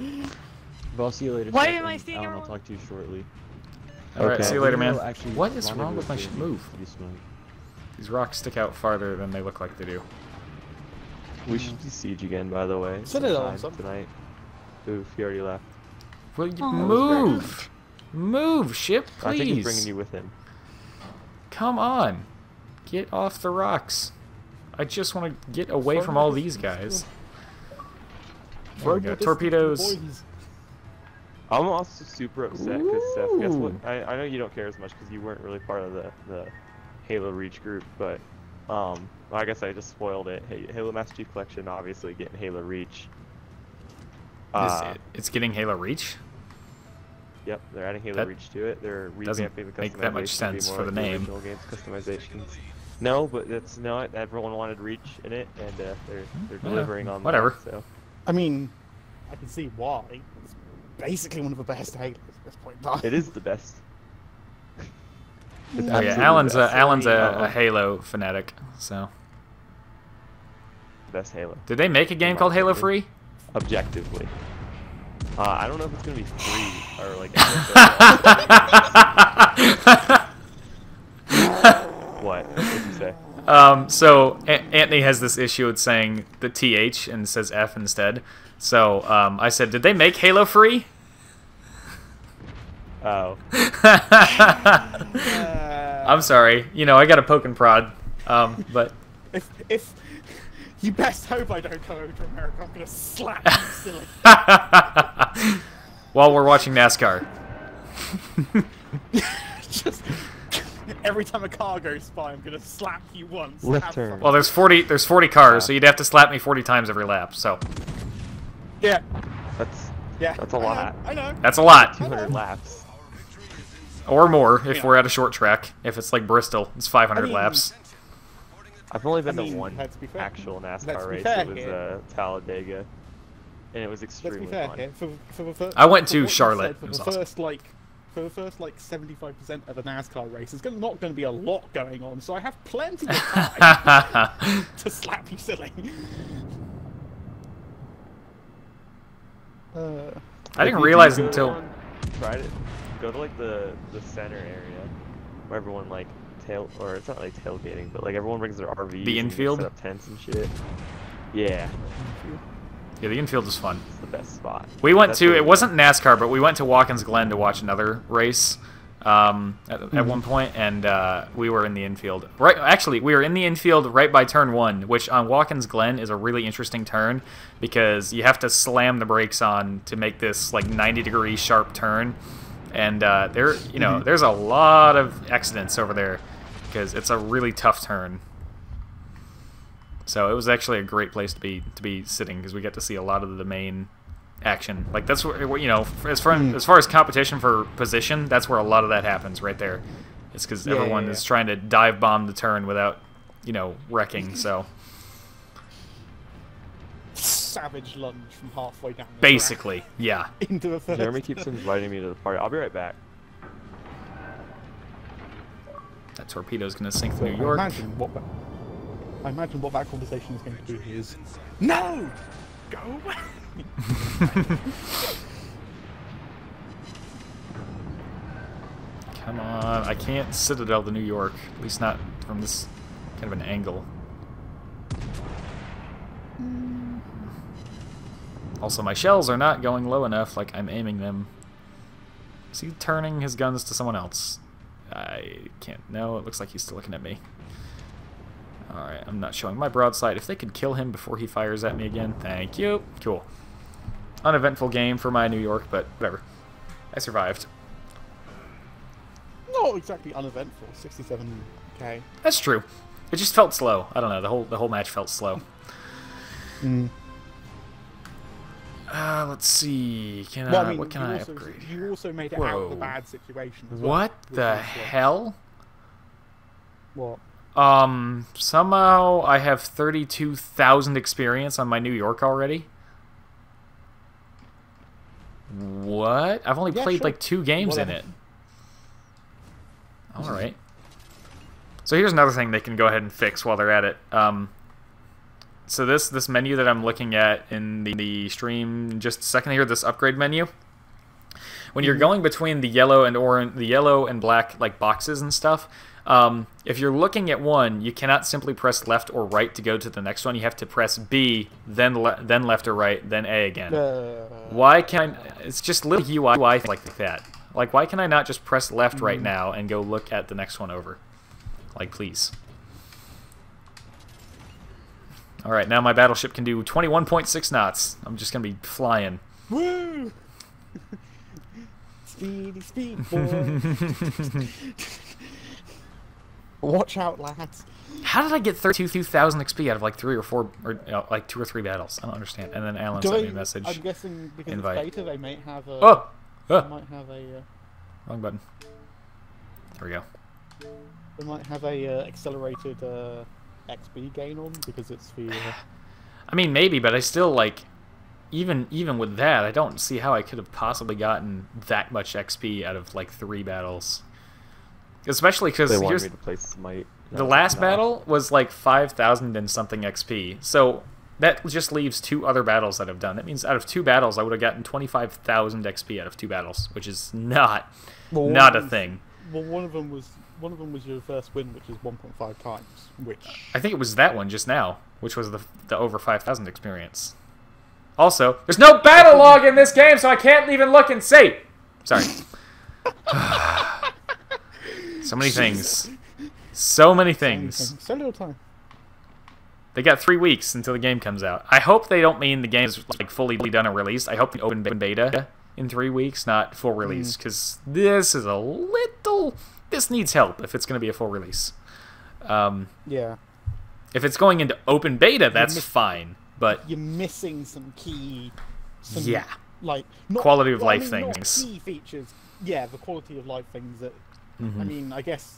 But I'll see you later. Why Seth, am I and seeing Alan, everyone? I'll talk to you shortly. Alright, Okay. see you later, man. We'll actually What is wrong rendezvous with my for move? you, Smite. These rocks stick out farther than they look like they do. We should do Siege again, by the way. Set it sometime on something. tonight. Oof, he already left. Will you Oh. move? Move, ship, I think he's bringing please. you with him. Come on. Get off the rocks. I just want to get away from all these guys. There we go. Torpedoes. I'm also super upset because Seth, guess what? Ooh. I know you don't care as much because you weren't really part of the Halo Reach group, but I guess I just spoiled it. Hey, Halo Master Chief Collection obviously getting Halo Reach. It's getting Halo Reach? Yep, they're adding Halo That Reach to it. They're doesn't revamping the make that much customization to sense be more for like the name. original game's customizations. No, but that's no. Everyone wanted Reach in it, and they're delivering on whatever. that. So I mean, I can see why. It's basically one of the best Halos at this point in time. it is the best. It's Oh yeah, absolutely Alan's the best. Alan's a Halo fanatic, so. Best Halo. Did they make a game called Halo Free? Objectively. I don't know if it's gonna be free or like. What? What did you say? So Anthony has this issue with saying the TH and says F instead. So I said, did they make Halo Free? Oh. I'm sorry. You know, I got a poke and prod. But If you best hope I don't come over to America, I'm gonna slap you silly. while we're watching NASCAR. Just every time a car goes by, I'm gonna slap you once. Left Have turn. fun. Well, there's 40 cars, so you'd have to slap me 40 times every lap. So Yeah, That's a lot. I know. that's a lot, 200 laps. or more if Yeah. we're at a short track. If it's like Bristol, it's 500 I mean, laps. I've only been I mean, to one let's be fair. actual Let's NASCAR be race. fair It was here. Talladega, and it was Let's extremely be fair fun. here. For the first, I went for to what you Charlotte. said, For It was the awesome. first 75% of a NASCAR race, there's not going to be a lot going on, so I have plenty of time to slap you silly. I didn't realize until Try to go to like the center area where everyone like or it's not like tailgating, but like everyone brings their RVs. The and infield? set up tents and shit. Yeah, yeah, the infield is fun. it's the best spot. We went That's to, where it wasn't NASCAR, but we went to Watkins Glen to watch another race at one point, and we were in the infield. Right, actually, we were in the infield right by turn 1, which on Watkins Glen is a really interesting turn because you have to slam the brakes on to make this like 90-degree sharp turn. And there's a lot of accidents over there because it's a really tough turn. So it was actually a great place to be sitting because we get to see a lot of the main action. Like that's where, as far as competition for position, that's where a lot of that happens right there. It's because everyone is trying to dive bomb the turn without, wrecking. So savage lunge from halfway down. The basically, yeah. Into the first. Jeremy keeps inviting me to the party. I'll be right back. That torpedo's gonna sink the New York. I imagine what that conversation is going to be is, no, go away. Come on, I can't citadel the New York, at least not from this kind of an angle. Also, my shells are not going low enough, like I'm aiming them. Is he turning his guns to someone else? I can't. No, it looks like he's still looking at me. Alright, I'm not showing my broadside. If they could kill him before he fires at me again, thank you. Cool. Uneventful game for my New York, but whatever. I survived. Not exactly uneventful. 67k. That's true. It just felt slow. I don't know. The whole match felt slow. Let's see. What can I upgrade? You also made it out of the bad situation as well. What the hell? What? Somehow I have 32,000 experience on my New York already. What? I've only played like 2 games in it. Alright. So here's another thing they can go ahead and fix while they're at it. So this menu that I'm looking at in the stream, just a second here, this upgrade menu. When you're going between the yellow and black like boxes and stuff, if you're looking at one, you cannot simply press left or right to go to the next one. You have to press B, then left or right, then A again. Why can't it's just little UI like that? Like, why can I not just press left right now and go look at the next one over? Like, please. All right, now my battleship can do 21.6 knots. I'm just gonna be flying. Woo! Speed, boy. Watch out, lads. How did I get 32,000 XP out of like 3 or 4, or like 2 or 3 battles? I don't understand. And then Alan sent me a message. I'm guessing because invite. it's beta, they might have a. Oh! They might have a. Wrong button. There we go. They might have a accelerated XP gain on because it's the. I mean, maybe, but I still like. Even with that, I don't see how I could have possibly gotten that much XP out of like 3 battles. Especially because here's me to play Smite. The last battle was like 5,000 and something XP. So that just leaves 2 other battles that I've done. That means out of 2 battles, I would have gotten 25,000 XP out of 2 battles, which is not a thing. Well, one of them was your first win, which is 1.5 times. Which I think it was that one just now, which was the over 5,000 experience. Also, there's no battle log in this game, so I can't even look and see. Sorry. So many things. So many things. So little time. They got 3 weeks until the game comes out. I hope they don't mean the game is like fully done and released. I hope the open beta in 3 weeks, not full release, because this is a little. This needs help if it's going to be a full release. Yeah. If it's going into open beta, that's fine. But you're missing some key. Like quality of life not things. Key features. Yeah, the quality of life things that. I mean, I guess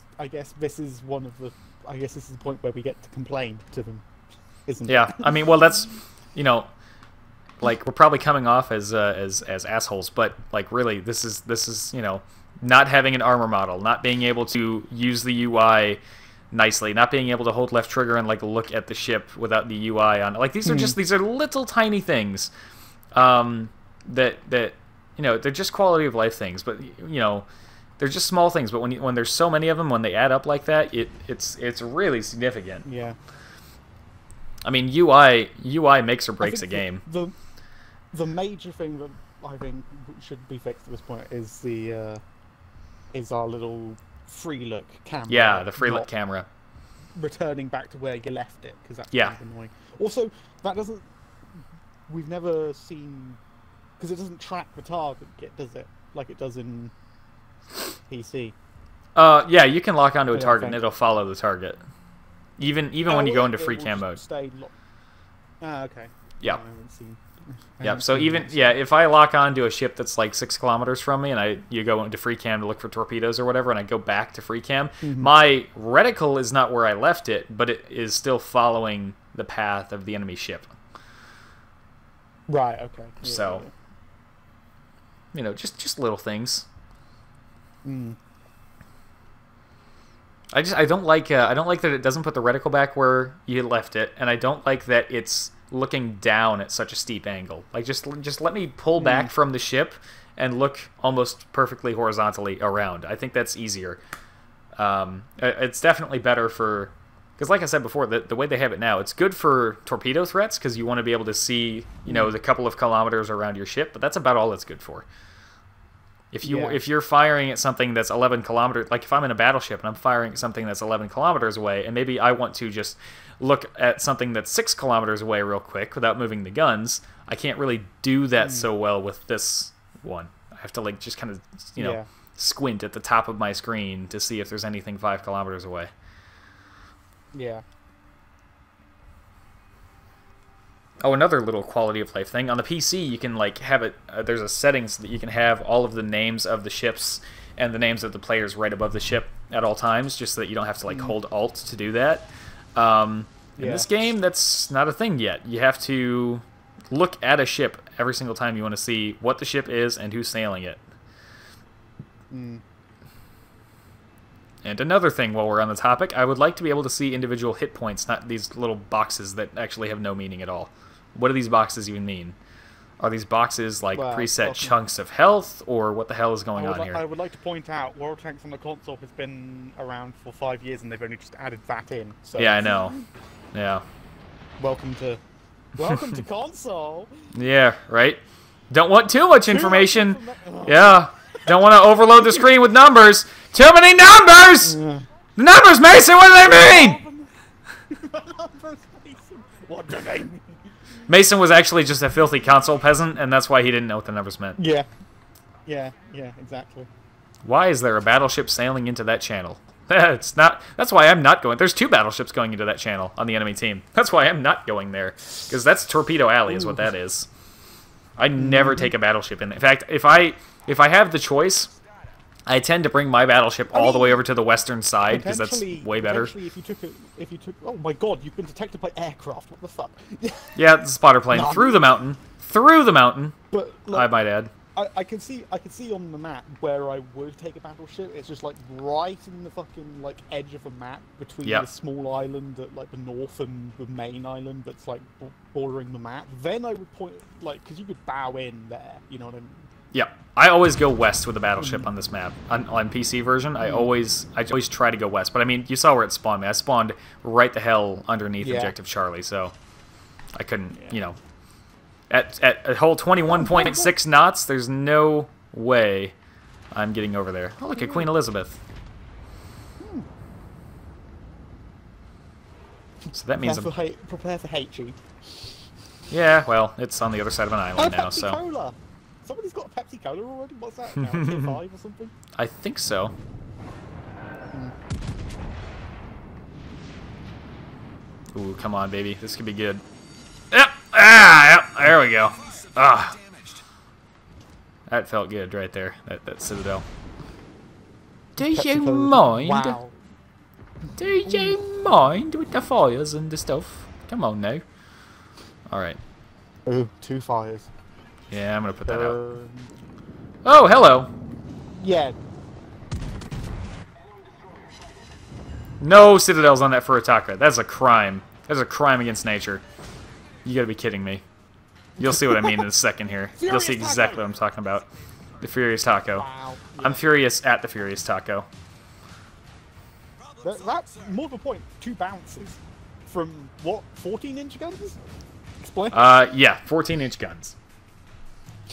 this is one of the. I guess this is the point where we get to complain to them, isn't it? Yeah, I mean, well, that's, like we're probably coming off as assholes, but like really, this is not having an armor model, not being able to use the UI nicely, not being able to hold left trigger and like look at the ship without the UI on. Like these are little tiny things, that they're just quality of life things, but they're just small things, but when there's so many of them, when they add up like that, it's really significant. Yeah. I mean, UI makes or breaks a game. The major thing that I think should be fixed at this point is our little free look camera. Yeah, the free look camera. Returning back to where you left it, because that's kind of annoying. Also, that doesn't. We've never seen, because it doesn't track the target, does it? Like it does in PC. Yeah, you can lock onto a Yeah, target and thanks. it'll follow the target. Even when you go into free cam mode. Okay. Yeah. I haven't seen. I Yep. haven't So seen even that. if I lock onto a ship that's like 6 kilometers from me, and you go into free cam to look for torpedoes or whatever, and I go back to free cam, my reticle is not where I left it, but it is still following the path of the enemy ship. Right. Okay. Yeah, So, you know, just little things. Mm. I don't like that it doesn't put the reticle back where you left it, and I don't like that it's looking down at such a steep angle. Like just let me pull back from the ship and look almost perfectly horizontally around. I think that's easier. It's definitely better for, because like I said before, the way they have it now, it's good for torpedo threats because you want to be able to see, you know, the couple of kilometers around your ship, but that's about all it's good for. If you're firing at something that's 11 kilometers, like if I'm in a battleship and I'm firing at something that's 11 kilometers away, and maybe I want to just look at something that's 6 kilometers away real quick without moving the guns, I can't really do that so well with this one. I have to like just kind of, you know, squint at the top of my screen to see if there's anything 5 kilometers away. Yeah. Oh, another little quality of life thing. On the PC, you can like have it. There's a setting so that you can have all of the names of the ships and the names of the players right above the ship at all times, just so that you don't have to like hold Alt to do that. In this game, that's not a thing yet. You have to look at a ship every single time you want to see what the ship is and who's sailing it. And another thing, while we're on the topic, I would like to be able to see individual hit points, not these little boxes that actually have no meaning at all. What do these boxes even mean? Are these boxes like preset chunks of health, or what the hell is going on here? I would like to point out, World Tanks on the console has been around for 5 years, and they've only just added that in. So Yeah, I know. Yeah. welcome to console. Yeah, right? Don't want too much information. Yeah. Don't want to overload the screen with numbers. Too many numbers! The numbers, Mason, what do they mean? What do they mean? Mason was actually just a filthy console peasant, and that's why he didn't know what the numbers meant. Yeah, exactly. Why is there a battleship sailing into that channel? It's not. That's why I'm not going. There's 2 battleships going into that channel on the enemy team. That's why I'm not going there, because that's Torpedo Alley, is what that is. I never take a battleship in there. In fact, if I have the choice, I tend to bring my battleship all the way over to the western side, because that's way better. If you took, oh my god, you've been detected by aircraft. What the fuck? Yeah, the spotter plane through the mountain, But like, I might add. I can see on the map where I would take a battleship. It's just like right in the fucking like edge of a map between the small island at like the north and the main island that's like bordering the map. Then I would point like, because you could bow in there. You know what I mean? Yeah, I always go west with a battleship on this map. On PC version, I always try to go west. But I mean, you saw where it spawned me. I spawned right the hell underneath Objective Charlie, so I couldn't, you know. At a whole 21.6 knots, there's no way I'm getting over there. Oh, look at Queen Elizabeth. So that means prepare for HE. Yeah, well, it's on the other side of an island now, so. Cola. Somebody's got a Pepsi Cola already? What's that now? Tier 5 or something? I think so. Ooh, come on, baby. This could be good. Yep. Yep. There we go. Ah. That felt good right there. That Citadel. Do you mind? Wow. Do you mind with the fires and the stuff? Come on now. Alright. Ooh, 2 fires. Yeah, I'm gonna put that out. Oh, hello. Yeah. No Citadels on that Furitaka. That's a crime. That's a crime against nature. You gotta be kidding me. You'll see what I mean in a second here. You'll see exactly what I'm talking about. The Furious Taco. Wow. Yeah. I'm furious at the Furious Taco. That's more of a point. 2 bounces. From, what, 14-inch guns? Explain. Yeah, 14-inch guns.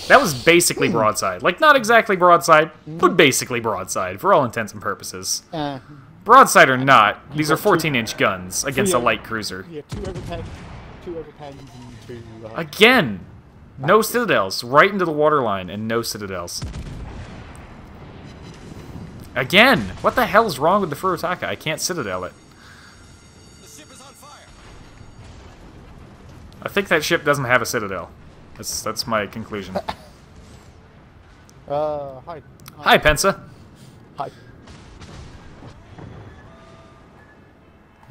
That was basically broadside. Like, not exactly broadside, but basically broadside, for all intents and purposes. Broadside or not, these are 14-inch guns against a light cruiser. Yeah, 2 overpens and 2... Again! No Citadels. Right into the waterline and no Citadels. Again! What the hell's wrong with the Furutaka? I can't Citadel it. The ship is on fire. I think that ship doesn't have a Citadel. That's my conclusion. Hi. Hi, Pensa. Hi.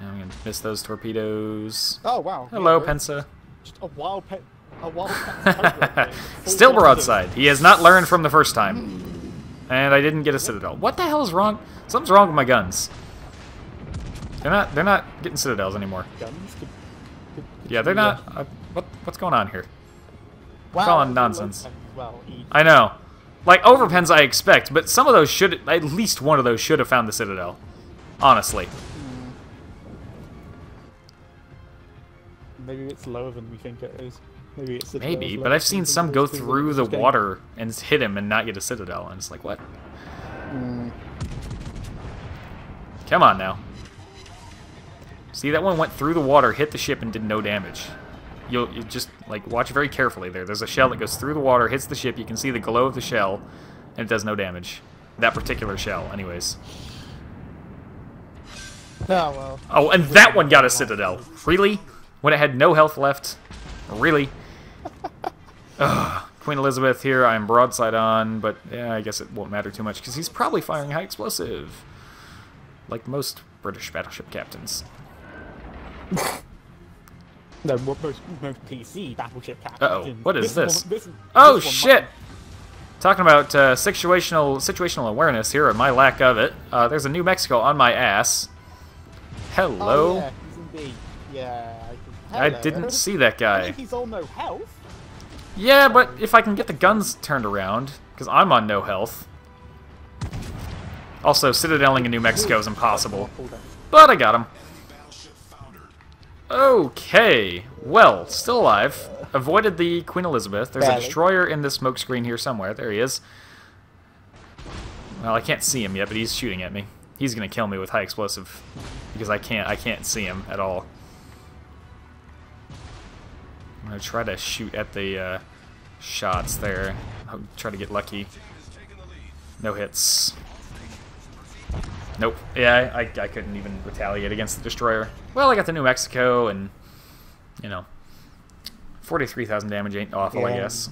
I'm gonna miss those torpedoes. Oh, wow. Hello, Yeah, Pensa. just a wild pet. A wild pet. Still broadside. He has not learned from the first time. And I didn't get a Citadel. What the hell is wrong? Something's wrong with my guns. They're not getting Citadels anymore. Guns? Yeah, they're not. What's going on here? Wow. Calling nonsense. Well, I know. Like, overpens I expect, but some of those should, at least one of those should have found the Citadel. Honestly. maybe it's lower than we think it is. Maybe it's Maybe, but I've seen some go through the water and hit him and not get a Citadel, and it's like, what? Come on now. See, that one went through the water, hit the ship, and did no damage. You just, like, watch very carefully there. There's a shell that goes through the water, hits the ship, you can see the glow of the shell, and it does no damage. That particular shell, anyways. Oh, well. Oh, and that one got a Citadel. Really? When it had no health left? Really? Ugh. Queen Elizabeth here, I'm broadside on, but yeah, I guess it won't matter too much, because he's probably firing high explosive. Like most British battleship captains. No, most PC battleship captains. Uh-oh, what is this? Oh, Oh, shit! Talking about situational awareness here, and my lack of it. There's a New Mexico on my ass. Hello? Oh, yeah, he's indeed. Yeah. I didn't see that I guy. think he's on no health. Yeah, but if I can get the guns turned around, because I'm on no health. Also, citadeling in New Mexico is impossible. But I got him. Okay, well, still alive. Avoided the Queen Elizabeth. There's a destroyer in the smoke screen here somewhere. There he is. Well, I can't see him yet, but he's shooting at me. He's gonna kill me with high explosive because I can't see him at all. I'm gonna try to shoot at the shots there. I'll try to get lucky. No hits. Nope. Yeah, I couldn't even retaliate against the destroyer. Well, I got the New Mexico, and, you know, 43,000 damage ain't awful, I guess.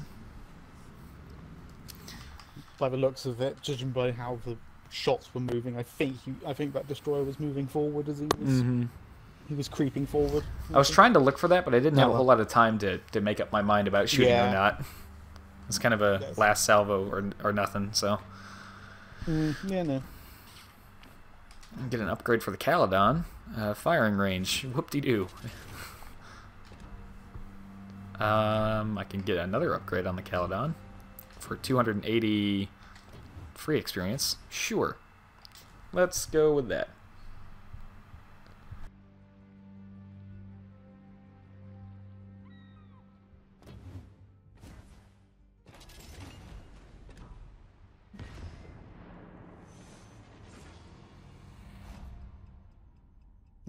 By the looks of it, judging by how the shots were moving, I think that destroyer was moving forward as he was. He was creeping forward. I was trying to look for that, but I didn't have a whole lot of time to make up my mind about shooting or not. It's kind of a last salvo or nothing, so. Yeah, no. Get an upgrade for the Caledon. Firing range. Whoop-de-doo. I can get another upgrade on the Caledon for 280 free experience. Sure. Let's go with that.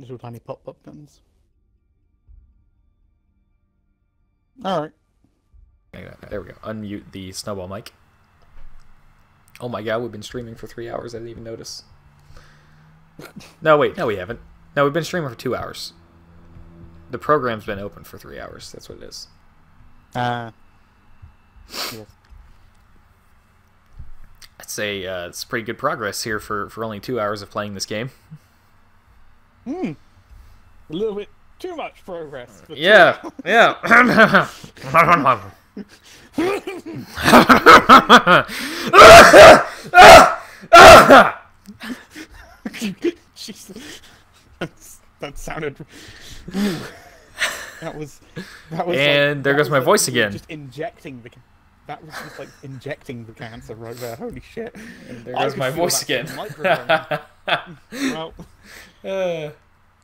Little tiny pop-up guns. Alright. There we go. Unmute the snowball mic. Oh my god, we've been streaming for 3 hours. I didn't even notice. No, wait. No, we haven't. No, we've been streaming for 2 hours. The program's been open for 3 hours. That's what it is. Yes. I'd say it's pretty good progress here for only 2 hours of playing this game. A little bit too much progress. Yeah, yeah. Jesus. That sounded. That was. And there goes my voice again. Just injecting the. That was just like injecting the cancer right there. Holy shit! And there goes my voice again. Well,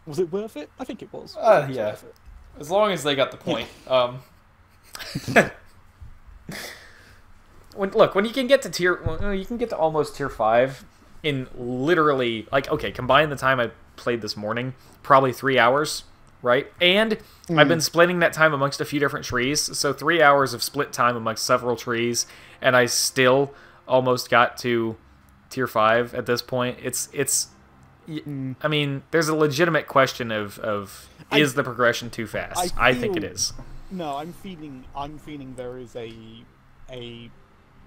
was it worth it? I think it was. Yeah. As long as they got the point. When you can get to you can get to almost tier 5 in literally, like, okay, combine the time I played this morning, probably 3 hours, right? And I've been splitting that time amongst a few different trees, so 3 hours of split time amongst several trees, and I still almost got to tier 5 at this point. I mean, there's a legitimate question of is the progression too fast? I think it is. No, I'm feeling there is a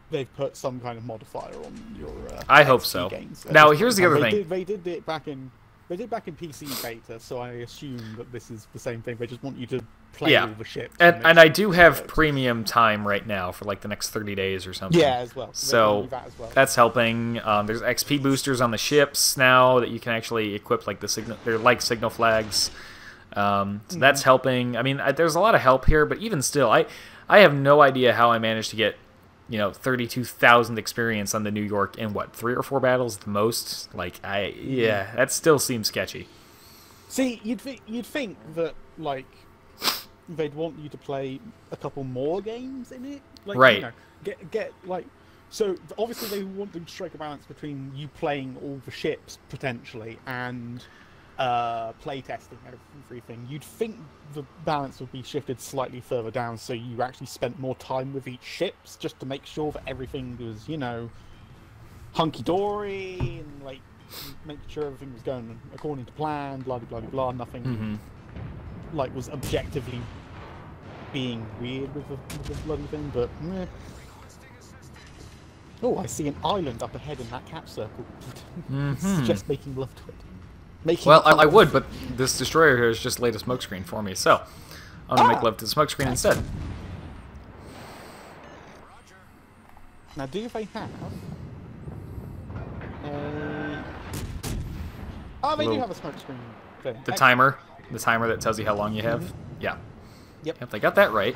they've put some kind of modifier on your. I hope XP so. gains. Now, here's the other thing. They did it back in PC beta, so I assume that this is the same thing. They just want you to play all the ships. And I do have premium time right now for like the next 30 days or something. Yeah, as well. So that's helping. There's XP boosters on the ships now that you can actually equip, like the signal. They're like signal flags. So that's helping. I mean, there's a lot of help here, but even still, I have no idea how I managed to get 32,000 experience on the New York in what, 3 or 4 battles at the most. Like that still seems sketchy. See, you'd think that like they'd want you to play a couple more games in it, like, right? Get like. So obviously they want to strike a balance between you playing all the ships potentially and play testing everything. You'd think the balance would be shifted slightly further down, so you actually spent more time with each ships just to make sure that everything was, hunky dory and like make sure everything was going according to plan. Blah blah blah blah. Nothing like was objectively being weird with the bloody thing, but. Meh. Oh, I see an island up ahead in that cap circle. It's just making love to it. Well, I would, but this destroyer here has just laid a smokescreen for me, so I'm gonna make love to the smokescreen instead. Now, do they have? Oh, they do have a smokescreen thing. The timer that tells you how long you have. Yeah. Yep. If they got that right.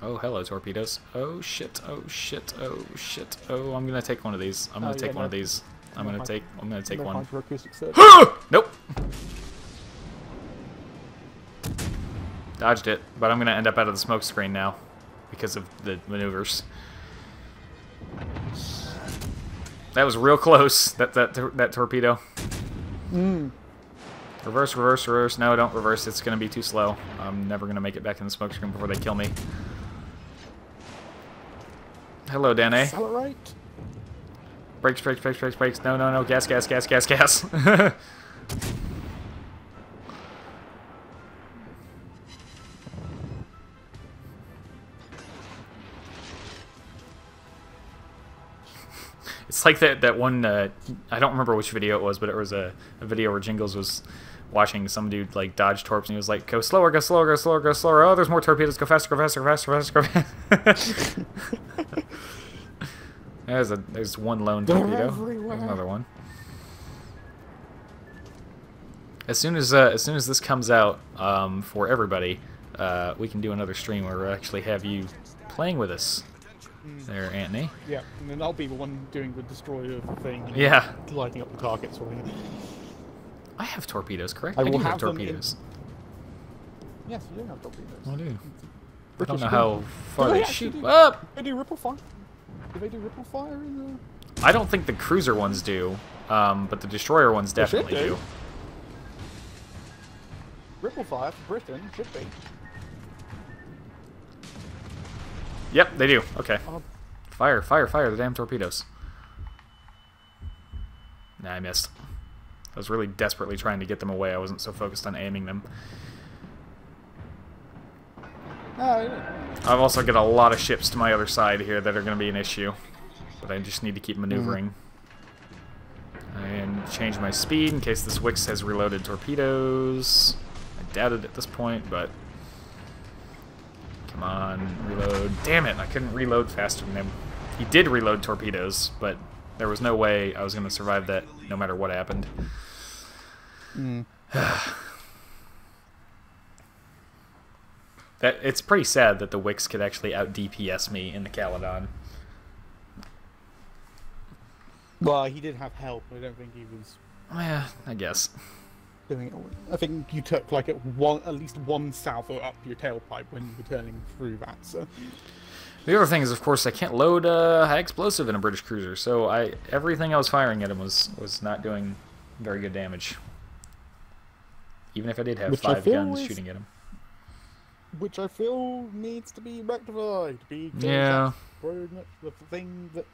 Oh, hello, torpedoes. Oh, shit. Oh, shit. Oh, shit. Oh, I'm gonna take one of these. I'm gonna take one of these. I'm gonna take one. Nope. Dodged it, but I'm gonna end up out of the smoke screen now because of the maneuvers. That was real close. That torpedo. Reverse, reverse, reverse. No, don't reverse. It's gonna be too slow. I'm never gonna make it back in the smoke screen before they kill me. Hello, Dane. Accelerate. Brakes, brakes, brakes, brakes, brakes. No, no, no. Gas, gas, gas, gas, gas. It's like that one, I don't remember which video it was, but it was a video where Jingles was watching some dude like dodge torps, and he was like, go slower, go slower, go slower, go slower. Oh, there's more torpedoes. Go faster, go faster, go faster, go faster, go faster. There's one lone torpedo. There's another one. As soon as this comes out for everybody, we can do another stream where we'll actually have you playing with us. There, Anthony. Yeah, and then I'll be the one doing the destroyer thing. Yeah. Lighting up the targets for you. I have torpedoes, correct? I do will have have them torpedoes. Yes, you do have torpedoes. I do. I British don't know how far Do they actually shoot. do- Up! They do ripple fire. Do they do ripple fire in the... I don't think the cruiser ones do, but the destroyer ones They should definitely do. do. Ripple fire for Britain should be. Yep, they do. Okay. Fire, fire, fire the damn torpedoes. Nah, I missed. I was really desperately trying to get them away. I wasn't so focused on aiming them. I've also got a lot of ships to my other side here that are going to be an issue. But I just need to keep maneuvering. And change my speed in case this Wix has reloaded torpedoes. I doubt it at this point, but... Come on, reload. Damn it, I couldn't reload faster than him. He did reload torpedoes, but there was no way I was going to survive that no matter what happened. It's pretty sad that the Wix could actually out-DPS me in the Caledon. Well, he did have help. I don't think he was Yeah, I guess. doing it. I think you took like at least one salvo up your tailpipe when you were turning through that. So. The other thing is, of course, I can't load high explosive in a British cruiser, so everything I was firing at him was not doing very good damage. Even if I did have 5 guns shooting at him. which I feel needs to be rectified. Because Yeah. that's pretty much the thing that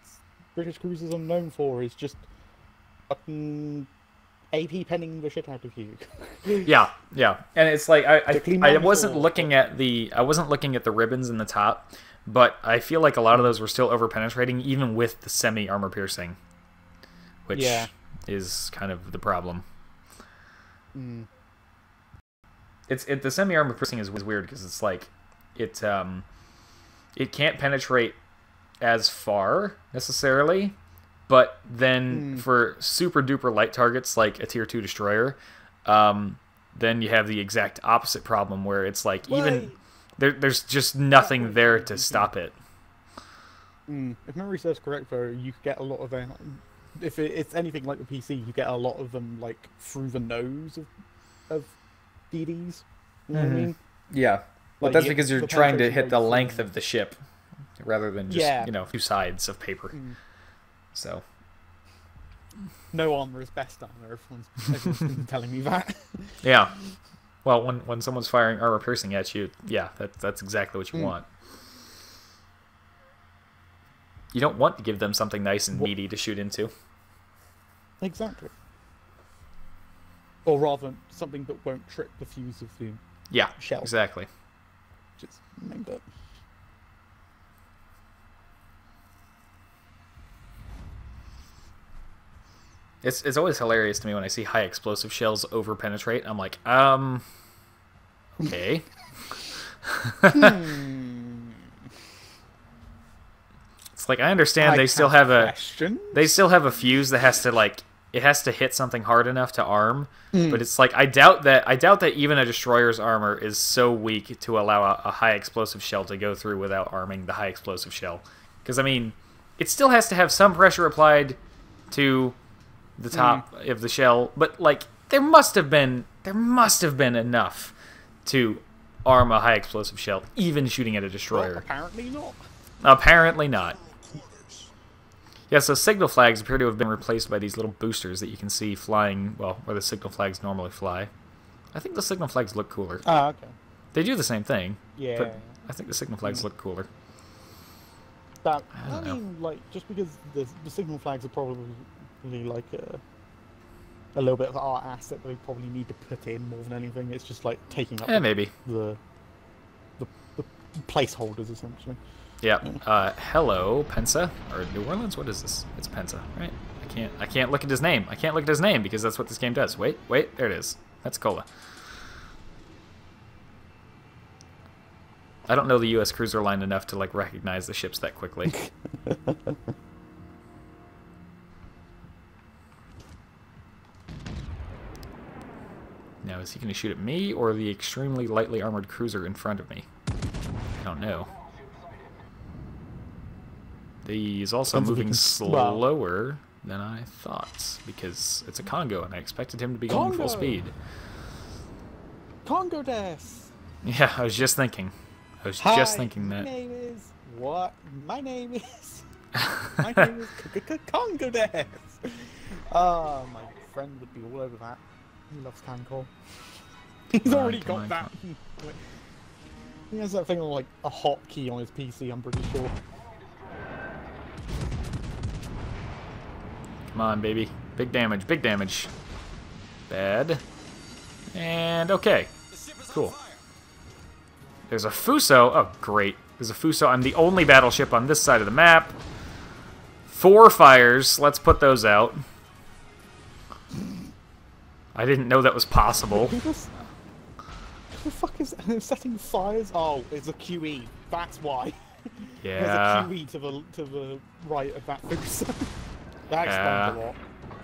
British cruisers are known for is just fucking AP penning the shit out of you. Yeah, yeah, and it's like Particularly I Monitor wasn't or- looking at the ribbons in the top, but I feel like a lot of those were still over penetrating even with the semi armor piercing, which Yeah. is kind of the problem. Mm. The semi armor piercing is weird because it's like it can't penetrate as far necessarily, but then for super duper light targets like a tier 2 destroyer, then you have the exact opposite problem where it's like even there's just nothing there to stop it. If memory serves correct, though, you get a lot of if it's anything like the PC, you get a lot of them like through the nose of DDs. You know what I mean? Yeah, but Like, that's you get because you're the trying to penetration hit the rates length and- of the ship rather than just Yeah. two sides of paper. So No armor is best armor. Everyone's been telling me that. yeah, well, when someone's firing armor piercing at you, yeah, that's exactly what you want. You don't want to give them something nice and meaty to shoot into. Exactly. Or rather, something that won't trip the fuse of the Yeah, shell. exactly. Just named it. It's always hilarious to me when I see high explosive shells over penetrate. I'm like, okay. It's like I understand they still have a fuse that has to it has to hit something hard enough to arm, but it's like I doubt that even a destroyer's armor is so weak to allow a high explosive shell to go through without arming the high explosive shell. Because I mean, it still has to have some pressure applied to the top of the shell, but like there must have been enough to arm a high explosive shell, even shooting at a destroyer. Well, apparently not. Apparently not. Yeah, so signal flags appear to have been replaced by these little boosters that you can see flying, well, where the signal flags normally fly. I think the signal flags look cooler. Ah, okay. They do the same thing, Yeah. but I think the signal flags look cooler. That, I I don't know. mean, like, just because the signal flags are probably like a little bit of art asset that they probably need to put in more than anything. It's just like taking up Maybe. the placeholders essentially. Yeah. Hello, Pensa or New Orleans. What is this? It's Pensa, right? I can't look at his name. I can't look at his name because that's what this game does. Wait, there it is. That's Cola. I don't know the U.S. cruiser line enough to like recognize the ships that quickly. Now, is he going to shoot at me or the extremely lightly armored cruiser in front of me? I don't know. He's also Depends if he moving can- well- slower than I thought because it's a Congo and I expected him to be going full Congo! speed. Congo Death. Yeah, I was just thinking. Just thinking My that. name is what? My name is. My name is Congo Death. My friend would be all over that. He loves Cancol. He's already got that. He has that thing on like a hotkey on his PC. I'm pretty sure. Come on, baby. Big damage, big damage. Bad. And okay. Cool. There's a Fuso. Oh, great. There's a Fuso. I'm the only battleship on this side of the map. 4 fires. Let's put those out. I didn't know that was possible. Who the fuck is setting fires? Oh, it's a QE. That's why. Yeah. There's a QE to the right of that Fuso. That explains a lot.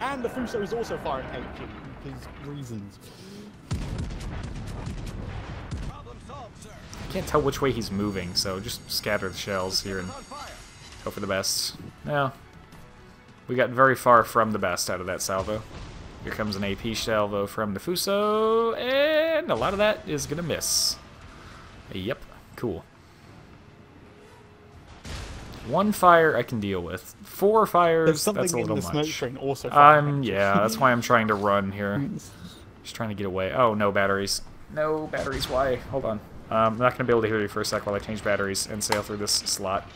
And the Fuso is also firing HE because reasons. Problem solved, sir. I can't tell which way he's moving, so just scatter the shells here and On fire. hope for the best. No. We got very far from the best out of that salvo. Here comes an AP salvo from the Fuso, and a lot of that is going to miss. Yep, cool. 1 fire I can deal with. 4 There's fires, something that's a in little the smoke much. train also firing HE. Yeah, that's why I'm trying to run here. Just trying to get away. Oh, no batteries. No batteries, why? Hold on. I'm not going to be able to hear you for a sec while I change batteries and sail through this slot.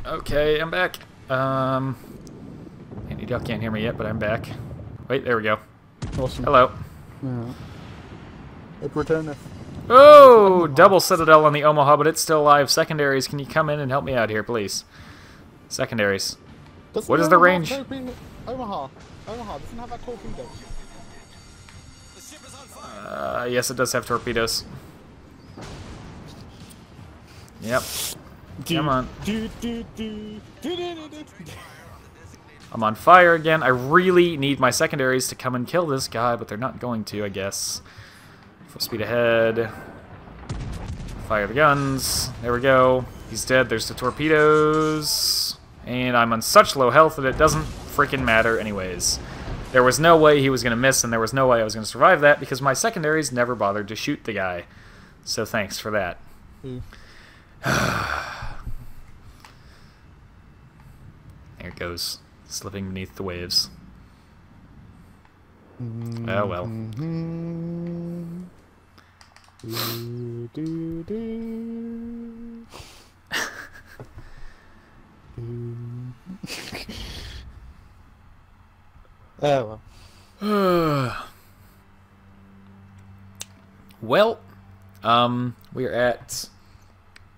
Okay, I'm back. Andy Duck can't hear me yet, but I'm back. Wait, there we go. Awesome. Hello. Yeah. It returneth. Oh, double Citadel on the Omaha, but it's still alive. Secondaries, can you come in and help me out here, please? Secondaries. Doesn't What is the range? Omaha doesn't have that torpedo. The ship is on fire. Yes, it does have torpedoes. Yep. Come on. I'm on fire again. I really need my secondaries to come and kill this guy, but they're not going to, I guess. Full speed ahead. Fire the guns. There we go. He's dead. There's the torpedoes. And I'm on such low health that it doesn't freaking matter anyways. There was no way he was going to miss, and there was no way I was going to survive that because my secondaries never bothered to shoot the guy. So thanks for that. There it goes. Slipping beneath the waves. Oh well. Oh well. Well, we are at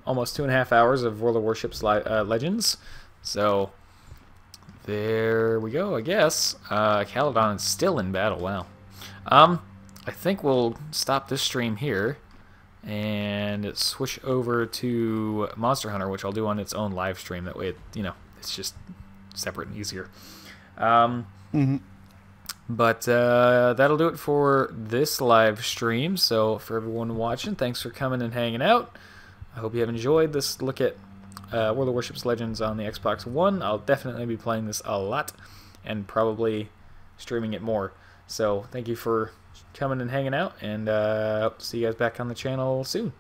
almost 2.5 hours of World of Warships Legends, so there we go, I guess. Caledon is still in battle, wow. I think we'll stop this stream here and switch over to Monster Hunter, which I'll do on its own live stream. That way, it's just separate and easier. But that'll do it for this live stream. So for everyone watching, thanks for coming and hanging out. I hope you have enjoyed this look at World of Warships Legends on the Xbox One. I'll definitely be playing this a lot and probably streaming it more. So thank you for coming and hanging out, and see you guys back on the channel soon.